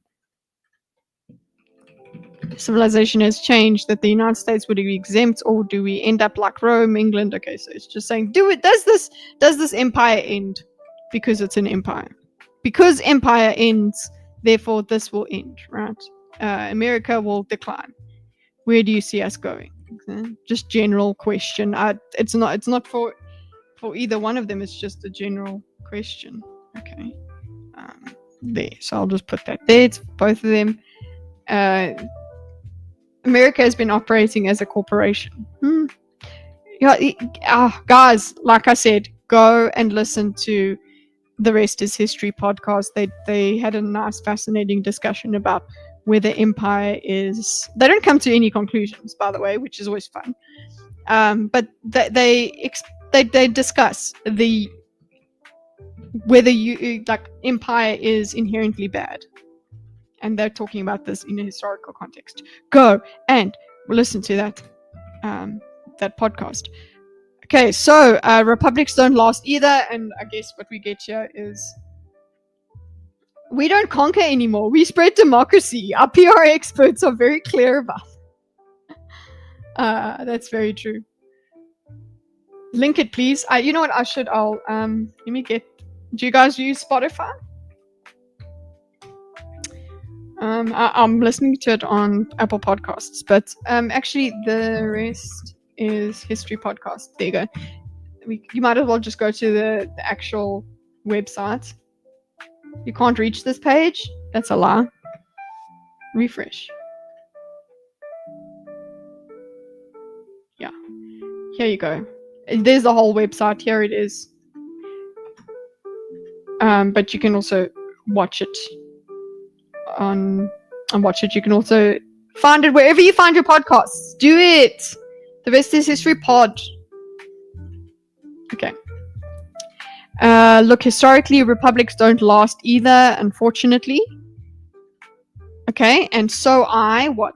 has changed, that the United States would be exempt, or do we end up like Rome, England? Okay, so it's just saying, does this empire end because it's an empire? Because empire ends, therefore this will end, right? America will decline. Where do you see us going? Okay. Just general question. It's not for either one of them. It's just a general question. Okay. There. So I'll just put that there. It's both of them. America has been operating as a corporation. Guys, like I said, go and listen to the Rest is History podcast. They had a nice, fascinating discussion about whether empire is... They don't come to any conclusions, by the way, which is always fun. But they discuss whether empire is inherently bad. And they're talking about this in a historical context. Go and listen to that podcast. Okay, so republics don't last either, and I guess what we get here is we don't conquer anymore. We spread democracy. Our PR experts are very clear about it. That's very true. Link it, please. You know what? Let me get... Do you guys use Spotify? I'm listening to it on Apple Podcasts, but actually the Rest is History podcast. There you go. You might as well just go to the actual website. You can't reach this page? That's a lie. Refresh. Yeah. Here you go. There's the whole website. Here it is. But you can also watch it you can also find it wherever you find your podcasts. Do it. The Rest is History pod. Okay. Look, historically, republics don't last either, unfortunately. Okay, and so what?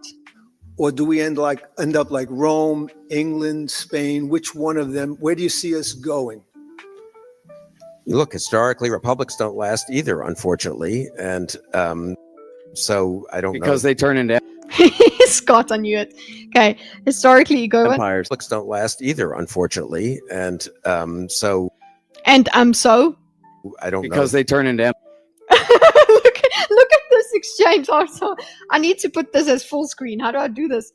Or do we end up like Rome, England, Spain? Which one of them? Where do you see us going? You look, historically, republics don't last either, unfortunately. And so I don't know. Because they turn into Scott, I knew it. Okay, historically, you go empires. Republics don't last either, unfortunately. And so so I don't know. Because they turn into exchange. Also, I need to put this as full screen. How do I do this?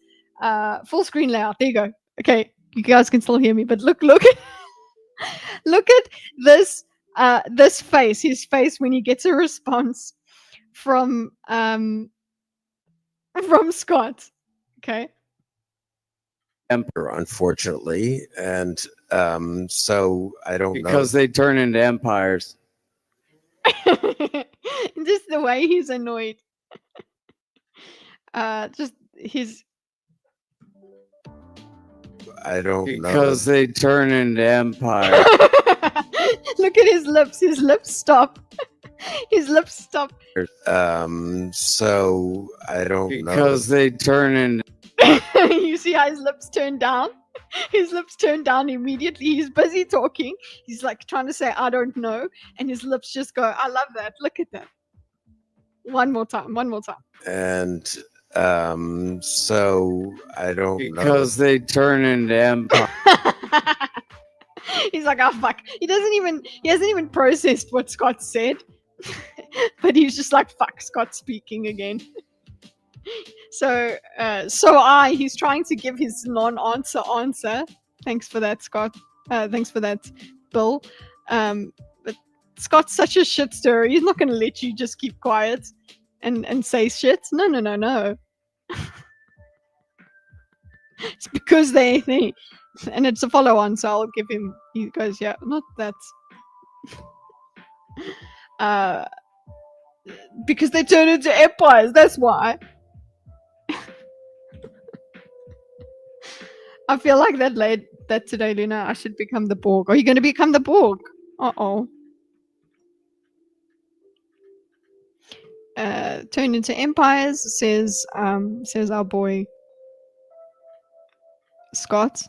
Full screen layout. There you go. Okay, you guys can still hear me, but look at look at this this face. His face when he gets a response from Scott. Okay. Emperor, unfortunately, and so I don't Because know. they turn into empires. Just the way he's annoyed. Just his. I don't know. Because they turn into empires. Look at his lips. His lips stop. His lips stop. So I don't know. Because they turn into You see how his lips turn down? His lips turn down immediately. He's busy talking. He's like trying to say, I don't know. And his lips just go, I love that. Look at that. One more time. One more time. And so I don't know. because they turn into empires. He's like, oh fuck. He hasn't even processed what Scott said. But he's just like, fuck, Scott's speaking again. So he's trying to give his non-answer answer. Thanks for that, Scott. Thanks for that, Bill. But Scott's such a shit stirrer. He's not going to let you just keep quiet and say shit. No. It's because they and it's a follow-on, so I'll give him. He goes, yeah, not that. Because they turn into empires. That's why. I feel like that today, Luna. I should become the Borg. Are you going to become the Borg? Uh-oh. Turn into empires, says our boy Scott.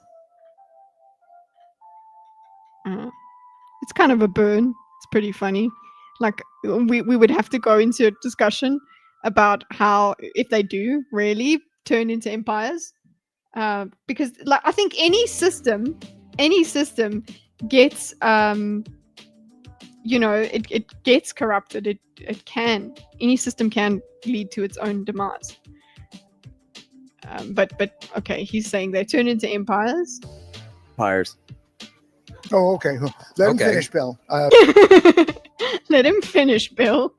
It's kind of a burn. It's pretty funny. Like we would have to go into a discussion about how if they do really turn into empires. Because like I think any system gets it gets corrupted. Any system can lead to its own demise. But okay, he's saying they turn into empires. Empires. Oh, okay. Let him Okay. finish, Bill. Let him finish, Bill.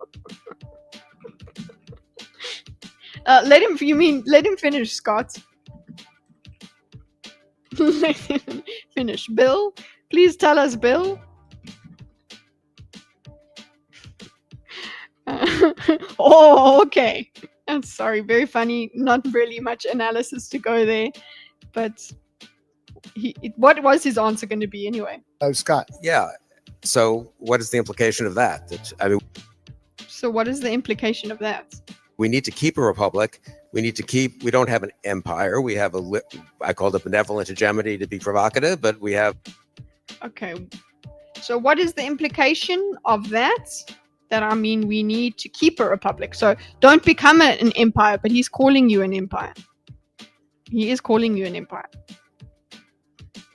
Let him finish, Scott. Let him finish. Bill, please tell us, Bill. Oh, okay. I'm sorry, very funny. Not really much analysis to go there, but what was his answer going to be anyway? Scott. Yeah. So what is the implication of that? So what is the implication of that? We need to keep a republic. We don't have an empire. We have I called it benevolent hegemony to be provocative, but we have. Okay. So what is the implication of that? That I mean, we need to keep a republic. So don't become an empire, but he's calling you an empire. He is calling you an empire.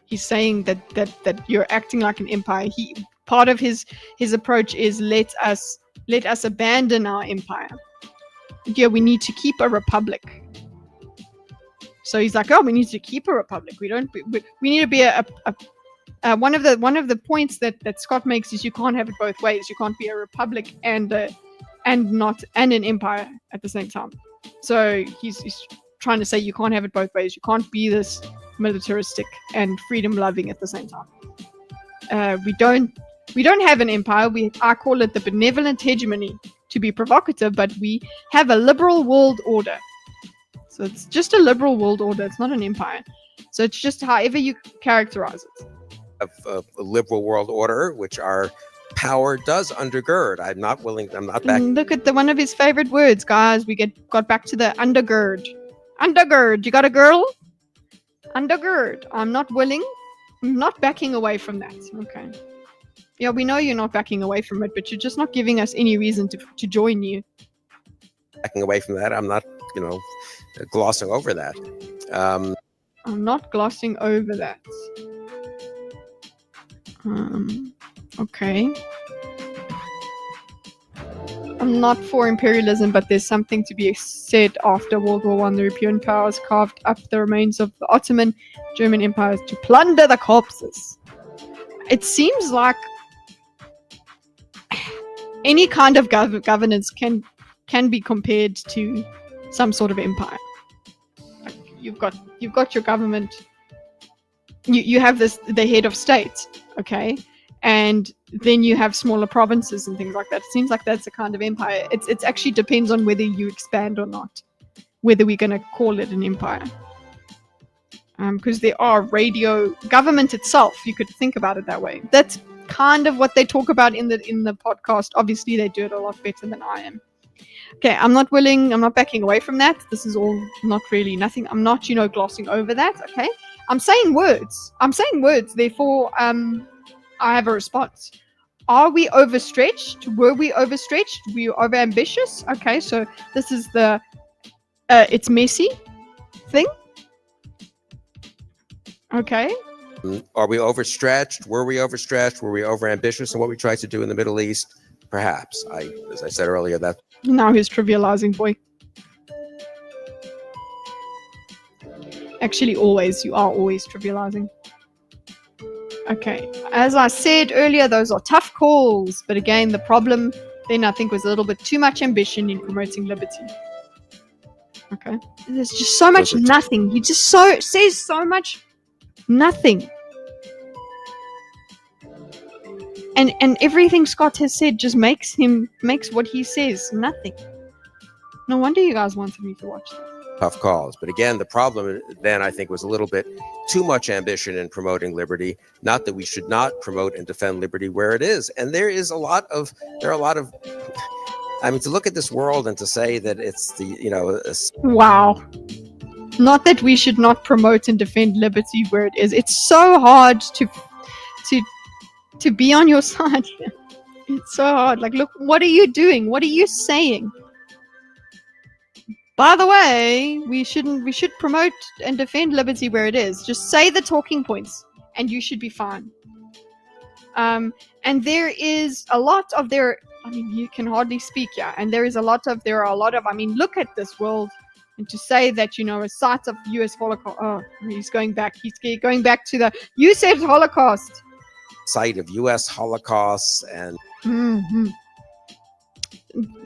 He's saying that you're acting like an empire. Part of his approach is let us abandon our empire. Yeah, we need to keep a republic. So he's like, oh, we need to keep a republic. We need to be one of the points that Scott makes is you can't have it both ways. You can't be a republic and an empire at the same time. So he's trying to say you can't have it both ways. You can't be this militaristic and freedom loving at the same time. We don't have an empire. I call it the benevolent hegemony to be provocative, but we have a liberal world order. So it's just a liberal world order. It's not an empire. So it's just however you characterize it. A liberal world order, which our power does undergird. I'm not backing. Look at one of his favorite words, guys. We got back to the undergird. Undergird. You got a girl? Undergird. I'm not backing away from that. Okay. Yeah, we know you're not backing away from it, but you're just not giving us any reason to join you. Backing away from that. I'm not, glossing over that. I'm not glossing over that. Okay. I'm not for imperialism, but there's something to be said after World War I. The European powers carved up the remains of the Ottoman German Empire to plunder the corpses. It seems like any kind of governance can be compared to some sort of empire. Like you've got your government. You have the head of state, okay, and then you have smaller provinces and things like that. It seems like that's a kind of empire. It actually depends on whether you expand or not, whether we're going to call it an empire. Because there are radio government itself. You could think about it that way. That's kind of what they talk about in the podcast. Obviously, they do it a lot better than I am. Okay, I'm not backing away from that. This is all not really nothing. I'm not, glossing over that. Okay, I'm saying words. Therefore, I have a response. Are we overstretched? Were we overstretched? Were we overambitious? Okay, so this is the it's messy thing. Okay. Are we overstretched? Were we overstretched? Were we overambitious in what we tried to do in the Middle East? Perhaps. As I said earlier, that Now he's trivializing, boy. Actually, you are always trivializing. Okay, as I said earlier, those are tough calls. But again, the problem then I think was a little bit too much ambition in promoting liberty. Okay, there's just so much nothing. He just says so much nothing. And everything Scott has said just makes what he says nothing. No wonder you guys wanted me to watch this. tough calls. But again, the problem then I think was a little bit too much ambition in promoting liberty. Not that we should not promote and defend liberty where it is. And there are a lot of, I mean, to look at this world and to say that it's Wow. Not that we should not promote and defend liberty where it is. It's so hard to be on your side. It's so hard. Like, look, what are you doing? What are you saying? By the way, we should promote and defend liberty where it is. Just say the talking points and you should be fine. And there is a lot of I mean, you can hardly speak, yeah. And there are a lot of, I mean, look at this world. And to say that, a site of U.S. Holocaust, he's going back to you said Holocaust. Site of U.S. Holocaust and... Mm-hmm.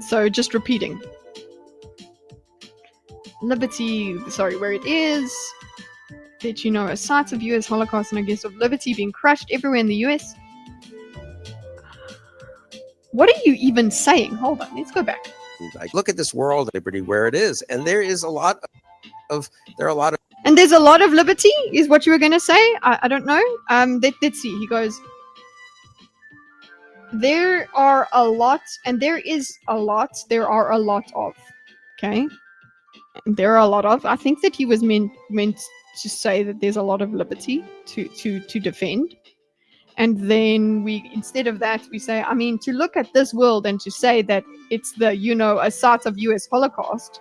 So just repeating. Liberty, where it is. That, a site of U.S. Holocaust and I guess of liberty being crushed everywhere in the U.S. What are you even saying? Hold on, let's go back. Like, look at this world, liberty where it is, and there are a lot of. And there's a lot of liberty, is what you were going to say. I don't know. Let's see. He goes. There are a lot, and there is a lot. There are a lot of. Okay. There are a lot of. I think that he was meant to say that there's a lot of liberty to defend. And then instead of that, we say, I mean, to look at this world and to say that it's a site of U.S. Holocaust.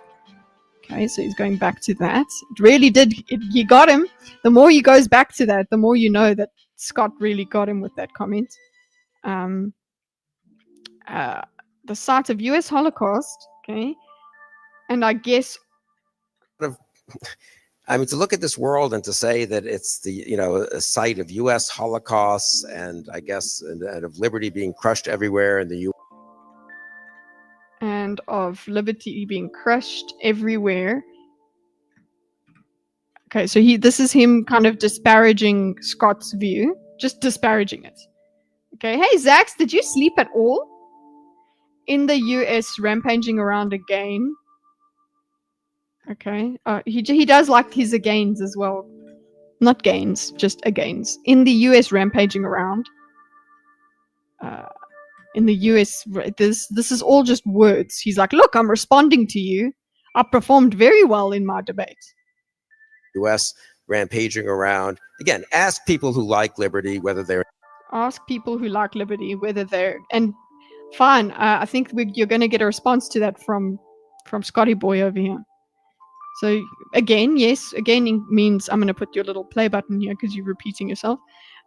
Okay, so he's going back to that. It really did. He got him. The more he goes back to that, the more you know that Scott really got him with that comment. The site of U.S. Holocaust. Okay, and I guess. I mean, to look at this world and to say that it's a site of U.S. Holocaust and I guess and of liberty being crushed everywhere in the U.S. And of liberty being crushed everywhere. Okay, so this is him kind of disparaging Scott's view, just disparaging it. Okay, hey Zax, did you sleep at all? In the U.S. rampaging around again. Okay, he does like his agains as well. Not gains, just agains. In the US rampaging around. In the US, this is all just words. He's like, look, I'm responding to you. I performed very well in my debate. US rampaging around. Again, ask people who like liberty whether they're... Ask people who like liberty whether they're... And fine, I think you're going to get a response to that from Scotty Boy over here. So again, yes, again means I'm going to put your little play button here because you're repeating yourself.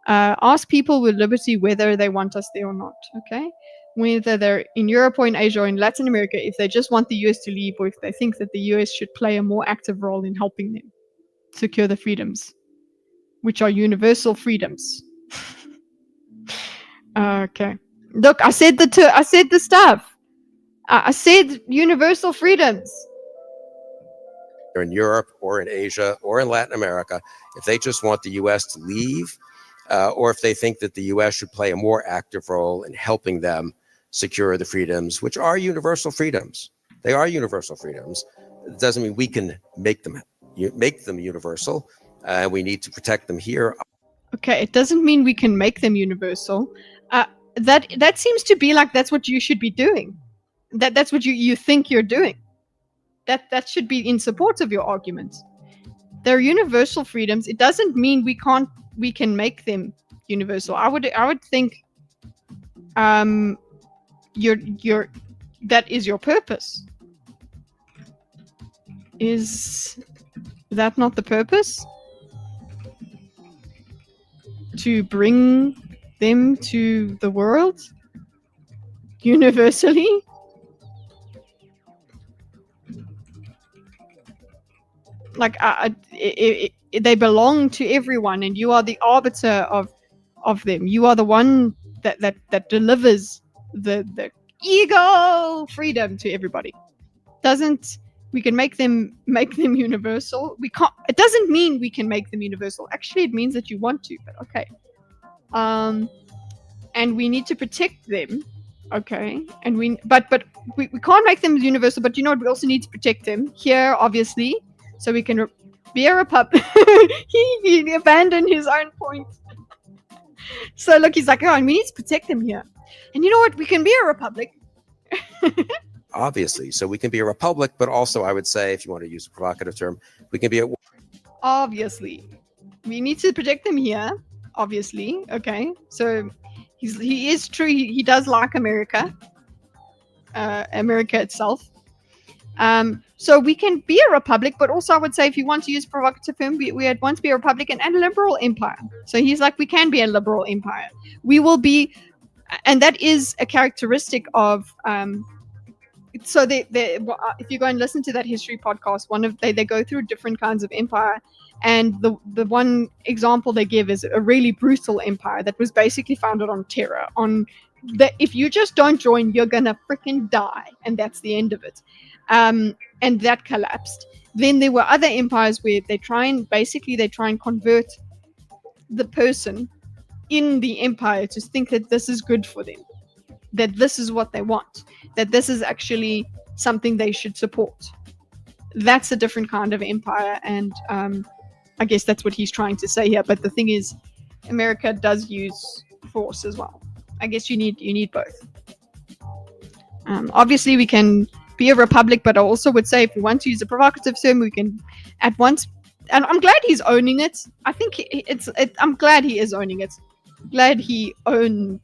Ask people with liberty whether they want us there or not. Okay. whether they're in Europe or in Asia or in Latin America, if they just want the US to leave, or if they think that the US should play a more active role in helping them secure the freedoms, which are universal freedoms. Okay. Look, I said the stuff. I said universal freedoms. Or in Europe or in Asia or in Latin America, if they just want the U.S. to leave, or if they think that the U.S. should play a more active role in helping them secure the freedoms, which are universal freedoms. They are universal freedoms. It doesn't mean we can make them universal. We need to protect them here. Okay, it doesn't mean we can make them universal. That seems to be like that's what you should be doing. That's what you think you're doing. That should be in support of your argument. They're universal freedoms. It doesn't mean we can make them universal. I would think that is your purpose. Is that not the purpose? To bring them to the world universally? Like they belong to everyone, and you are the arbiter of them. You are the one that delivers the ego freedom to everybody. We can make them universal. We can't. It doesn't mean we can make them universal. Actually, it means that you want to. But okay. And we need to protect them. Okay. And we can't make them universal. But you know what? We also need to protect them here, obviously, so we can be a republic. he abandoned his own point. So look, he's like, oh, and we need to protect them here. And you know what? We can be a republic. Obviously. So we can be a republic, but also I would say, if you want to use a provocative term, we can be obviously. We need to protect them here, obviously. Okay. So he is true. He does like America. America itself. So we can be a republic, but also I would say, if you want to use a provocative term, we want to be a republican and a liberal empire. So he's like, we can be a liberal empire. We will be, and that is a characteristic of so if you go and listen to that history podcast, they go through different kinds of empire, and the one example they give is a really brutal empire that was basically founded on terror, on that if you just don't join, you're gonna freaking die, and that's the end of it. And that collapsed. Then there were other empires where they try and convert the person in the empire to think that this is good for them, that this is what they want, that this is actually something they should support. That's a different kind of empire, and I guess that's what he's trying to say here. But the thing is, America does use force as well. I guess you need both. Obviously, we can be a republic, but I also would say, if we want to use a provocative term, we can at once. And I'm glad he's owning it. I think I'm glad he is owning it. Glad he owns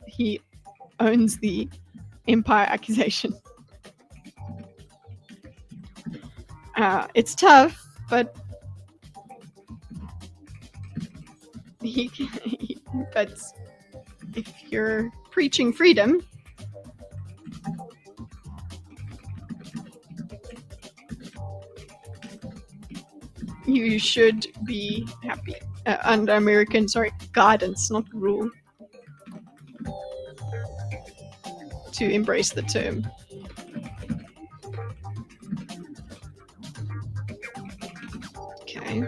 the empire accusation. It's tough, but but if you're preaching freedom, you should be happy under American, guidance, not rule, to embrace the term. Okay.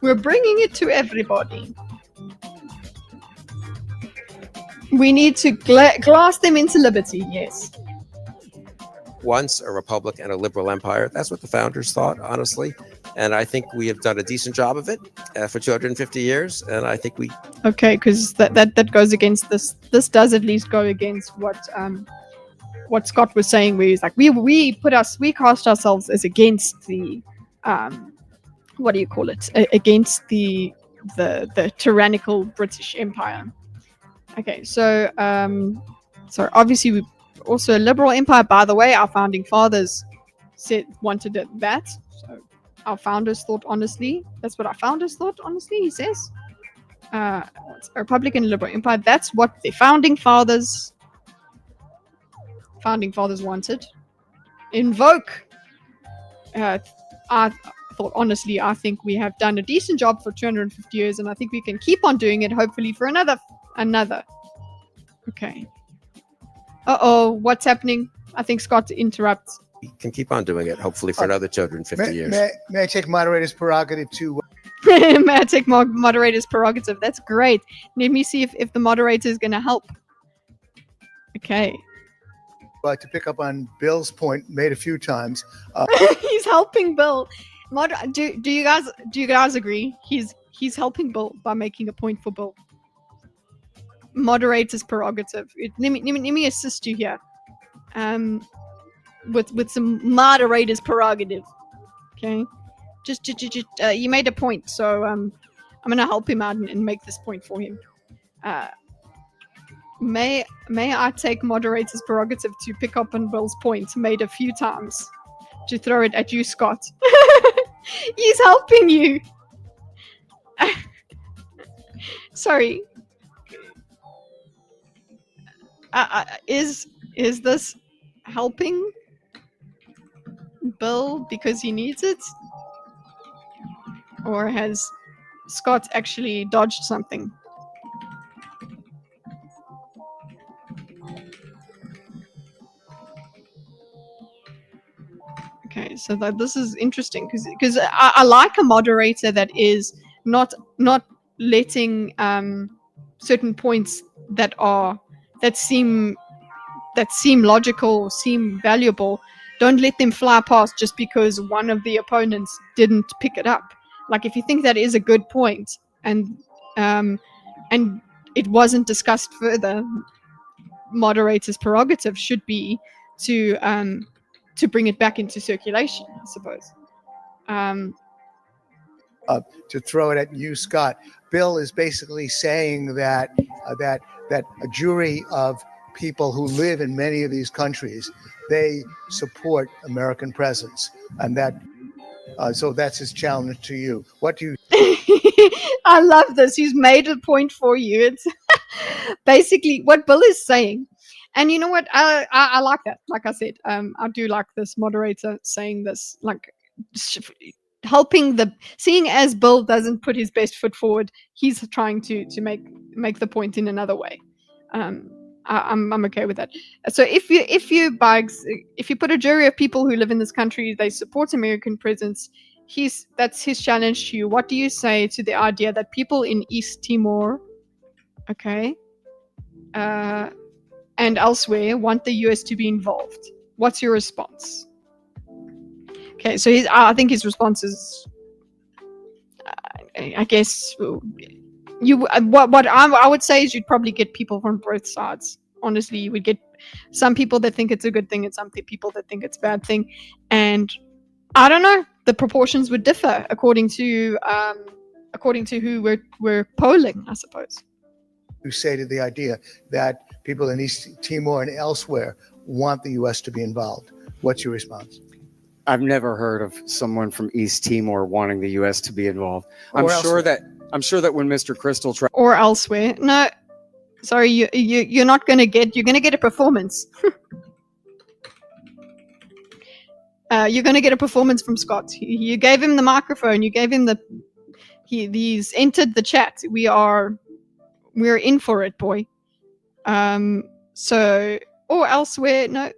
We're bringing it to everybody. We need to glass them into liberty, yes. Once a republic and a liberal empire. That's what the founders thought, honestly. And I think we have done a decent job of it for 250 years. And I think we... Okay, because that goes against this. This does at least go against what Scott was saying, where he's like, we cast ourselves as against the what do you call it? Against the tyrannical British Empire. Okay, so obviously we also a liberal empire. By the way, our founding fathers wanted that. So our founders thought honestly. That's what our founders thought honestly, he says. what's a republican liberal empire. That's what the founding fathers wanted. Invoke. I thought, honestly, I think we have done a decent job for 250 years, and I think we can keep on doing it, hopefully for another. Okay. Uh-oh, what's happening? I think Scott interrupts. We can keep on doing it, hopefully for another 250 years. May I take moderator's prerogative to May I take moderator's prerogative? That's great. Let me see if the moderator is going to help. Okay. pick up on Bill's point made a few times. He's helping Bill. Do you guys agree? He's helping Bill by making a point for Bill. Moderator's prerogative. Let me assist you here. With some moderator's prerogative. Okay. Just you made a point, so I'm gonna help him out and make this point for him. May I take moderator's prerogative to pick up on Bill's point made a few times, to throw it at you, Scott? He's helping you. Sorry. Is this helping Bill because he needs it? Or has Scott actually dodged something? Okay, so this is interesting because I like a moderator that is not letting certain points that seem logical, seem valuable. Don't let them fly past just because one of the opponents didn't pick it up. Like if you think that is a good point and it wasn't discussed further, moderator's prerogative should be to bring it back into circulation, I suppose. To throw it at you, Scott. Bill is basically saying that that a jury of people who live in many of these countries, they support American presence, and that so that's his challenge to you. What do you? I love this. He's made a point for you. It's basically what Bill is saying. And you know what? I like that. Like I said, I do like this moderator saying this, like helping seeing as Bill doesn't put his best foot forward, he's trying to make the point in another way. I'm okay with that. So if you put a jury of people who live in this country, they support American presence, that's his challenge to you. What do you say to the idea that people in East Timor, okay, and elsewhere want the US to be involved? What's your response? Okay, so I think his response is, I guess, what I would say is you'd probably get people from both sides. Honestly, you would get some people that think it's a good thing and some people that think it's a bad thing, and I don't know. The proportions would differ according to who we're polling, I suppose. You say to the idea that people in East Timor and elsewhere want the U.S. to be involved? What's your response? I've never heard of someone from East Timor wanting the U.S. to be involved. I'm sure that when Mr. Crystal or elsewhere. No, sorry, you're not going to get. You're going to get a performance. You're going to get a performance from Scott. You gave him the microphone. You gave him he's entered the chat. We're in for it, boy. So or elsewhere. No.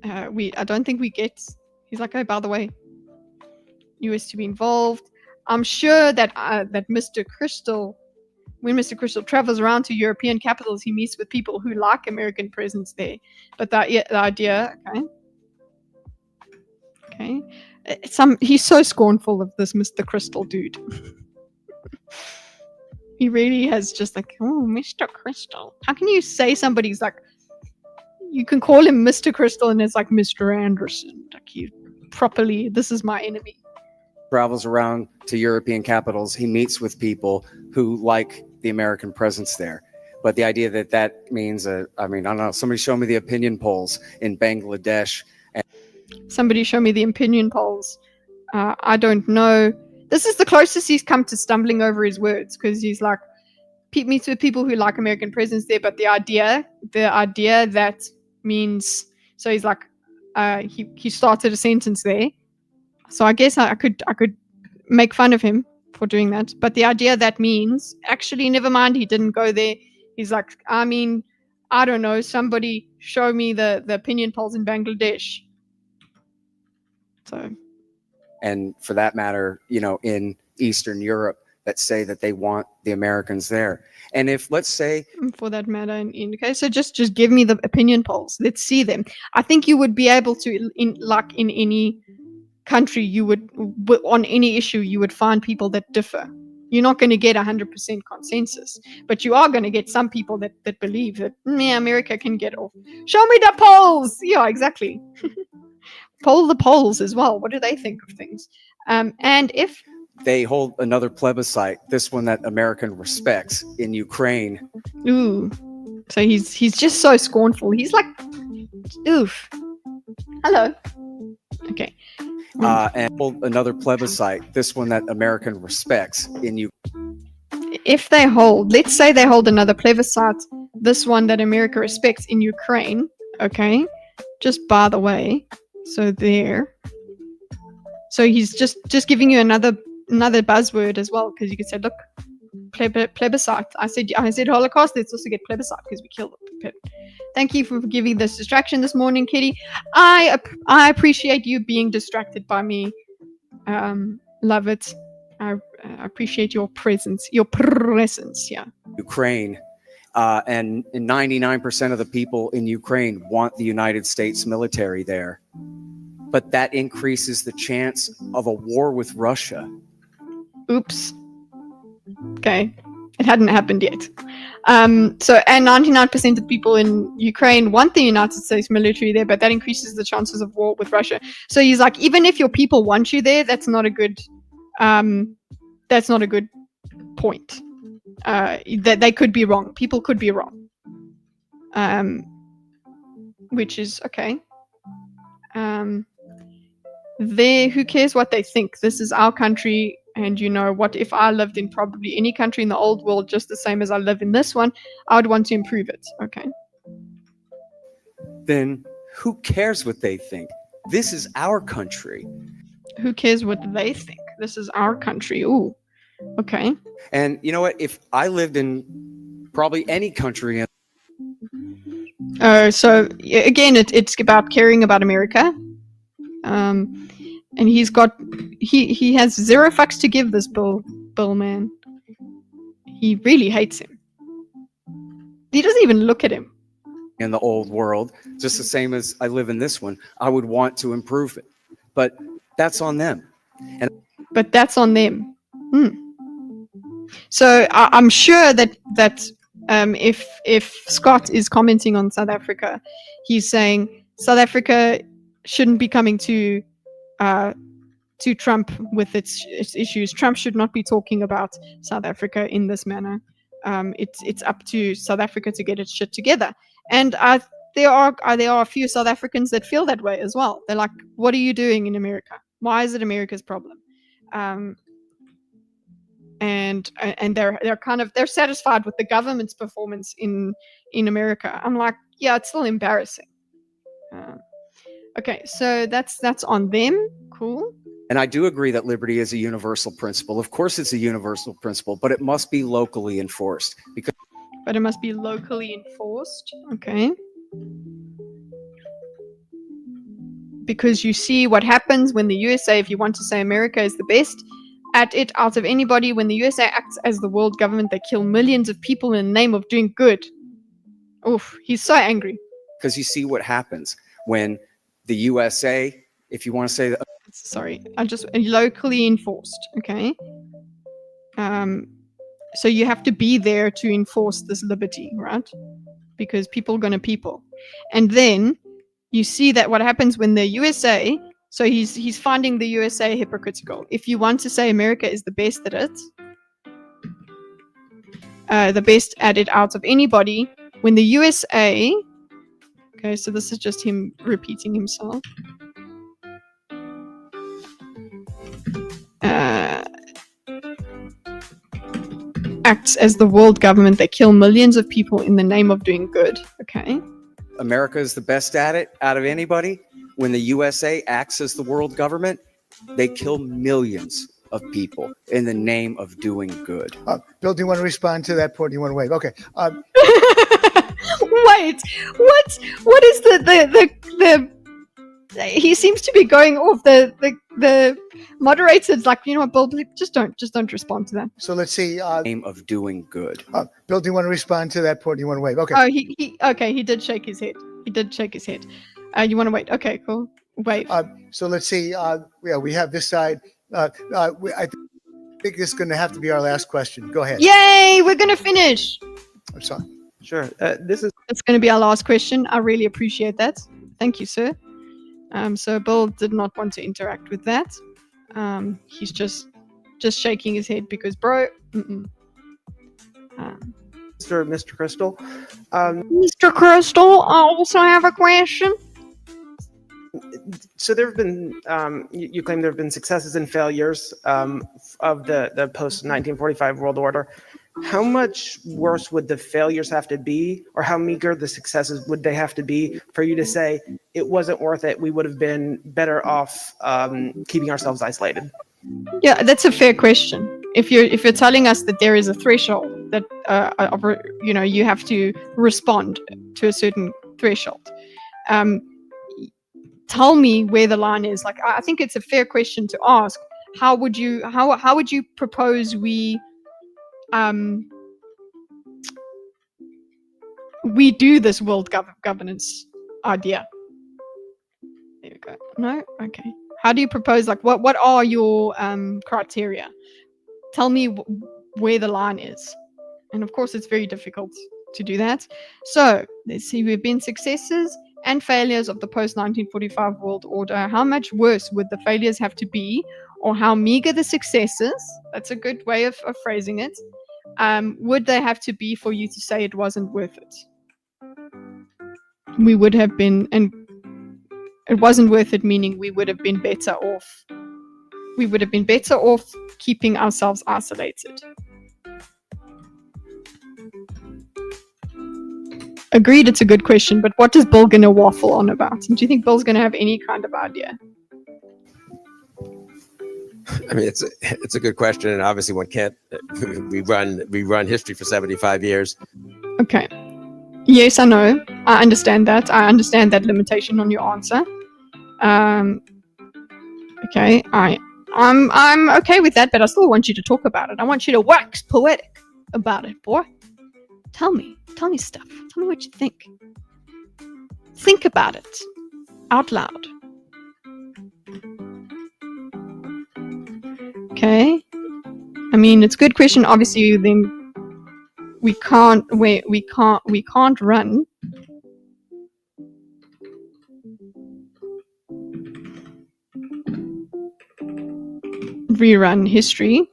I don't think we get. He's like, oh, by the way, US to be involved. I'm sure that Mr. Crystal, when Mr. Crystal travels around to European capitals, he meets with people who like American presence there. But the idea, okay, he's so scornful of this Mr. Crystal dude. He really has just like, oh, Mr. Crystal. How can you say somebody's like? You can call him Mr. Crystal and it's like Mr. Anderson. Like this is my enemy. Travels around to European capitals, he meets with people who like the American presence there. But the idea that means, I don't know, somebody show me the opinion polls in Bangladesh. Somebody show me the opinion polls. I don't know. This is the closest he's come to stumbling over his words, because he's like, meets with people who like American presence there, but the idea that means, so he's like, he started a sentence there. So I guess I could make fun of him for doing that. But the idea that means, actually, never mind, he didn't go there. He's like, I mean, I don't know, somebody show me the opinion polls in Bangladesh. So. And for that matter, in Eastern Europe that say that they want the Americans there. And if, let's say, for that matter, okay, so just give me the opinion polls. Let's see them. I think you would be able to, in any country, you would, on any issue, you would find people that differ. You're not going to get 100% consensus, but you are going to get some people that believe that America can get off. Show me the polls. Yeah, exactly. Poll the polls as well. What do they think of things? And if they hold another plebiscite, this one that American respects, in Ukraine. Ooh. So he's just so scornful. He's like, oof. Hello. Okay. And hold another plebiscite, this one that American respects, in Ukraine. If they hold, let's say they hold another plebiscite, this one that America respects, in Ukraine, okay? Just by the way. So there. So he's just giving you another buzzword as well, because you could say, look, plebiscite. I said Holocaust. Let's also get plebiscite because we killed it. Thank you for giving this distraction this morning, Kitty. I appreciate you being distracted by me. Love it. I appreciate your presence. Yeah. Ukraine. And 99% of the people in Ukraine want the United States military there. But that increases the chance of a war with Russia. Oops. Okay. It hadn't happened yet. And 99% of people in Ukraine want the United States military there, but that increases the chances of war with Russia. So he's like, even if your people want you there, that's not a good point. That they could be wrong. People could be wrong. Which is okay. Who cares what they think? This is our country, and what if I lived in probably any country in the old world just the same as I live in this one, I would want to improve it. Okay. Then who cares what they think? This is our country. Who cares what they think? This is our country. Ooh. Okay. And you know what? If I lived in probably any country. So again, it's about caring about America. And he has zero fucks to give this Bill man. He really hates him. He doesn't even look at him. In the old world, just the same as I live in this one, I would want to improve it. But that's on them. But that's on them. So I'm sure that if Scott is commenting on South Africa, he's saying South Africa shouldn't be coming to Trump with its issues. Trump should not be talking about South Africa in this manner. It's up to South Africa to get its shit together. And there are a few South Africans that feel that way as well. They're like, what are you doing in America? Why is it America's problem? And they're satisfied with the government's performance in America. I'm like, yeah, it's still embarrassing. Okay, so that's on them. Cool. And I do agree that liberty is a universal principle. Of course, it's a universal principle, but it must be locally enforced. But it must be locally enforced. Okay. Because you see what happens when the USA, if you want to say America is the best at it out of anybody, when the USA acts as the world government, they kill millions of people in the name of doing good. Oof, he's so angry. Because you see what happens when the USA, if you want to say that. Sorry, I just locally enforced. Okay. So you have to be there to enforce this liberty, right? Because people are gonna people. And then you see that what happens when the USA, so he's finding the USA hypocritical. If you want to say America is the best at it, out of anybody, when the USA, okay, so this is just him repeating himself. acts as the world government. They kill millions of people in the name of doing good. Okay. America is the best at it out of anybody. When the USA acts as the world government, they kill millions of people in the name of doing good. Bill, do you want to respond to that point? Do you want to wait? Okay. Wait, what is the he seems to be going off. The moderator's like, you know what, Bill, just don't respond to that. So let's see. Name of doing good. Bill, do you want to respond to that point? Do you want to wait? Okay. Oh, he did shake his head. You want to wait? Okay, cool. Wait. So let's see. We have this side. I think this is going to have to be our last question. Go ahead. Yay, we're going to finish. I'm sorry. Sure. It's going to be our last question. I really appreciate that. Thank you, sir. So Bill did not want to interact with that. He's just shaking his head because, bro. Mr. Crystal. Mr. Crystal, I also have a question. So there have been, you claim there have been successes and failures of the post-1945 world order. How much worse would the failures have to be, or how meager the successes would they have to be for you to say it wasn't worth it? We would have been better off keeping ourselves isolated. Yeah, that's a fair question. If you're telling us that there is a threshold that you have to respond to a certain threshold, tell me where the line is. Like, I think it's a fair question to ask. How would you propose we do this world governance idea? There we go. No? Okay. How do you propose, like, what are your criteria? Tell me where the line is. And of course, it's very difficult to do that. So let's see, we've been successes and failures of the post-1945 world order. How much worse would the failures have to be, or how meager the successes, that's a good way of phrasing it, would they have to be for you to say it wasn't worth it? We would have been, and it wasn't worth it, meaning we would have been better off. We would have been better off keeping ourselves isolated. Agreed, it's a good question, but what is Bill going to waffle on about? Do you think Bill's going to have any kind of idea? I mean, it's a good question, and obviously one can't. We run history for 75 years. Okay. Yes, I know. I understand that. I understand that limitation on your answer. Okay, I'm okay with that, but I still want you to talk about it. I want you to wax poetic about it, boy. Tell me stuff. Tell me what you think. Think about it out loud. Okay. I mean, it's a good question. Obviously, then we can't run. Rerun history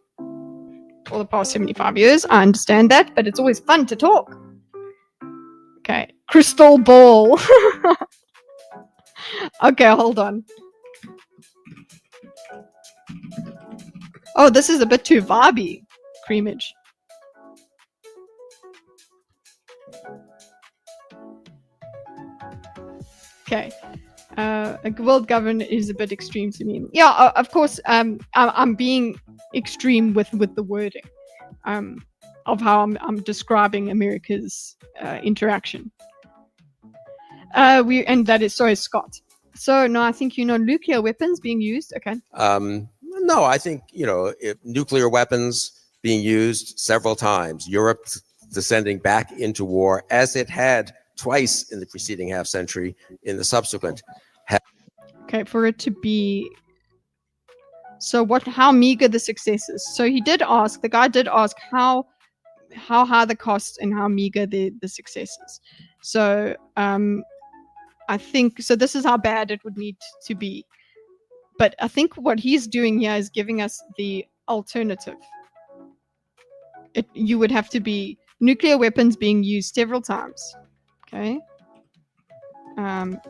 for the past 75 years. I understand that, but it's always fun to talk. Okay, crystal ball. Okay, hold on. Oh, this is a bit too vibey, Creamage. Okay. A world government is a bit extreme to me. Yeah, of course. I'm being extreme with the wording of how I'm describing America's interaction. And that is, sorry, Scott. So no, I think nuclear weapons being used. Okay. No, I think nuclear weapons being used several times. Europe descending back into war, as it had twice in the preceding half century. In the subsequent. Okay, for it to be. So how meager the success is. So the guy did ask how high the costs and how meager the success is. So I think, so this is how bad it would need to be. But I think what he's doing here is giving us the alternative. You would have to be nuclear weapons being used several times. Okay.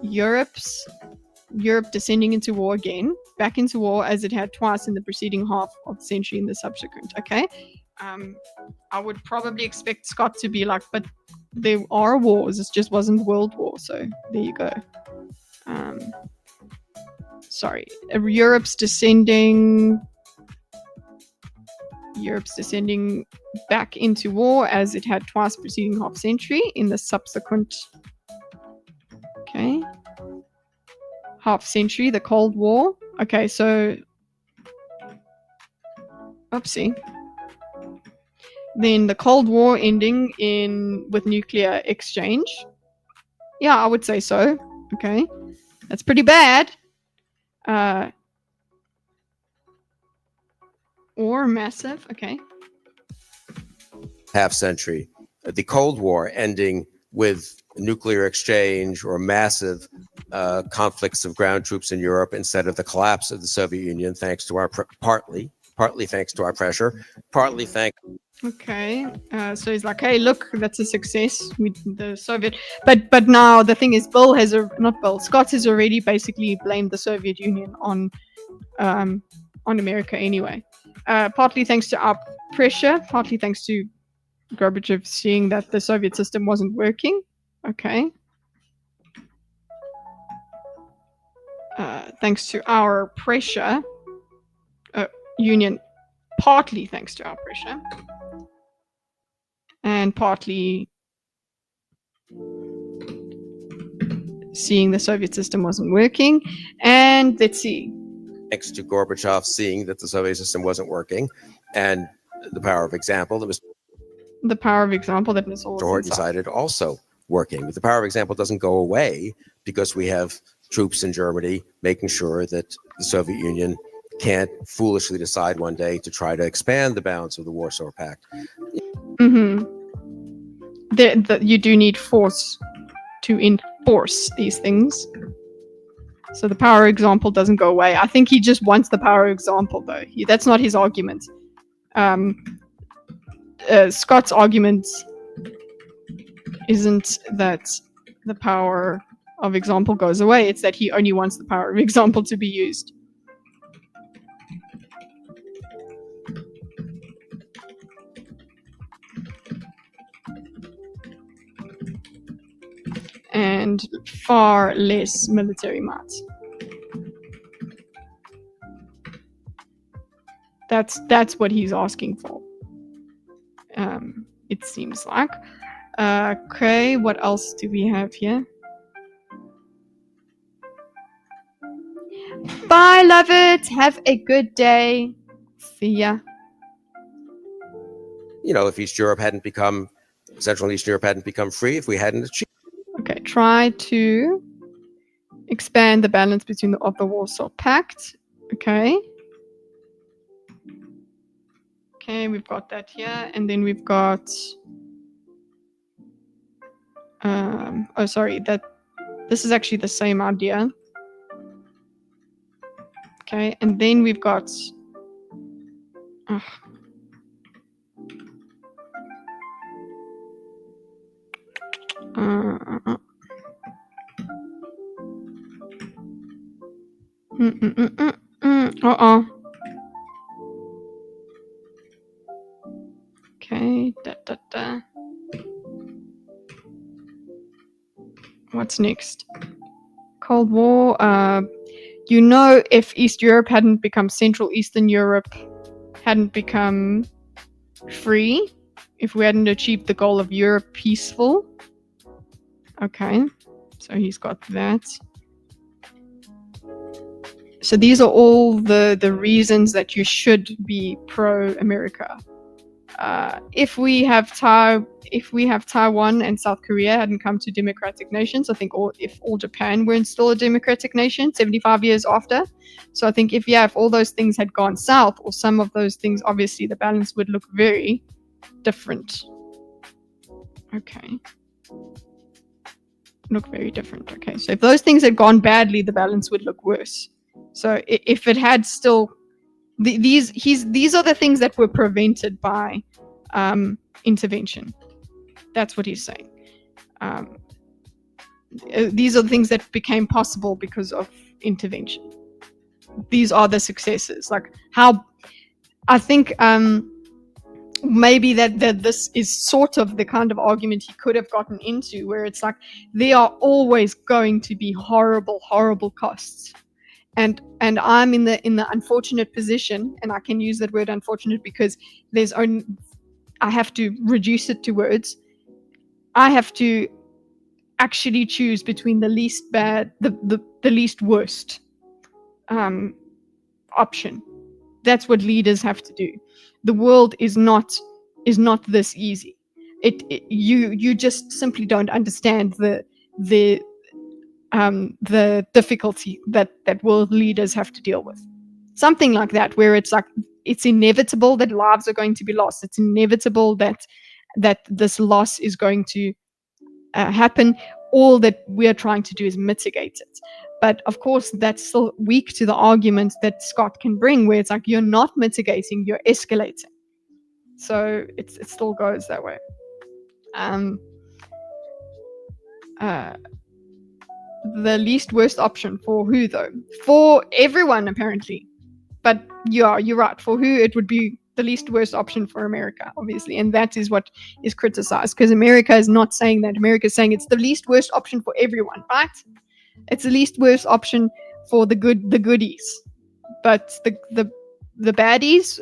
Europe descending into war again, back into war as it had twice in the preceding half of the century and the subsequent. Okay. I would probably expect Scott to be like, but there are wars, it just wasn't World War, so there you go. Sorry, Europe's descending back into war as it had twice preceding half century in the subsequent half century, the Cold War. Okay, so oopsie. Then the Cold War ending with nuclear exchange. Yeah, I would say so. Okay, that's pretty bad. Or massive. Okay. Half century. The Cold War ending with nuclear exchange or massive conflicts of ground troops in Europe instead of the collapse of the Soviet Union, thanks to our partly thanks to our pressure, partly thanks. Okay, so he's like, hey, look, that's a success with the Soviet. But now the thing is, Scott has already basically blamed the Soviet Union on America anyway. Partly thanks to our pressure, partly thanks to Gorbachev seeing that the Soviet system wasn't working. Okay. Thanks to our pressure, Union, partly thanks to our pressure, and partly seeing the Soviet system wasn't working. And let's see. Thanks to Gorbachev seeing that the Soviet system wasn't working, and the power of example that Mr. Horton cited also working. But the power of example doesn't go away because we have troops in Germany making sure that the Soviet Union can't foolishly decide one day to try to expand the bounds of the Warsaw Pact. You do need force to enforce these things. So the power of example doesn't go away. I think he just wants the power of example, though. That's not his argument. Scott's argument isn't that the power of example goes away. It's that he only wants the power of example to be used. And far less military might. That's what he's asking for. It seems like. Okay, what else do we have here? Bye, love it. Have a good day. See ya. If Central and Eastern Europe hadn't become free, if we hadn't achieved. Okay, try to expand the balance between the Warsaw Pact. Okay. Okay, we've got that here, and then we've got. This is actually the same idea. Okay, and then we've got. Okay, What's next? Cold War. If East Europe hadn't become Central Eastern Europe, hadn't become free, if we hadn't achieved the goal of Europe peaceful. Okay, so he's got that. So these are all the reasons that you should be pro-America. If we have Taiwan and South Korea hadn't come to democratic nations, I think, if all Japan were still a democratic nation 75 years after. So I think if all those things had gone south, or some of those things, obviously the balance would look very different. Okay. Look very different. Okay, so if those things had gone badly, the balance would look worse. So if it had still, these are the things that were prevented by intervention. That's what he's saying. These are the things that became possible because of intervention. These are the successes. Like how I think maybe that this is sort of the kind of argument he could have gotten into, where it's like there are always going to be horrible costs, and I'm in the unfortunate position, and I can use that word unfortunate because I have to reduce it to words. I have to actually choose between the least bad, the least worst option. That's what leaders have to do. The world is not this easy. You just simply don't understand the difficulty that world leaders have to deal with. Something like that, where it's like it's inevitable that lives are going to be lost. It's inevitable that this loss is going to happen. All that we're trying to do is mitigate it. But of course, that's still weak to the argument that Scott can bring, where it's like you're not mitigating, you're escalating. So it still goes that way. The least worst option for who, though? For everyone, apparently. But yeah, you're right. For who, it would be the least worst option for America, obviously. And that is what is criticized, because America is not saying that. America is saying it's the least worst option for everyone, right? It's the least worst option for the goodies. But the baddies,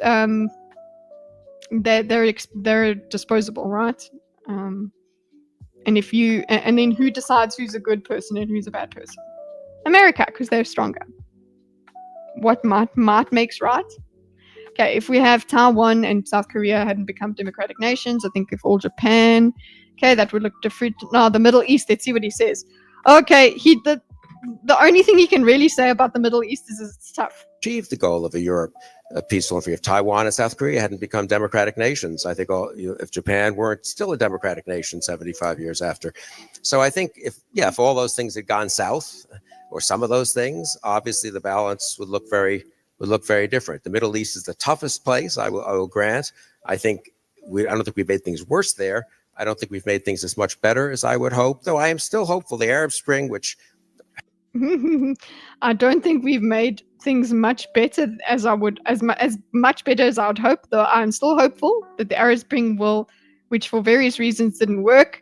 they're disposable, right? And then who decides who's a good person and who's a bad person? America, because they're stronger. What might makes right. Okay, if we have Taiwan and South Korea hadn't become democratic nations, I think if all Japan, okay, that would look different. No, the Middle East, let's see what he says. Okay, the only thing he can really say about the Middle East is it's tough. Achieved the goal of a Europe peaceful and free. If Taiwan and South Korea hadn't become democratic nations, I think if Japan weren't still a democratic nation 75 years after. So I think if all those things had gone south, or some of those things, obviously the balance would look very different. The Middle East is the toughest place, I will grant. I don't think we've made things worse there. I don't think we've made things as much better as I would hope, though I am still hopeful. The Arab Spring, which I don't think we've made things much better as much better as I would hope, though I'm still hopeful that the Arab Spring will, which for various reasons didn't work,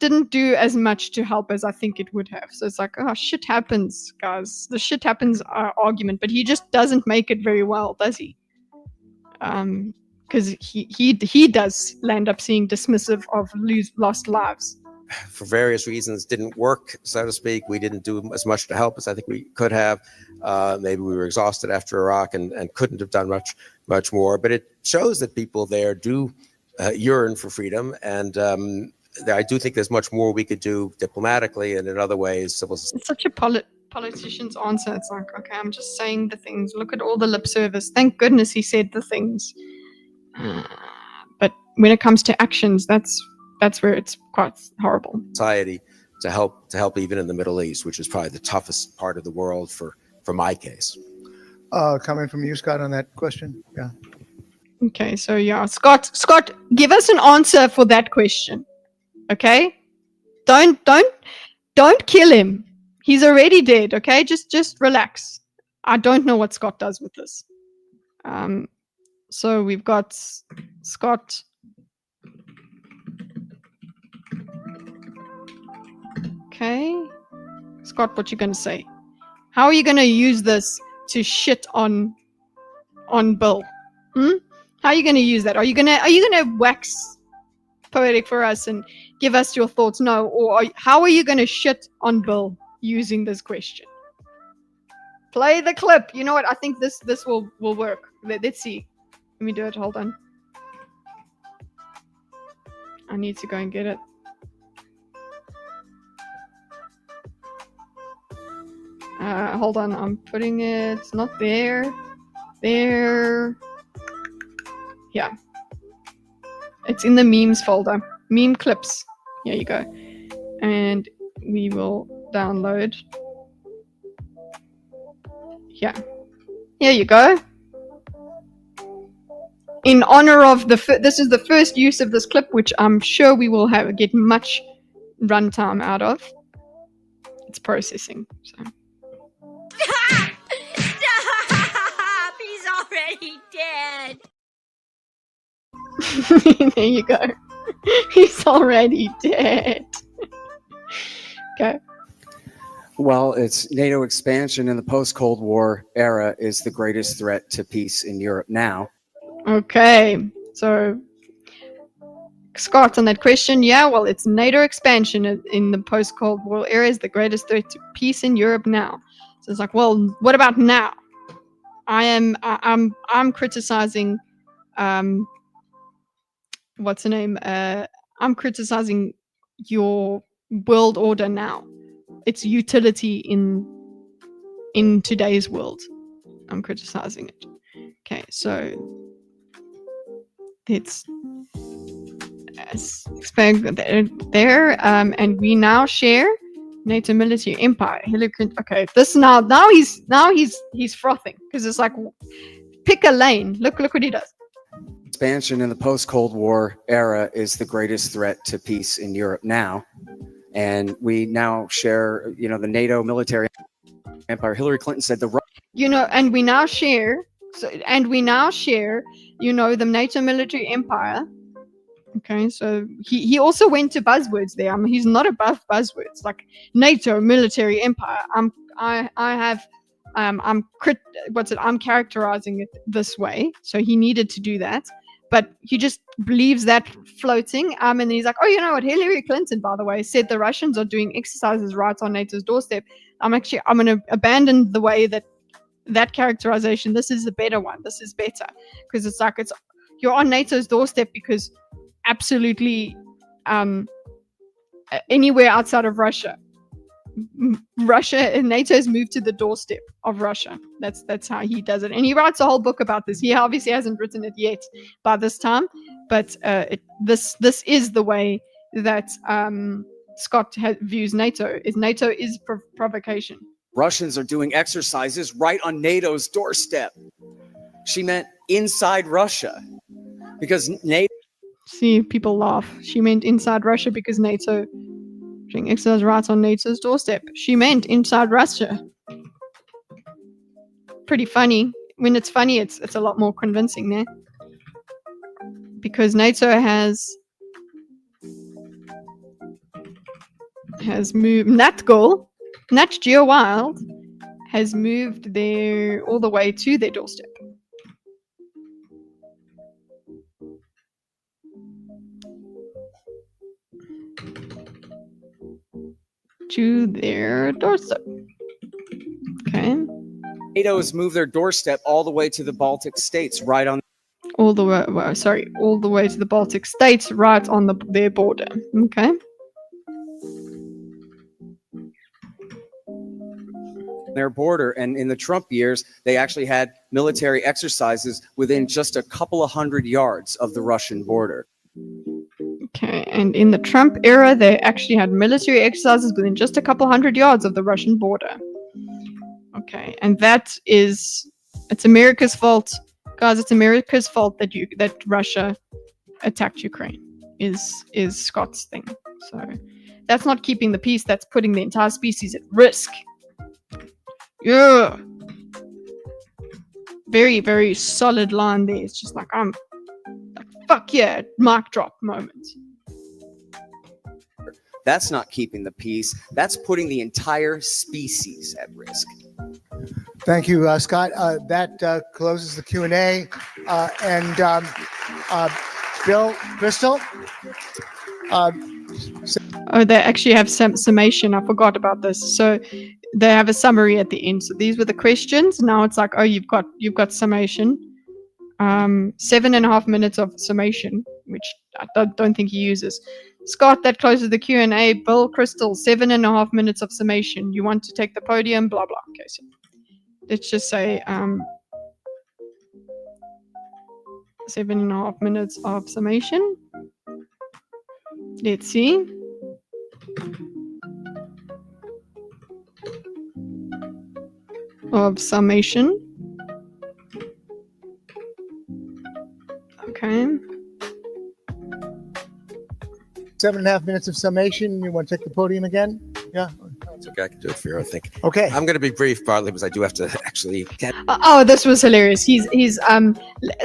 didn't do as much to help as I think it would have. So it's like, oh, shit happens, guys. The shit happens argument, but he just doesn't make it very well, does he? Because he does land up seeing dismissive of lost lives. For various reasons didn't work, so to speak. We didn't do as much to help as I think we could have. Maybe we were exhausted after Iraq and couldn't have done much more. But it shows that people there do yearn for freedom, and I do think there's much more we could do diplomatically and in other ways. Civil society. It's such a politician's answer. It's like, okay, I'm just saying the things. Look at all the lip service. Thank goodness he said the things. But when it comes to actions, that's where it's quite horrible. Society to help even in the Middle East, which is probably the toughest part of the world for my case. Comment from you, Scott, on that question? Yeah. Okay, so yeah, Scott, give us an answer for that question. Okay? Don't kill him. He's already dead, okay? Just relax. I don't know what Scott does with this. So we've got Scott. Okay. Scott, what you gonna say? How are you gonna use this to shit on Bill? How are you gonna use that? Are you gonna wax poetic for us and give us your thoughts? No. Or how are you gonna shit on Bill using this question? Play the clip. You know what? I think this will work. Let's see. Let me do it. Hold on. I need to go and get it. Hold on, I'm putting it, it's not there. There. Yeah. It's in the memes folder. Meme clips. Here you go. And we will download. Yeah. Here you go. In honor of this is the first use of this clip, which I'm sure we will get much runtime out of. It's processing, so. Stop! He's already dead. There you go. He's already dead. Okay. Well, it's NATO expansion in the post-Cold War era is the greatest threat to peace in Europe now. Okay. So, Scott, on that question, yeah, well, it's NATO expansion in the post-Cold War era is the greatest threat to peace in Europe now. So it's like, well, what about now? I'm criticizing, what's the name? I'm criticizing your world order now. Its utility in today's world. I'm criticizing it. Okay, so it's expand there, and we now share NATO military empire. Hillary Clinton. Okay, this now he's frothing because it's like, pick a lane. Look what he does. Expansion in the post-Cold War era is the greatest threat to peace in Europe now. And we now share, the NATO military empire. Hillary Clinton said and we now share, the NATO military empire. Okay, so he also went to buzzwords there. I mean, he's not above buzzwords like NATO military empire. I'm characterizing it this way. So he needed to do that, but he just believes that floating. And he's like, oh, you know what? Hillary Clinton, by the way, said the Russians are doing exercises right on NATO's doorstep. I'm going to abandon the way that characterization. This is the better one. This is better because it's like you're on NATO's doorstep because absolutely anywhere outside of Russia, and NATO's moved to the doorstep of Russia. That's how he does it, and he writes a whole book about this. He obviously hasn't written it yet by this time, but this is the way that Scott views NATO. NATO is provocation. Russians are doing exercises right on NATO's doorstep. She meant inside Russia because NATO. See, people laugh. She meant inside Russia because NATO doing exercise right on NATO's doorstep. She meant inside Russia. Pretty funny. When it's funny, it's a lot more convincing there. Because NATO has moved. Nat Geo Wild has moved all the way to their doorstep. To their doorstep. Okay. NATO has moved their doorstep all the way to the Baltic states, right on. All the way to the Baltic states, right on their border. Okay. Their border, and in the Trump years, they actually had military exercises within just a couple of 100 yards of the Russian border. Okay, and in the Trump era, they actually had military exercises within just a couple 100 yards of the Russian border. Okay, and it's America's fault, guys. It's America's fault that Russia attacked Ukraine. Is Scott's thing. So that's not keeping the peace. That's putting the entire species at risk. Yeah. Very, very solid line there. It's just like, I'm like, fuck yeah, mic drop moment. That's not keeping the peace. That's putting the entire species at risk. Thank you, Scott. That closes the Q&A. Bill, Crystal? Oh, they actually have some summation. I forgot about this. So they have a summary at the end. So these were the questions. Now it's like, oh, you've got summation. 7.5 minutes of summation, which I don't think he uses. Scott, that closes the Q&A. Bill, Crystal, 7.5 minutes of summation. You want to take the podium, blah, blah. Okay, so let's just say 7.5 minutes of summation. Let's see. Of summation. Okay. 7.5 minutes of summation. You want to take the podium again? Yeah. It's okay, I can do it for you, I think. Okay. I'm going to be brief, partly because I do have to actually get. Oh, this was hilarious.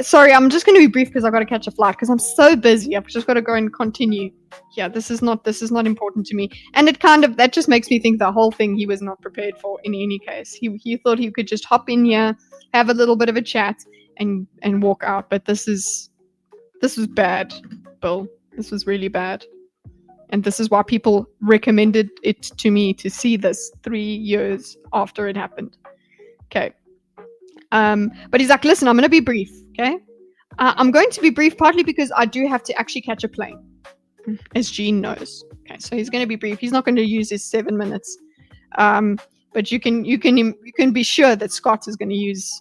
Sorry, I'm just going to be brief because I've got to catch a flight because I'm so busy. I've just got to go and continue. Yeah, this is not important to me. And that just makes me think the whole thing he was not prepared for in any case. He thought he could just hop in here, have a little bit of a chat and walk out. But this was bad, Bill. This was really bad. And this is why people recommended it to me to see this 3 years after it happened. Okay. But he's like, listen, I'm going to be brief. Okay. I'm going to be brief partly because I do have to actually catch a plane, as Gene knows. Okay. So he's going to be brief. He's not going to use his 7 minutes. But you can be sure that Scott is going to use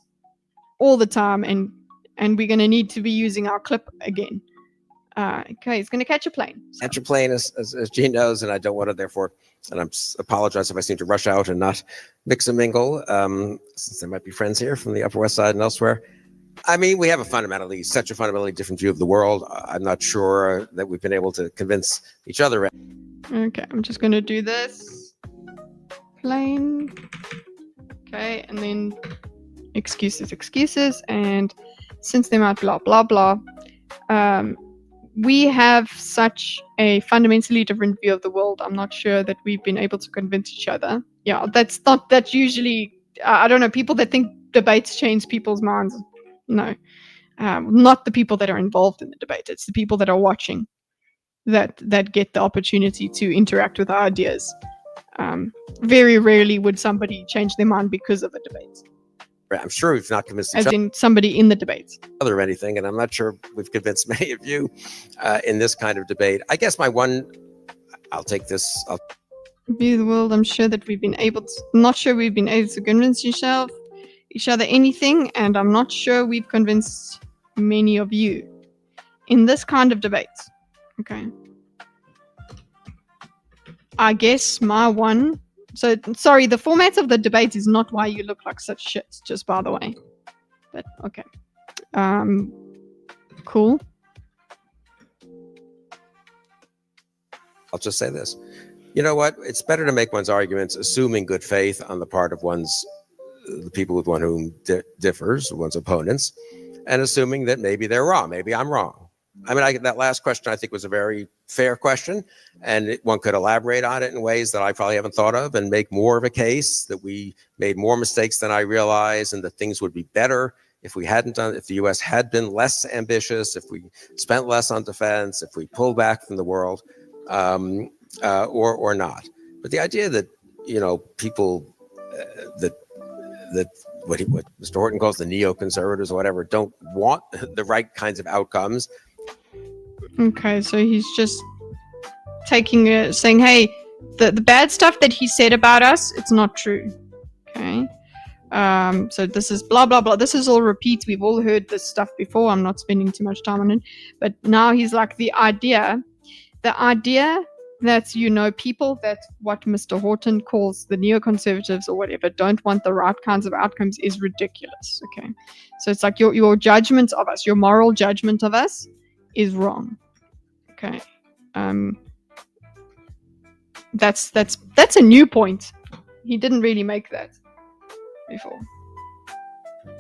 all the time and we're going to need to be using our clip again. Okay, he's going to catch a plane. Catch a plane, as Gene knows, and I don't want to, therefore, and I apologize if I seem to rush out and not mix and mingle, since there might be friends here from the Upper West Side and elsewhere. I mean, we have such a fundamentally different view of the world. I'm not sure that we've been able to convince each other. Okay, I'm just going to do this. Plane. Okay, and then excuses, and since they might blah, blah, blah. We have such a fundamentally different view of the world. I'm not sure that we've been able to convince each other. Yeah, that's usually, I don't know, people that think debates change people's minds. No, not the people that are involved in the debate. It's the people that are watching that get the opportunity to interact with our ideas. Very rarely would somebody change their mind because of a debate. I'm sure we've not convinced each As in somebody in the debate. other or anything, and I'm not sure we've convinced many of you in this kind of debate. I guess I'll take this. View of the world. I'm sure that not sure we've been able to convince each other anything, and I'm not sure we've convinced many of you in this kind of debate. Okay. I guess my one. So, sorry, the format of the debate is not why you look like such shit, just by the way. But, okay. Cool. I'll just say this. You know what? It's better to make one's arguments assuming good faith on the part of the people with one whom differs, one's opponents, and assuming that maybe they're wrong. Maybe I'm wrong. I mean, that last question I think was a very fair question, and one could elaborate on it in ways that I probably haven't thought of and make more of a case that we made more mistakes than I realized and that things would be better if the U.S. had been less ambitious, if we spent less on defense, if we pulled back from the world, or not. But the idea that, people that what Mr. Horton calls the neoconservatives or whatever don't want the right kinds of outcomes. Okay, so he's just saying, hey, the bad stuff that he said about us, it's not true. Okay. So this is blah, blah, blah. This is all repeats. We've all heard this stuff before. I'm not spending too much time on it. But now he's like, the idea that, people that what Mr. Horton calls the neoconservatives or whatever don't want the right kinds of outcomes is ridiculous. Okay. So it's like your judgment of us, your moral judgment of us is wrong. Okay. That's a new point. He didn't really make that before.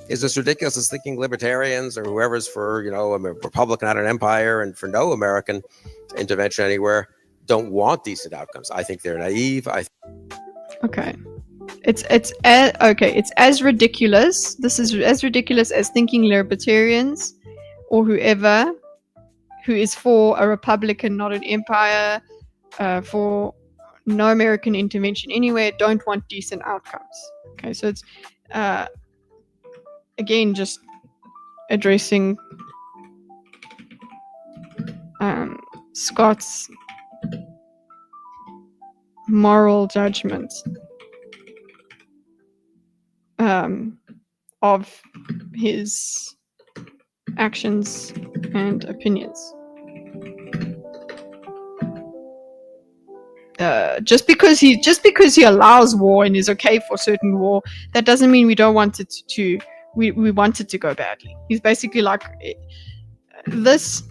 Is this ridiculous as thinking libertarians or whoever's for, a republic, not an empire, and for no American intervention anywhere don't want decent outcomes? I think they're naive. Okay. It's as ridiculous. This is as ridiculous as thinking libertarians or whoever who is for a republic and not an empire, for no American intervention anywhere, don't want decent outcomes. Okay, so it's again just addressing Scott's moral judgment of his actions and opinions. Just because he allows war and is okay for certain war, that doesn't mean we don't want it to we want it to go badly. He's basically like this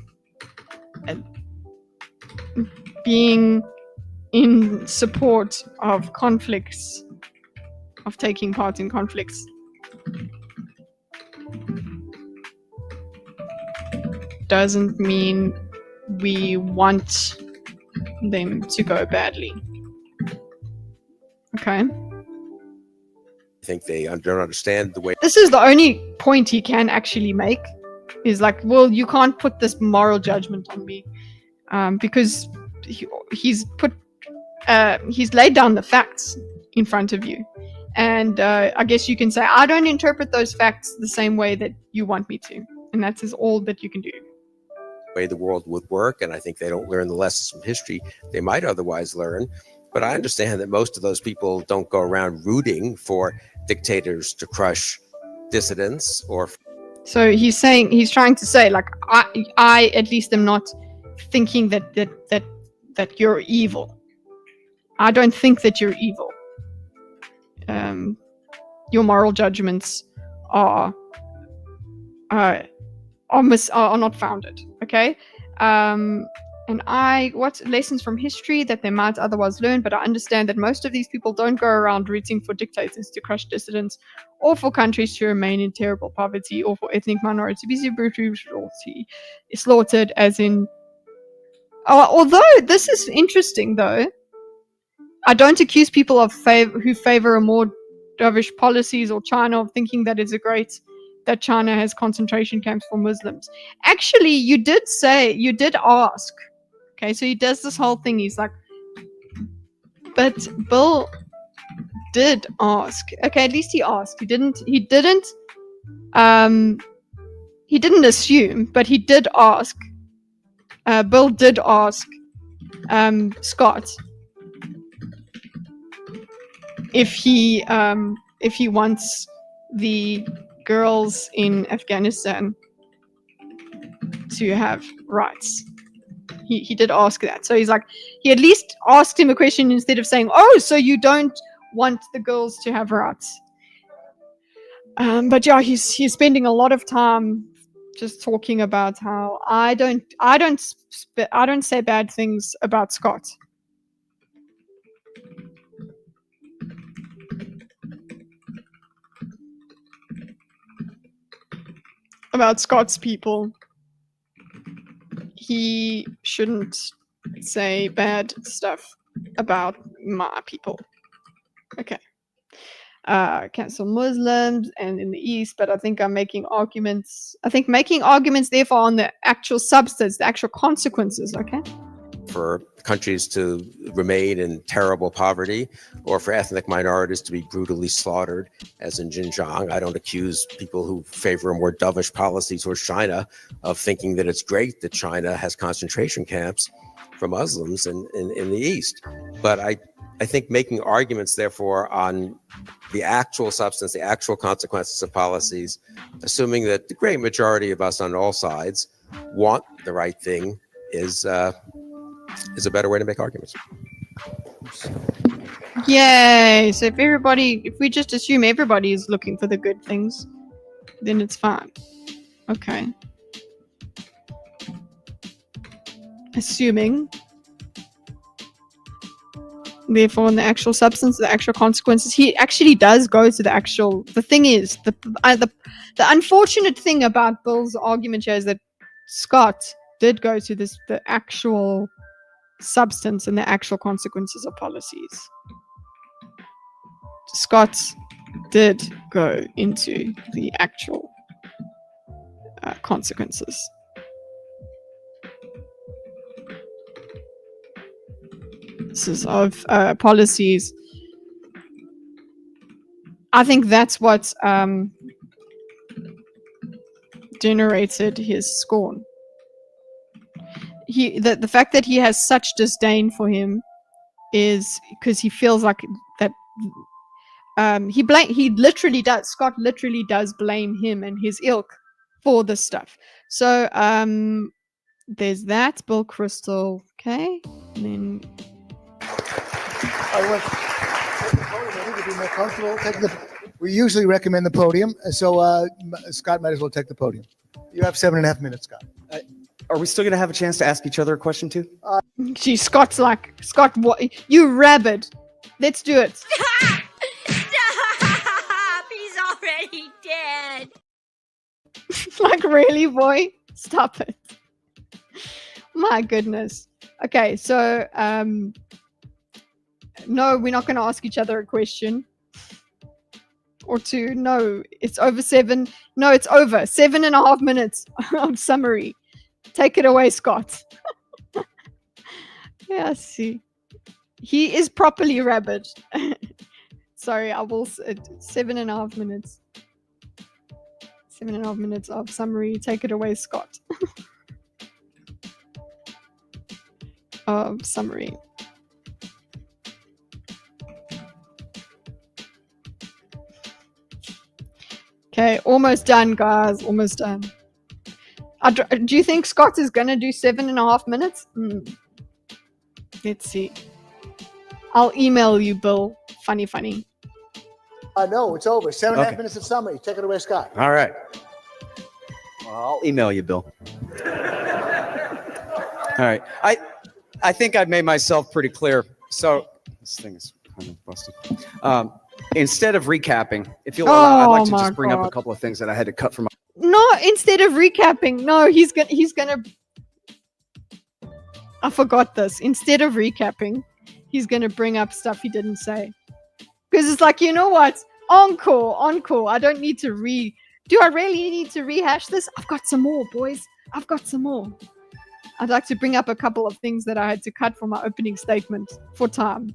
being in support of conflicts, of taking part in conflicts. Doesn't mean we want them to go badly. Okay. I think they don't understand the way. This is the only point he can actually make, is like, well, you can't put this moral judgment on me, because he's laid down the facts in front of you, and I guess you can say, I don't interpret those facts the same way that you want me to, and that is all that you can do. Way the world would work, and I think they don't learn the lessons from history they might otherwise learn. But I understand that most of those people don't go around rooting for dictators to crush dissidents or. So he's trying to say, like, I at least am not thinking that you're evil. I don't think that you're evil. Your moral judgments are not founded. Okay. And what lessons from history that they might otherwise learn, but I understand that most of these people don't go around rooting for dictators to crush dissidents, or for countries to remain in terrible poverty, or for ethnic minorities to be brutally slaughtered, as in. Although this is interesting, though, I don't accuse people who favor a more dovish policies or China of thinking that it's that China has concentration camps for Muslims. Actually, you did ask. Okay, so he does this whole thing. He's like, but Bill did ask. Okay, at least he asked. He didn't assume, but he did ask. Bill did ask Scott if he wants the girls in Afghanistan to have rights. He did ask that. So he's like, he at least asked him a question instead of saying, oh, so you don't want the girls to have rights. But yeah, he's spending a lot of time just talking about how I don't say bad things about Scott. About Scott's people. He shouldn't say bad stuff about my people. Okay. Cancel Muslims and in the East, but I think I'm making arguments. I think making arguments, therefore, on the actual substance, the actual consequences, okay? For countries to remain in terrible poverty, or for ethnic minorities to be brutally slaughtered, as in Xinjiang. I don't accuse people who favor a more dovish policy towards China of thinking that it's great that China has concentration camps for Muslims in the East. But I think making arguments, therefore, on the actual substance, the actual consequences of policies, assuming that the great majority of us on all sides want the right thing, is a better way to make arguments. Yay! So if we just assume everybody is looking for the good things, then it's fine. Okay. Assuming, therefore, in the actual substance, the actual consequences, he actually does go to the actual. The thing is, the unfortunate thing about Bill's argument here is that Scott did go to the actual substance and the actual consequences of policies. Scott did go into the actual consequences. This is of policies. I think that's what generated his scorn. The fact that he has such disdain for him is because he feels like that he literally does. Scott literally does blame him and his ilk for this stuff. So there's that. Bill Crystal, okay, and then we usually recommend the podium, so Scott might as well take the podium. You have 7.5 minutes, Scott. Are we still going to have a chance to ask each other a question too? Gee, Scott's like, Scott, what? You rabid. Let's do it. Stop! He's already dead. Like, really, boy? Stop it. My goodness. Okay, so, no, we're not going to ask each other a question. Or two. No, it's over 7. No, it's over 7.5 minutes of summary. Take it away, Scott. Yeah, see. He is properly rabid. Sorry, I will. 7.5 minutes. 7.5 minutes of summary. Take it away, Scott. Summary. Okay, almost done, guys. Almost done. Do you think Scott is going to do 7.5 minutes? Let's see. I'll email you, Bill. Funny. No, it's over. 7.5 Okay. minutes of summary. Take it away, Scott. All right. Well, I'll email you, Bill. All right. I think I've made myself pretty clear. So this thing is kind of busted. Instead of recapping, if you'll allow, I'd like to Oh, just bring up my a couple of things that I had to cut from. No, instead of recapping, no, he's gonna. I forgot this. Instead of recapping, he's gonna bring up stuff he didn't say. Because it's like, you know what? Encore. I don't need to do I really need to rehash this? I've got some more, boys. I've got some more. I'd like to bring up a couple of things that I had to cut from my opening statement for time.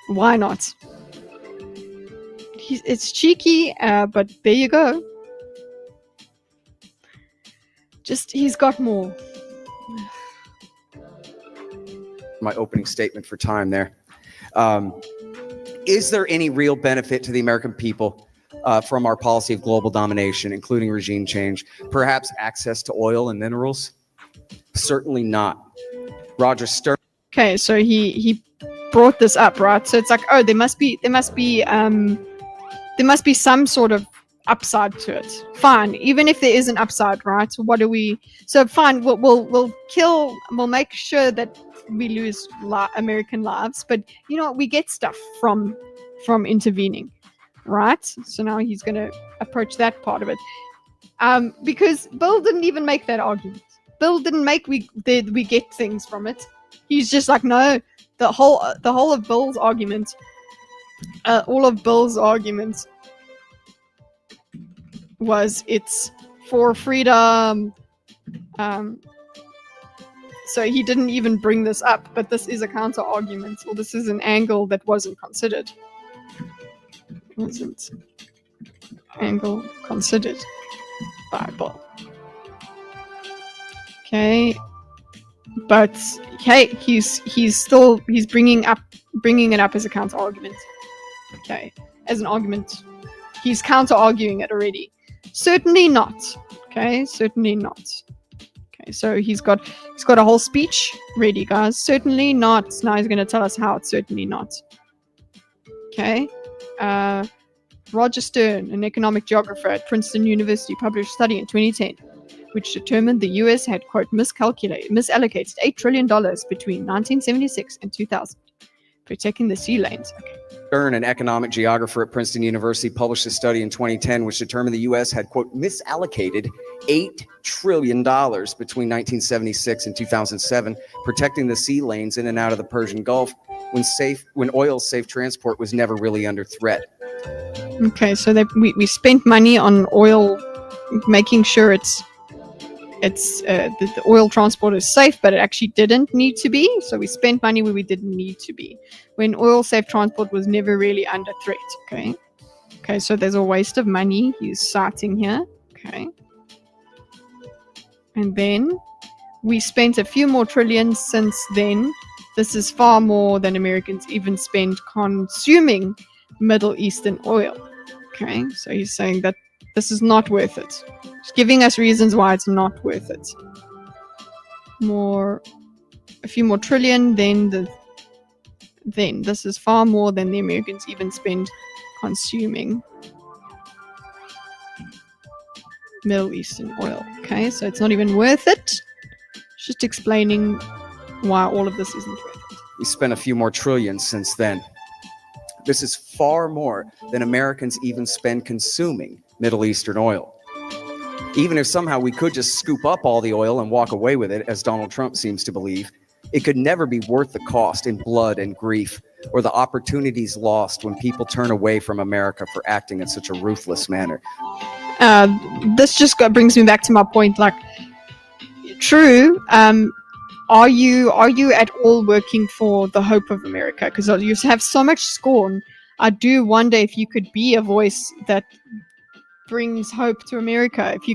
Why not? It's cheeky, but there you go. He's got more. My opening statement for time there. Is there any real benefit to the American people from our policy of global domination, including regime change? Perhaps access to oil and minerals? Certainly not. Roger Stern. Okay, so he brought this up, right? So it's like, oh, there must be some sort of upside to it. Fine, even if there is an upside, right? What do we? So fine, we'll make sure that we lose American lives, but you know what? We get stuff from intervening, right? So now he's going to approach that part of it, because Bill didn't even make that argument. Bill didn't make we get things from it. He's just like, no, the whole of Bill's argument, all of Bill's arguments was it's for freedom. So he didn't even bring this up, but this is a counter argument, or this is an angle that wasn't considered. Wasn't angle considered by Bill. Okay, but okay, he's bringing it up as a counter argument. Okay, as an argument, he's counter arguing it already. Certainly not. Okay, certainly not. Okay, so he's got a whole speech ready, guys. Certainly not. Now he's going to tell us how it's certainly not. Okay. Roger Stern, an economic geographer at Princeton University, published a study in 2010, which determined the U.S. had, quote, misallocated $8 trillion between 1976 and 2000, protecting the sea lanes. Okay. Stern, an economic geographer at Princeton University, published a study in 2010 which determined the U.S. had, quote, misallocated $8 trillion between 1976 and 2007, protecting the sea lanes in and out of the Persian Gulf when oil's safe transport was never really under threat. Okay, so we spent money on oil, making sure the oil transport is safe, but it actually didn't need to be. So we spent money where we didn't need to be, when oil safe transport was never really under threat. Okay, so there's a waste of money he's citing here. Okay, and then we spent a few more trillions since then. This is far more than Americans even spend consuming Middle Eastern oil. Okay, so he's saying that this is not worth it. He's giving us reasons why it's not worth it. A few more trillion, then this is far more than the Americans even spend consuming Middle Eastern oil. Okay, so it's not even worth it. It's just explaining why all of this isn't worth it. We spent a few more trillions since then. This is far more than Americans even spend consuming Middle Eastern oil. Even if somehow we could just scoop up all the oil and walk away with it, as Donald Trump seems to believe, it could never be worth the cost in blood and grief, or the opportunities lost when people turn away from America for acting in such a ruthless manner. This just brings me back to my point. Like, true. Are you at all working for the hope of America? Because you have so much scorn. I do wonder if you could be a voice that brings hope to America. If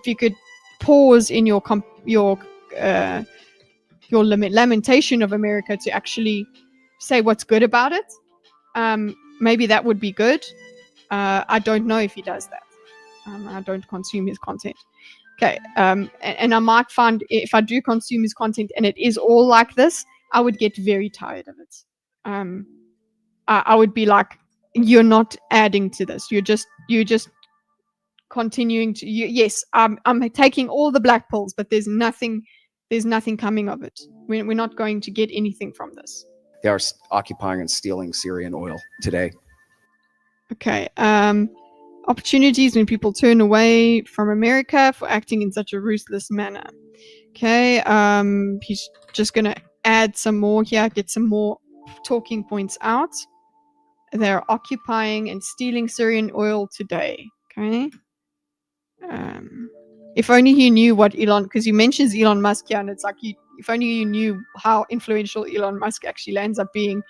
you could pause in your lamentation of America to actually say what's good about it. Maybe that would be good. I don't know if he does that. I don't consume his content. Okay, and I might find if I do consume his content and it is all like this, I would get very tired of it. I would be like, you're not adding to this. You're just continuing to. Yes, I'm taking all the black pills, but there's nothing coming of it. We're not going to get anything from this. They are occupying and stealing Syrian oil today. Okay. Opportunities when people turn away from America for acting in such a ruthless manner. Okay. He's just going to add some more here, get some more talking points out. They're occupying and stealing Syrian oil today. Okay. If only he knew what Elon, because he mentions Elon Musk here, and it's like, if only you knew how influential Elon Musk actually ends up being.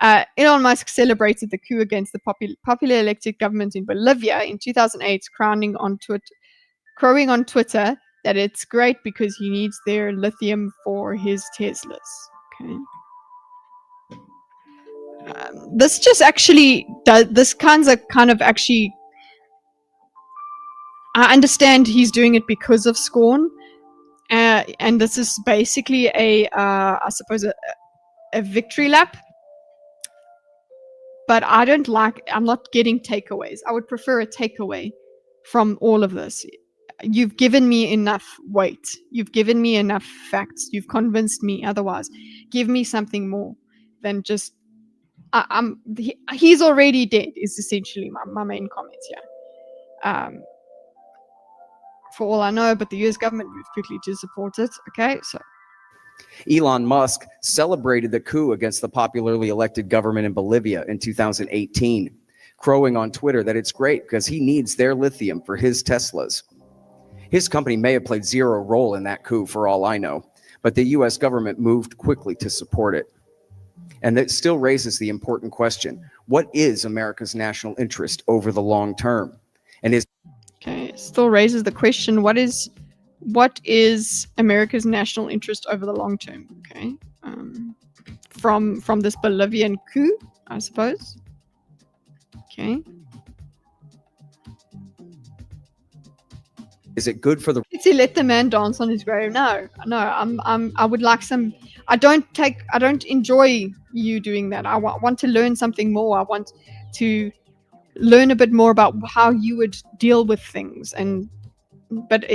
Elon Musk celebrated the coup against the popular elected government in Bolivia in 2008, crowing on Twitter that it's great because he needs their lithium for his Teslas. Okay. This just actually does, this kind of actually, I understand he's doing it because of scorn, and this is basically I suppose a victory lap. But I'm not getting takeaways. I would prefer a takeaway from all of this. You've given me enough weight. You've given me enough facts. You've convinced me otherwise. Give me something more than just, he's already dead is essentially my main comment here. For all I know, but the US government moved quickly to support it. Okay, so. Elon Musk celebrated the coup against the popularly elected government in Bolivia in 2018, crowing on Twitter that it's great because he needs their lithium for his Teslas. His company may have played zero role in that coup for all I know, but the US government moved quickly to support it. And that still raises the important question, what is America's national interest over the long term? And okay, it still raises the question, what is America's national interest over the long term? Okay, from this Bolivian coup, I suppose. Okay, is it good for the? Did he let the man dance on his grave? No. I would like some. I don't enjoy you doing that. I want to learn something more. I want to learn a bit more about how you would deal with things, but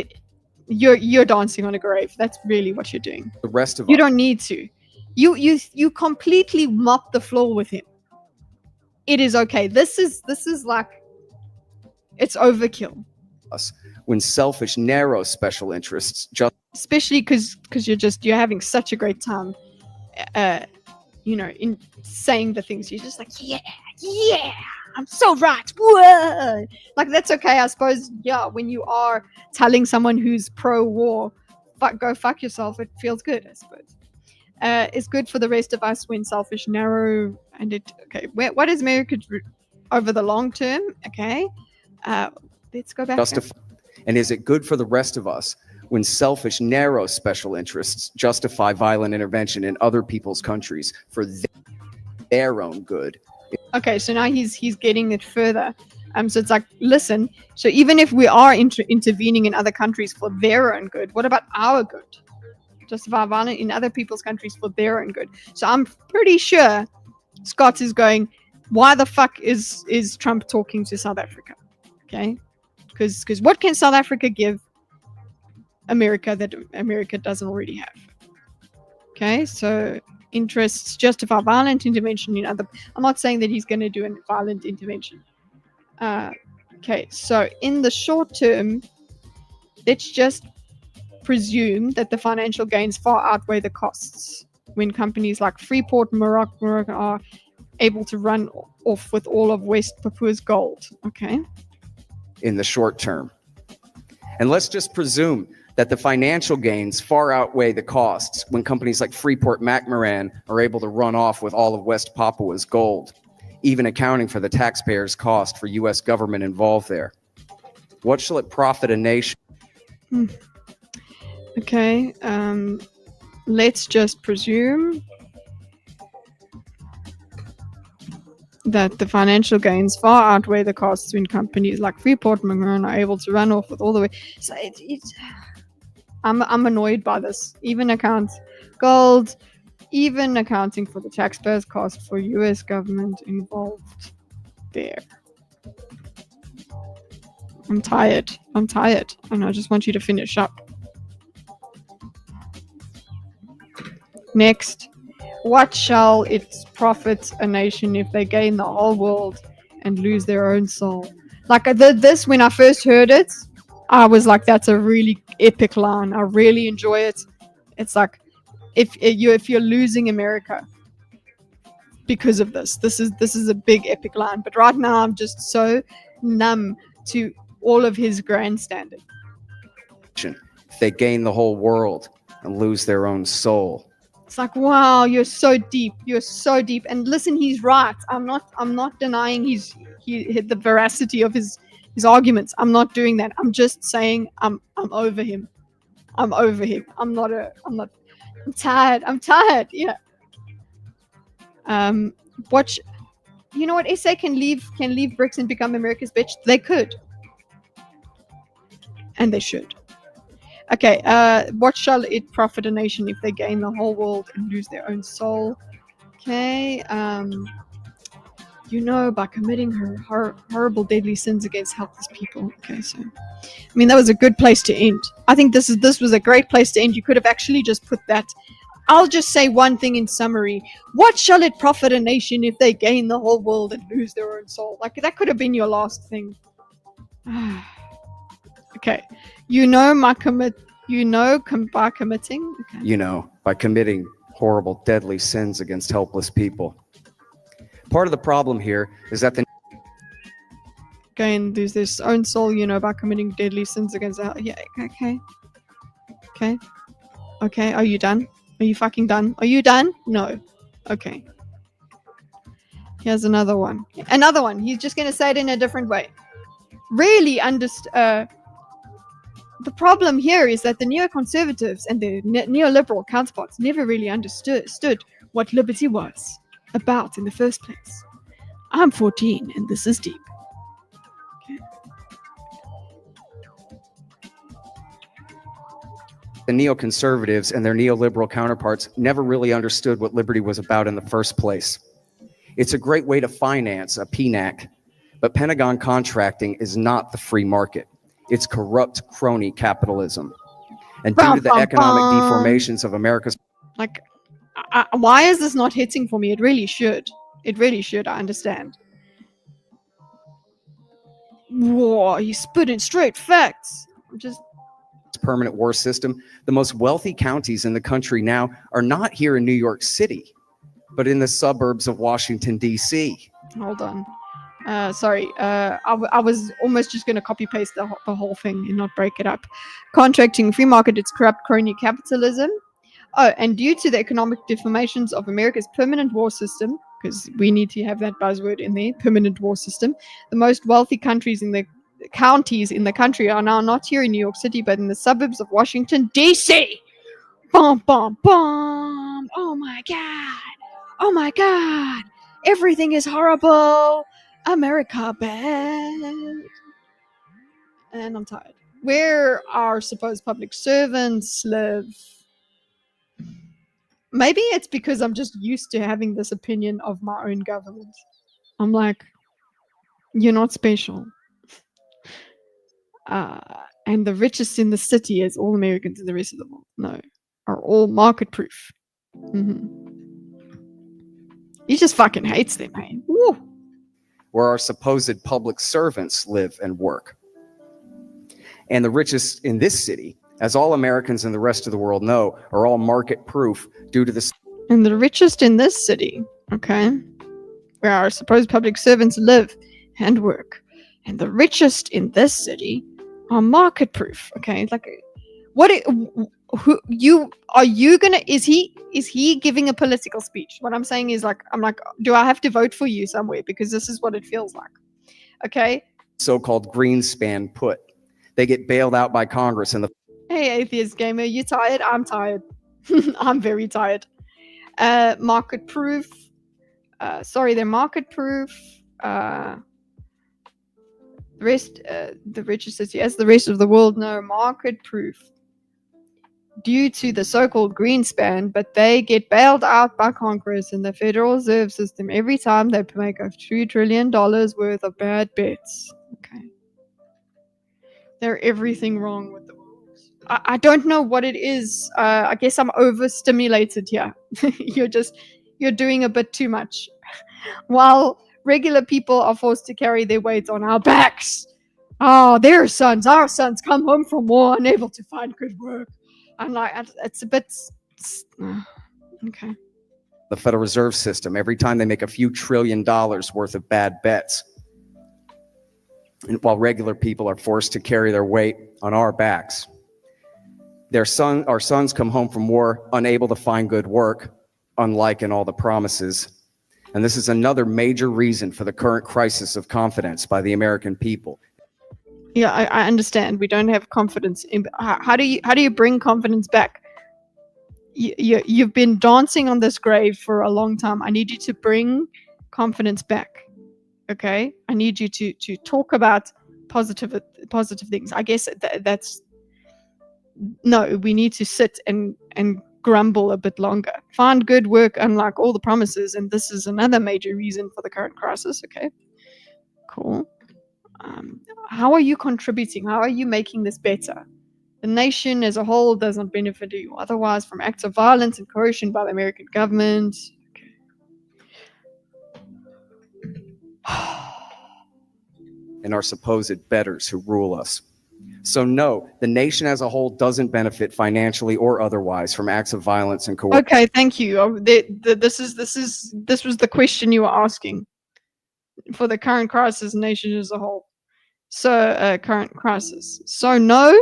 you're dancing on a grave. That's really what you're doing. The rest of you don't need to. You completely mop the floor with him. It is okay. This is like, it's overkill. Us when selfish, narrow special interests just, especially because you're having such a great time, in saying the things you're just like, yeah. I'm so right. Whoa! Like, that's okay, I suppose. Yeah, when you are telling someone who's pro-war, go fuck yourself, it feels good, I suppose. It's good for the rest of us when selfish, narrow, and it. Okay, what is America over the long term? Okay, let's go back. And is it good for the rest of us when selfish, narrow special interests justify violent intervention in other people's countries for their own good? Okay, so now he's getting it further. So it's like, listen, so even if we are intervening in other countries for their own good, what about our good? Justify violence in other people's countries for their own good. So I'm pretty sure Scott is going, why the fuck is Trump talking to South Africa? Okay, Because what can South Africa give America that America doesn't already have? Okay, so interests justify violent intervention in other. I'm not saying that he's going to do a violent intervention. Okay, so in the short term, let's just presume that the financial gains far outweigh the costs when companies like Freeport Morocco are able to run off with all of West Papua's gold. Okay. In the short term. And let's just presume that the financial gains far outweigh the costs when companies like Freeport McMoran are able to run off with all of West Papua's gold, even accounting for the taxpayers' cost for U.S. government involved there. What shall it profit a nation? Okay, let's just presume that the financial gains far outweigh the costs when companies like Freeport McMoran are able to run off with all the way. So I'm annoyed by this. Even gold, even accounting for the taxpayers' cost for U.S. government involved there. I'm tired, and I just want you to finish up. Next, what shall it profit a nation if they gain the whole world and lose their own soul? Like this, when I first heard it, I was like, that's a really epic line. I really enjoy it. It's like, if you're losing America because of this is a big epic line. But right now, I'm just so numb to all of his grandstanding. If they gain the whole world and lose their own soul. It's like, wow, you're so deep. You're so deep. And listen, he's right. I'm not denying the veracity of his arguments. I'm not doing that. I'm just saying I'm over him. I'm tired. Yeah. You know what? SA can leave BRICS and become America's bitch. They could. And they should. Okay, what shall it profit a nation if they gain the whole world and lose their own soul? Okay, by committing horrible, deadly sins against helpless people. Okay, so, I mean, that was a good place to end. I think this was a great place to end. You could have actually just put that. I'll just say one thing in summary. What shall it profit a nation if they gain the whole world and lose their own soul? Like, that could have been your last thing. Okay, by committing. Okay. By committing horrible, deadly sins against helpless people. Part of the problem here is that and lose their own soul, by committing deadly sins against. Yeah. Okay. Are you done? Are you fucking done? Are you done? No. Okay. Here's another one. He's just gonna say it in a different way. Really the problem here is that the neoconservatives and their neoliberal counterparts never really understood what liberty was about in the first place. I'm 14 and this is deep. Okay. the neoconservatives and their neoliberal counterparts never really understood what liberty was about in the first place. It's a great way to finance a PNAC, but Pentagon contracting is not the free market. It's corrupt crony capitalism. And due to the economic deformations of America's... Why is this not hitting for me? It really should. It really should, I understand. Whoa, he's spitting straight facts. permanent war system, the most wealthy counties in the country now are not here in New York City, but in the suburbs of Washington, D.C. Hold on. Sorry, I was almost just going to copy paste the whole thing and not break it up. Contracting, free market, it's corrupt crony capitalism. Oh, and due to the economic deformations of America's permanent war system, because we need to have that buzzword in there, permanent war system, the most wealthy counties in the country are now not here in New York City, but in the suburbs of Washington, D.C. Bum, bum, bum. Oh my God. Oh my God. Everything is horrible. America bad. And I'm tired. Where our supposed public servants live. Maybe it's because I'm just used to having this opinion of my own government. I'm like, you're not special. and the richest in the city, as all Americans in the rest of the world know, are all market proof. He just fucking hates them, man. Woo. where our supposed public servants live and work. And the richest in this city, as all Americans in the rest of the world know, are all market proof due to the And the richest in this city, okay, where our supposed public servants live and work. And the richest in this city are market proof, okay? Like, is he giving a political speech? What I'm saying is, like, I'm like, do I have to vote for you somewhere? Because this is what it feels like, okay? so-called Greenspan put. They get bailed out by Congress and the Hey, atheist gamer, you tired? I'm tired. I'm very tired. Market proof. They're market proof. The richest city, as the rest of the world know, market proof due to the so-called Greenspan, but they get bailed out by Congress and the Federal Reserve System every time they make a $2 trillion worth of bad bets. Okay. They're everything wrong with the world. I don't know what it is. I guess I'm overstimulated here. You're doing a bit too much. While regular people are forced to carry their weight on our backs. Oh, our sons come home from war unable to find good work. I'm like, it's a bit... okay. the Federal Reserve System every time they make a few $1 trillion worth of bad bets. And while regular people are forced to carry their weight on our backs. Our sons come home from war unable to find good work, unlike in all the promises. And this is another major reason for the current crisis of confidence by the American people. Yeah, I understand. We don't have confidence. How do you bring confidence back? You've been dancing on this grave for a long time. I need you to bring confidence back. Okay? I need you to talk about positive things. I guess that's... No, we need to sit and grumble a bit longer. Find good work, unlike all the promises, and this is another major reason for the current crisis. Okay, cool. How are you contributing? How are you making this better? The nation as a whole does not benefit you otherwise from acts of violence and coercion by the American government. Okay. And our supposed betters who rule us. So no, the nation as a whole doesn't benefit financially or otherwise from acts of violence and coercion. Okay, thank you. This was the question you were asking for the current crisis, nation as a whole. So current crisis. So no.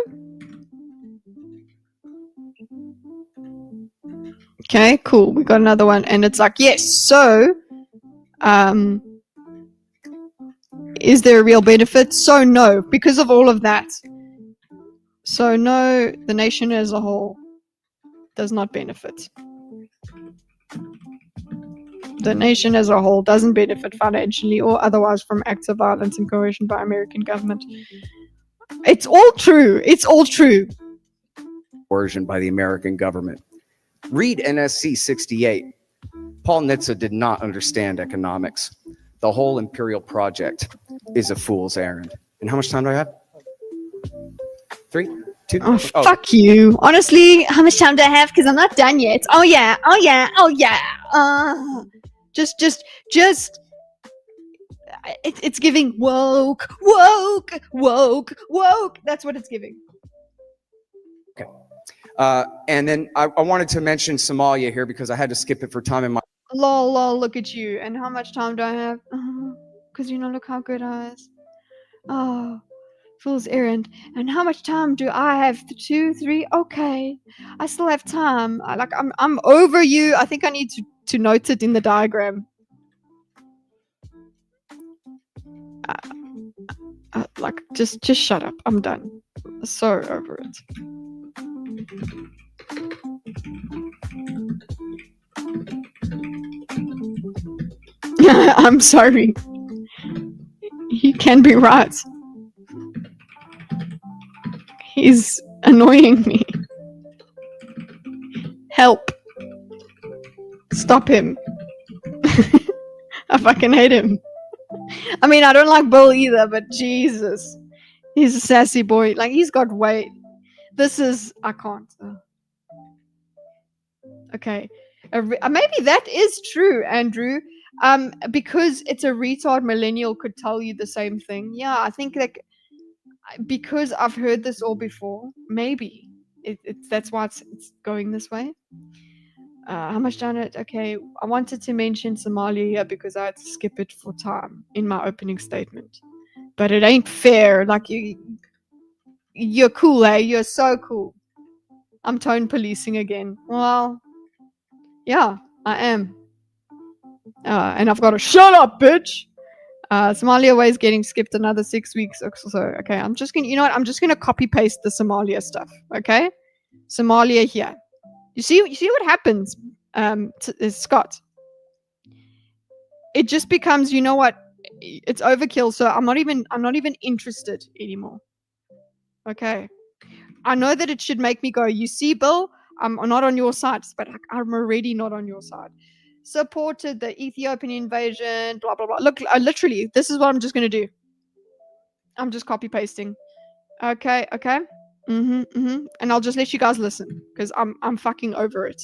Okay, cool. We got another one, and it's like, yes. So, is there a real benefit? So no, because of all of that. So no, the nation as a whole does not benefit. The nation as a whole doesn't benefit financially or otherwise from acts of violence and coercion by American government. It's all true. It's all true. Coercion by the American government. Read NSC 68. Paul Nitze did not understand economics. The whole imperial project is a fool's errand. And how much time do I have? 3, 2. Oh, fuck you. Honestly, how much time do I have? Because I'm not done yet. Oh yeah. It's giving woke. That's what it's giving. Okay. And then I wanted to mention Somalia here because I had to skip it for time in my... Lol, look at you. And how much time do I have? Because look how good I is. Oh, fool's errand. And how much time do I have? 2, 3. Okay, I still have time. I'm over you. I think I need to note it in the diagram. Just shut up. I'm done. So over it. I'm sorry. He can be right. He's annoying me. Help. Stop him. I fucking hate him. I mean, I don't like Bill either, but Jesus. He's a sassy boy. Like, he's got weight. This is, I can't. Okay. Maybe that is true, Andrew. Because it's a retard millennial could tell you the same thing. Yeah, I think like because I've heard this all before, maybe that's why it's going this way. How much done it? Okay, I wanted to mention Somalia here because I had to skip it for time in my opening statement. But it ain't fair. Like, you're cool, eh? You're so cool. I'm tone policing again. Well, yeah, I am. And I've got to shut up, bitch. Somalia way is getting skipped another 6 weeks or so. Okay, I'm just gonna, you know what? I'm just gonna copy paste the Somalia stuff. Okay, Somalia here. You see what happens, Scott? It just becomes, you know what? It's overkill. So I'm not even interested anymore. Okay, I know that it should make me go, you see, Bill, I'm not on your side, but I'm already not on your side. Supported the Ethiopian invasion, blah blah blah. Look, literally, this is what I'm just gonna do. I'm just copy pasting. Okay. And I'll just let you guys listen because I'm fucking over it.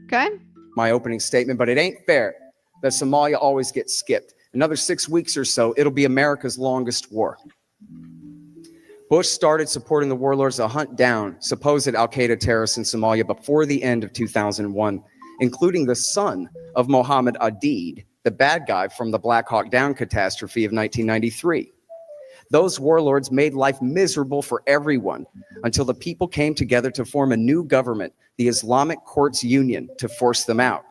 Okay. My opening statement, but it ain't fair that Somalia always gets skipped. Another 6 weeks or so, it'll be America's longest war. Bush started supporting the warlords to hunt down supposed al-Qaeda terrorists in Somalia before the end of 2001, including the son of Mohammed Adid, the bad guy from the Black Hawk Down catastrophe of 1993. Those warlords made life miserable for everyone until the people came together to form a new government, the Islamic Courts Union, to force them out.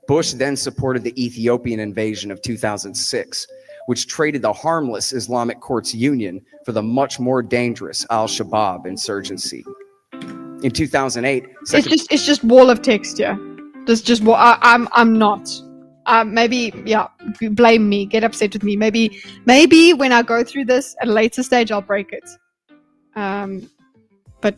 Bush then supported the Ethiopian invasion of 2006, which traded the harmless Islamic Courts Union for the much more dangerous al-Shabaab insurgency. In 2008, it's just wall of text, yeah. There's just what I'm not. Maybe, yeah, blame me, get upset with me. Maybe when I go through this at a later stage, I'll break it. But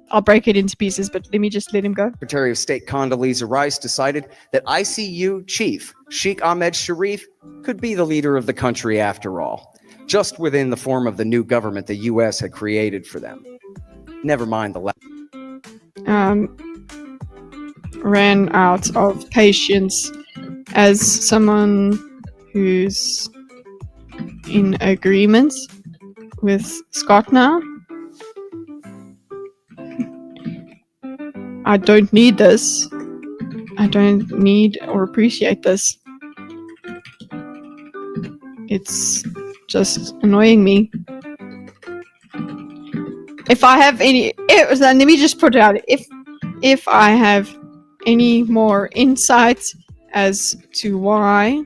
I'll break it into pieces, but let me just let him go. Secretary of State Condoleezza Rice decided that ICU chief Sheikh Ahmed Sharif could be the leader of the country after all, just within the form of the new government the U.S. had created for them. Never mind the ran out of patience as someone who's in agreement with Scott now. I don't need this. I don't need or appreciate this. It's just annoying me. If I have any, let me just put it out. If I have any more insight as to why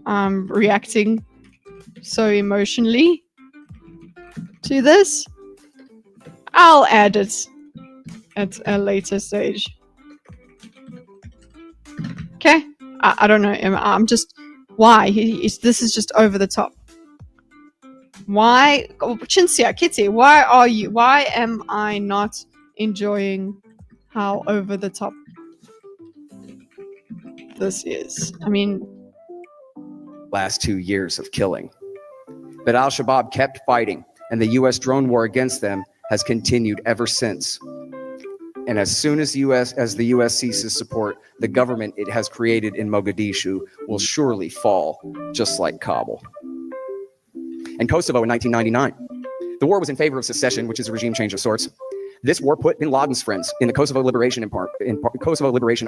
I'm reacting so emotionally to this, I'll add it at a later stage. Okay? I don't know. I'm just... Why? This is just over the top. Why? Chinsia, Kitty, why am I not enjoying how over the top this is? I mean... last 2 years of killing. But al-Shabaab kept fighting, and the U.S. drone war against them has continued ever since. And as soon as the U.S. ceases support, the government it has created in Mogadishu will surely fall, just like Kabul. And Kosovo in 1999. The war was in favor of secession, which is a regime change of sorts. This war put bin Laden's friends in the Kosovo Liberation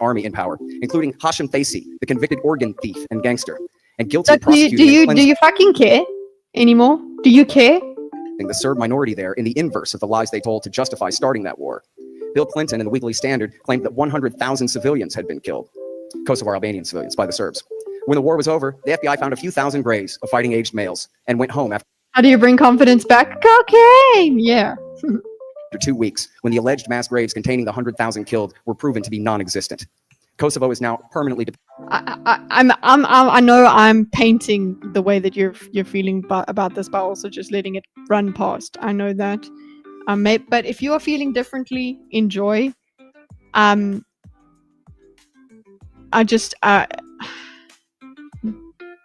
Army in power, including Hashim Thaisi, the convicted organ thief and gangster, and guilty prosecutor. Do you fucking care anymore? Do you care? The Serb minority there in the inverse of the lies they told to justify starting that war. Bill Clinton and the Weekly Standard claimed that 100,000 civilians had been killed, Kosovo Albanian civilians, by the Serbs. When the war was over, the FBI found a few thousand graves of fighting aged males and went home after... How do you bring confidence back? Cocaine! Yeah. after 2 weeks, when the alleged mass graves containing the 100,000 killed were proven to be non-existent. Kosovo is now permanently... I know I'm painting the way that you're feeling about this, but also just letting it run past. I know that. But if you are feeling differently, enjoy.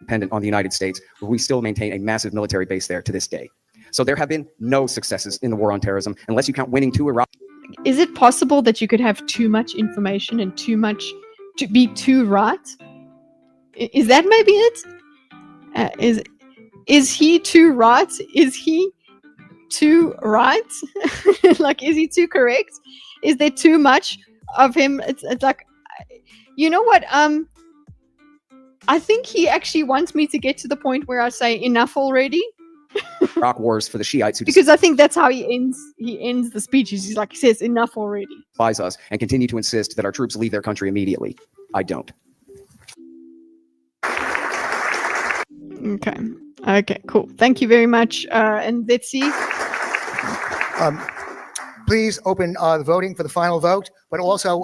dependent on the United States, where we still maintain a massive military base there to this day. So there have been no successes in the war on terrorism, unless you count winning 2 Iraq. Is it possible that you could have too much information and too much to be too right? Is that maybe it? Is he too right? Is he too right? Like, is he too correct? Is there too much of him? It's like, you know what? I think he actually wants me to get to the point where I say enough already. Iraq wars for the Shiites who Because I think that's how he ends the speech. He's like, he says enough already. despise us and continue to insist that our troops leave their country immediately. I don't. Okay, cool. Thank you very much. And let's see. Please open the voting for the final vote, but also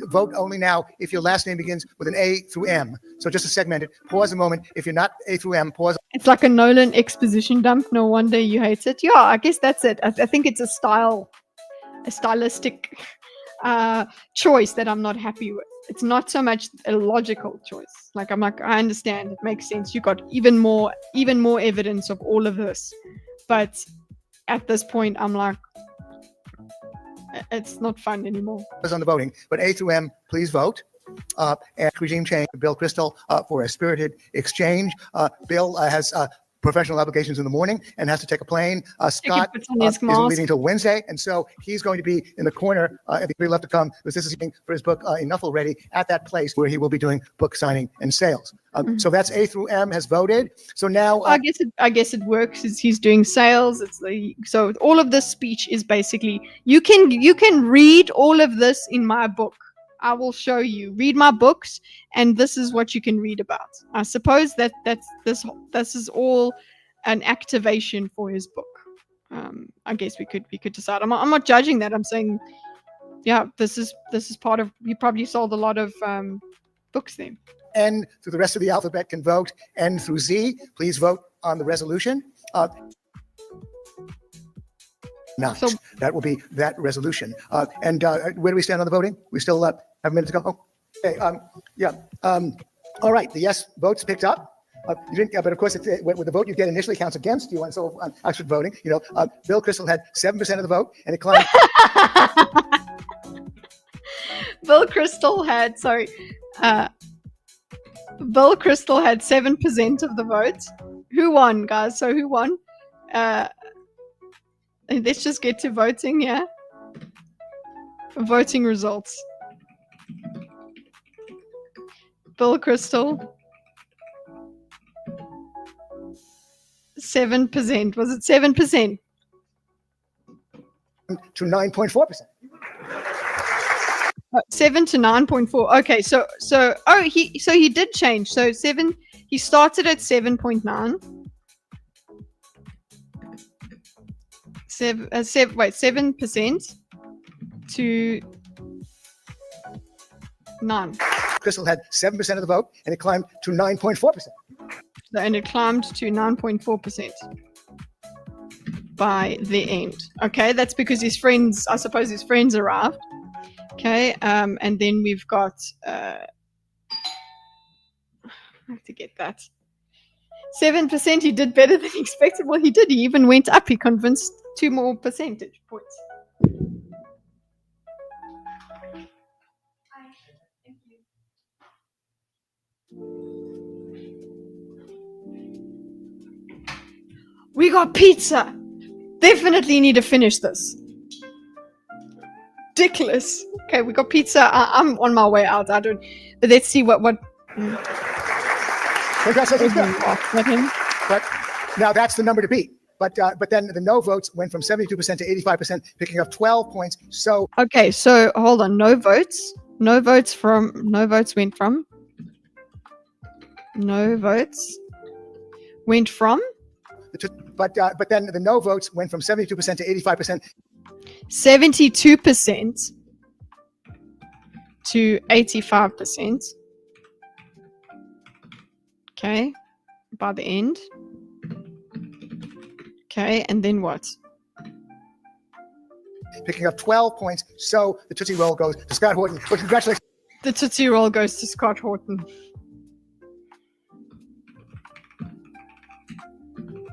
vote only now if your last name begins with an A through M. So just to segment it, pause a moment. If you're not A through M, pause. It's like a Nolan exposition dump. No wonder you hate it. Yeah, I guess that's it. I think it's a stylistic choice that I'm not happy with. It's not so much a logical choice. Like, I'm like, I understand, it makes sense. You got even more evidence of all of this, but at this point, I'm like, it's not fun anymore. On the voting, but A through M, please vote. And regime change, Bill Crystal, for a spirited exchange. Bill has professional obligations in the morning and has to take a plane. Scott isn't leaving until Wednesday, and so he's going to be in the corner if he left to come, because this is for his book Enough Already, at that place where he will be doing book signing and sales. So that's A through M has voted. So now I guess it works. He's doing sales. So all of this speech is basically, you can read all of this in my book. I will show you. Read my books, and this is what you can read about. I suppose this is all an activation for his book. I guess we could decide. I'm not judging that. I'm saying, yeah, this is part of. You probably sold a lot of books then. N through the rest of the alphabet can vote. N through Z, please vote on the resolution. So that will be that resolution. And where do we stand on the voting? We still have a minute to go. Okay. All right. The yes votes picked up. You didn't, but of course, with the vote you get initially counts against you, and so Oxford voting. Bill Crystal had 7% of the vote, and it climbed. Bill Crystal had 7% of the vote. Who won, guys? So who won? Let's just get to voting, yeah? Voting results. Bill Crystal. 7%. Was it 7%? To 9.4%. 7 to 9.4. Okay, so he did change. So 7. He started at 7.9. 7% to 9. Crystal had 7% of the vote, and it climbed to 9.4%. And it climbed to 9.4% by the end. Okay, that's because his friends, I suppose his friends arrived. Okay, and then we've got, I have to get that. 7%, he did better than expected. Well, he did. He even went up. He convinced 2 more percentage points. We got pizza. Definitely need to finish this. Ridiculous. Okay, we got pizza. I'm on my way out. But let's see what. Congratulations, Bill. But now that's the number to beat. But then the no votes went from 72% to 85%, picking up 12 points. So okay, so hold on. No votes went from. No votes went from. 'But then the no votes went from 72% to 85%. 72% to 85%. Okay, by the end. Okay, and then what? Picking up 12 points. So the Tootsie Roll goes to Scott Horton. Well, congratulations. The Tootsie Roll goes to Scott Horton.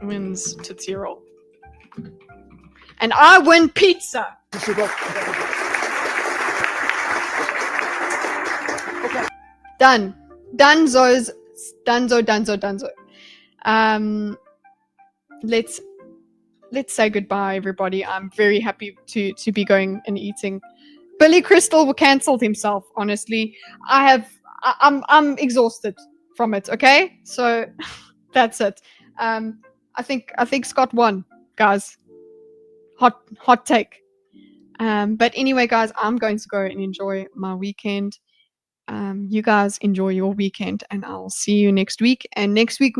wins Tootsie Roll. And I win pizza. Done. Dunzo. Let's say goodbye, everybody. I'm very happy to be going and eating. Billy Crystal cancelled himself. Honestly, I'm exhausted from it. Okay, so that's it. I think Scott won, guys. Hot take. But anyway, guys, I'm going to go and enjoy my weekend. You guys enjoy your weekend, and I'll see you next week. And next week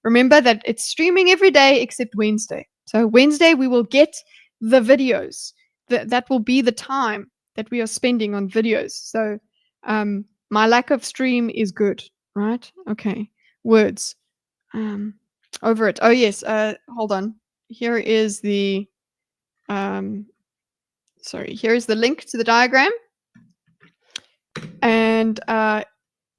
remember that it's streaming every day except Wednesday. So Wednesday we will get the videos. That will be the time that we are spending on videos. So my lack of stream is good, right? Okay. Words. Over it. Oh yes. Hold on. Here is the here is the link to the diagram. And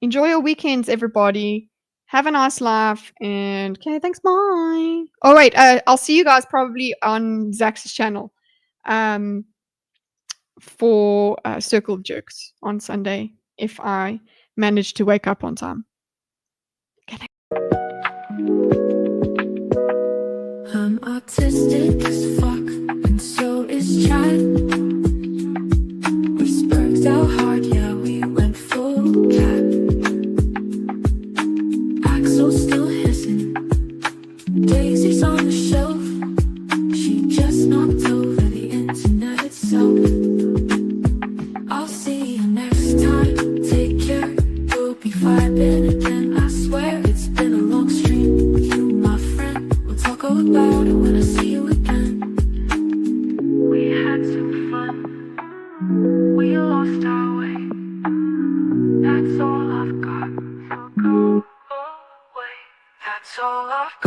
enjoy your weekends, everybody. Have a nice life. And okay, thanks. Bye. Oh wait, I'll see you guys probably on Zach's channel for Circle of Jerks on Sunday if I manage to wake up on time. Okay. I'm autistic as fuck, and so is Chad. We sparked out hard, yeah, we went full cat. Axel's still hissing, Daisy's on the shelf. She just knocked over the internet itself. I'll see you next time, take care. We'll be vibing again, I swear. It's been a long stream with you, my friend. We'll talk about it when I see you again. We had some fun, we lost our way. That's all I've got, so go away. That's all I've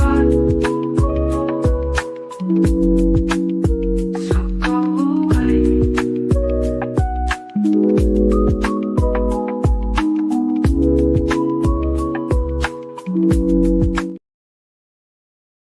got.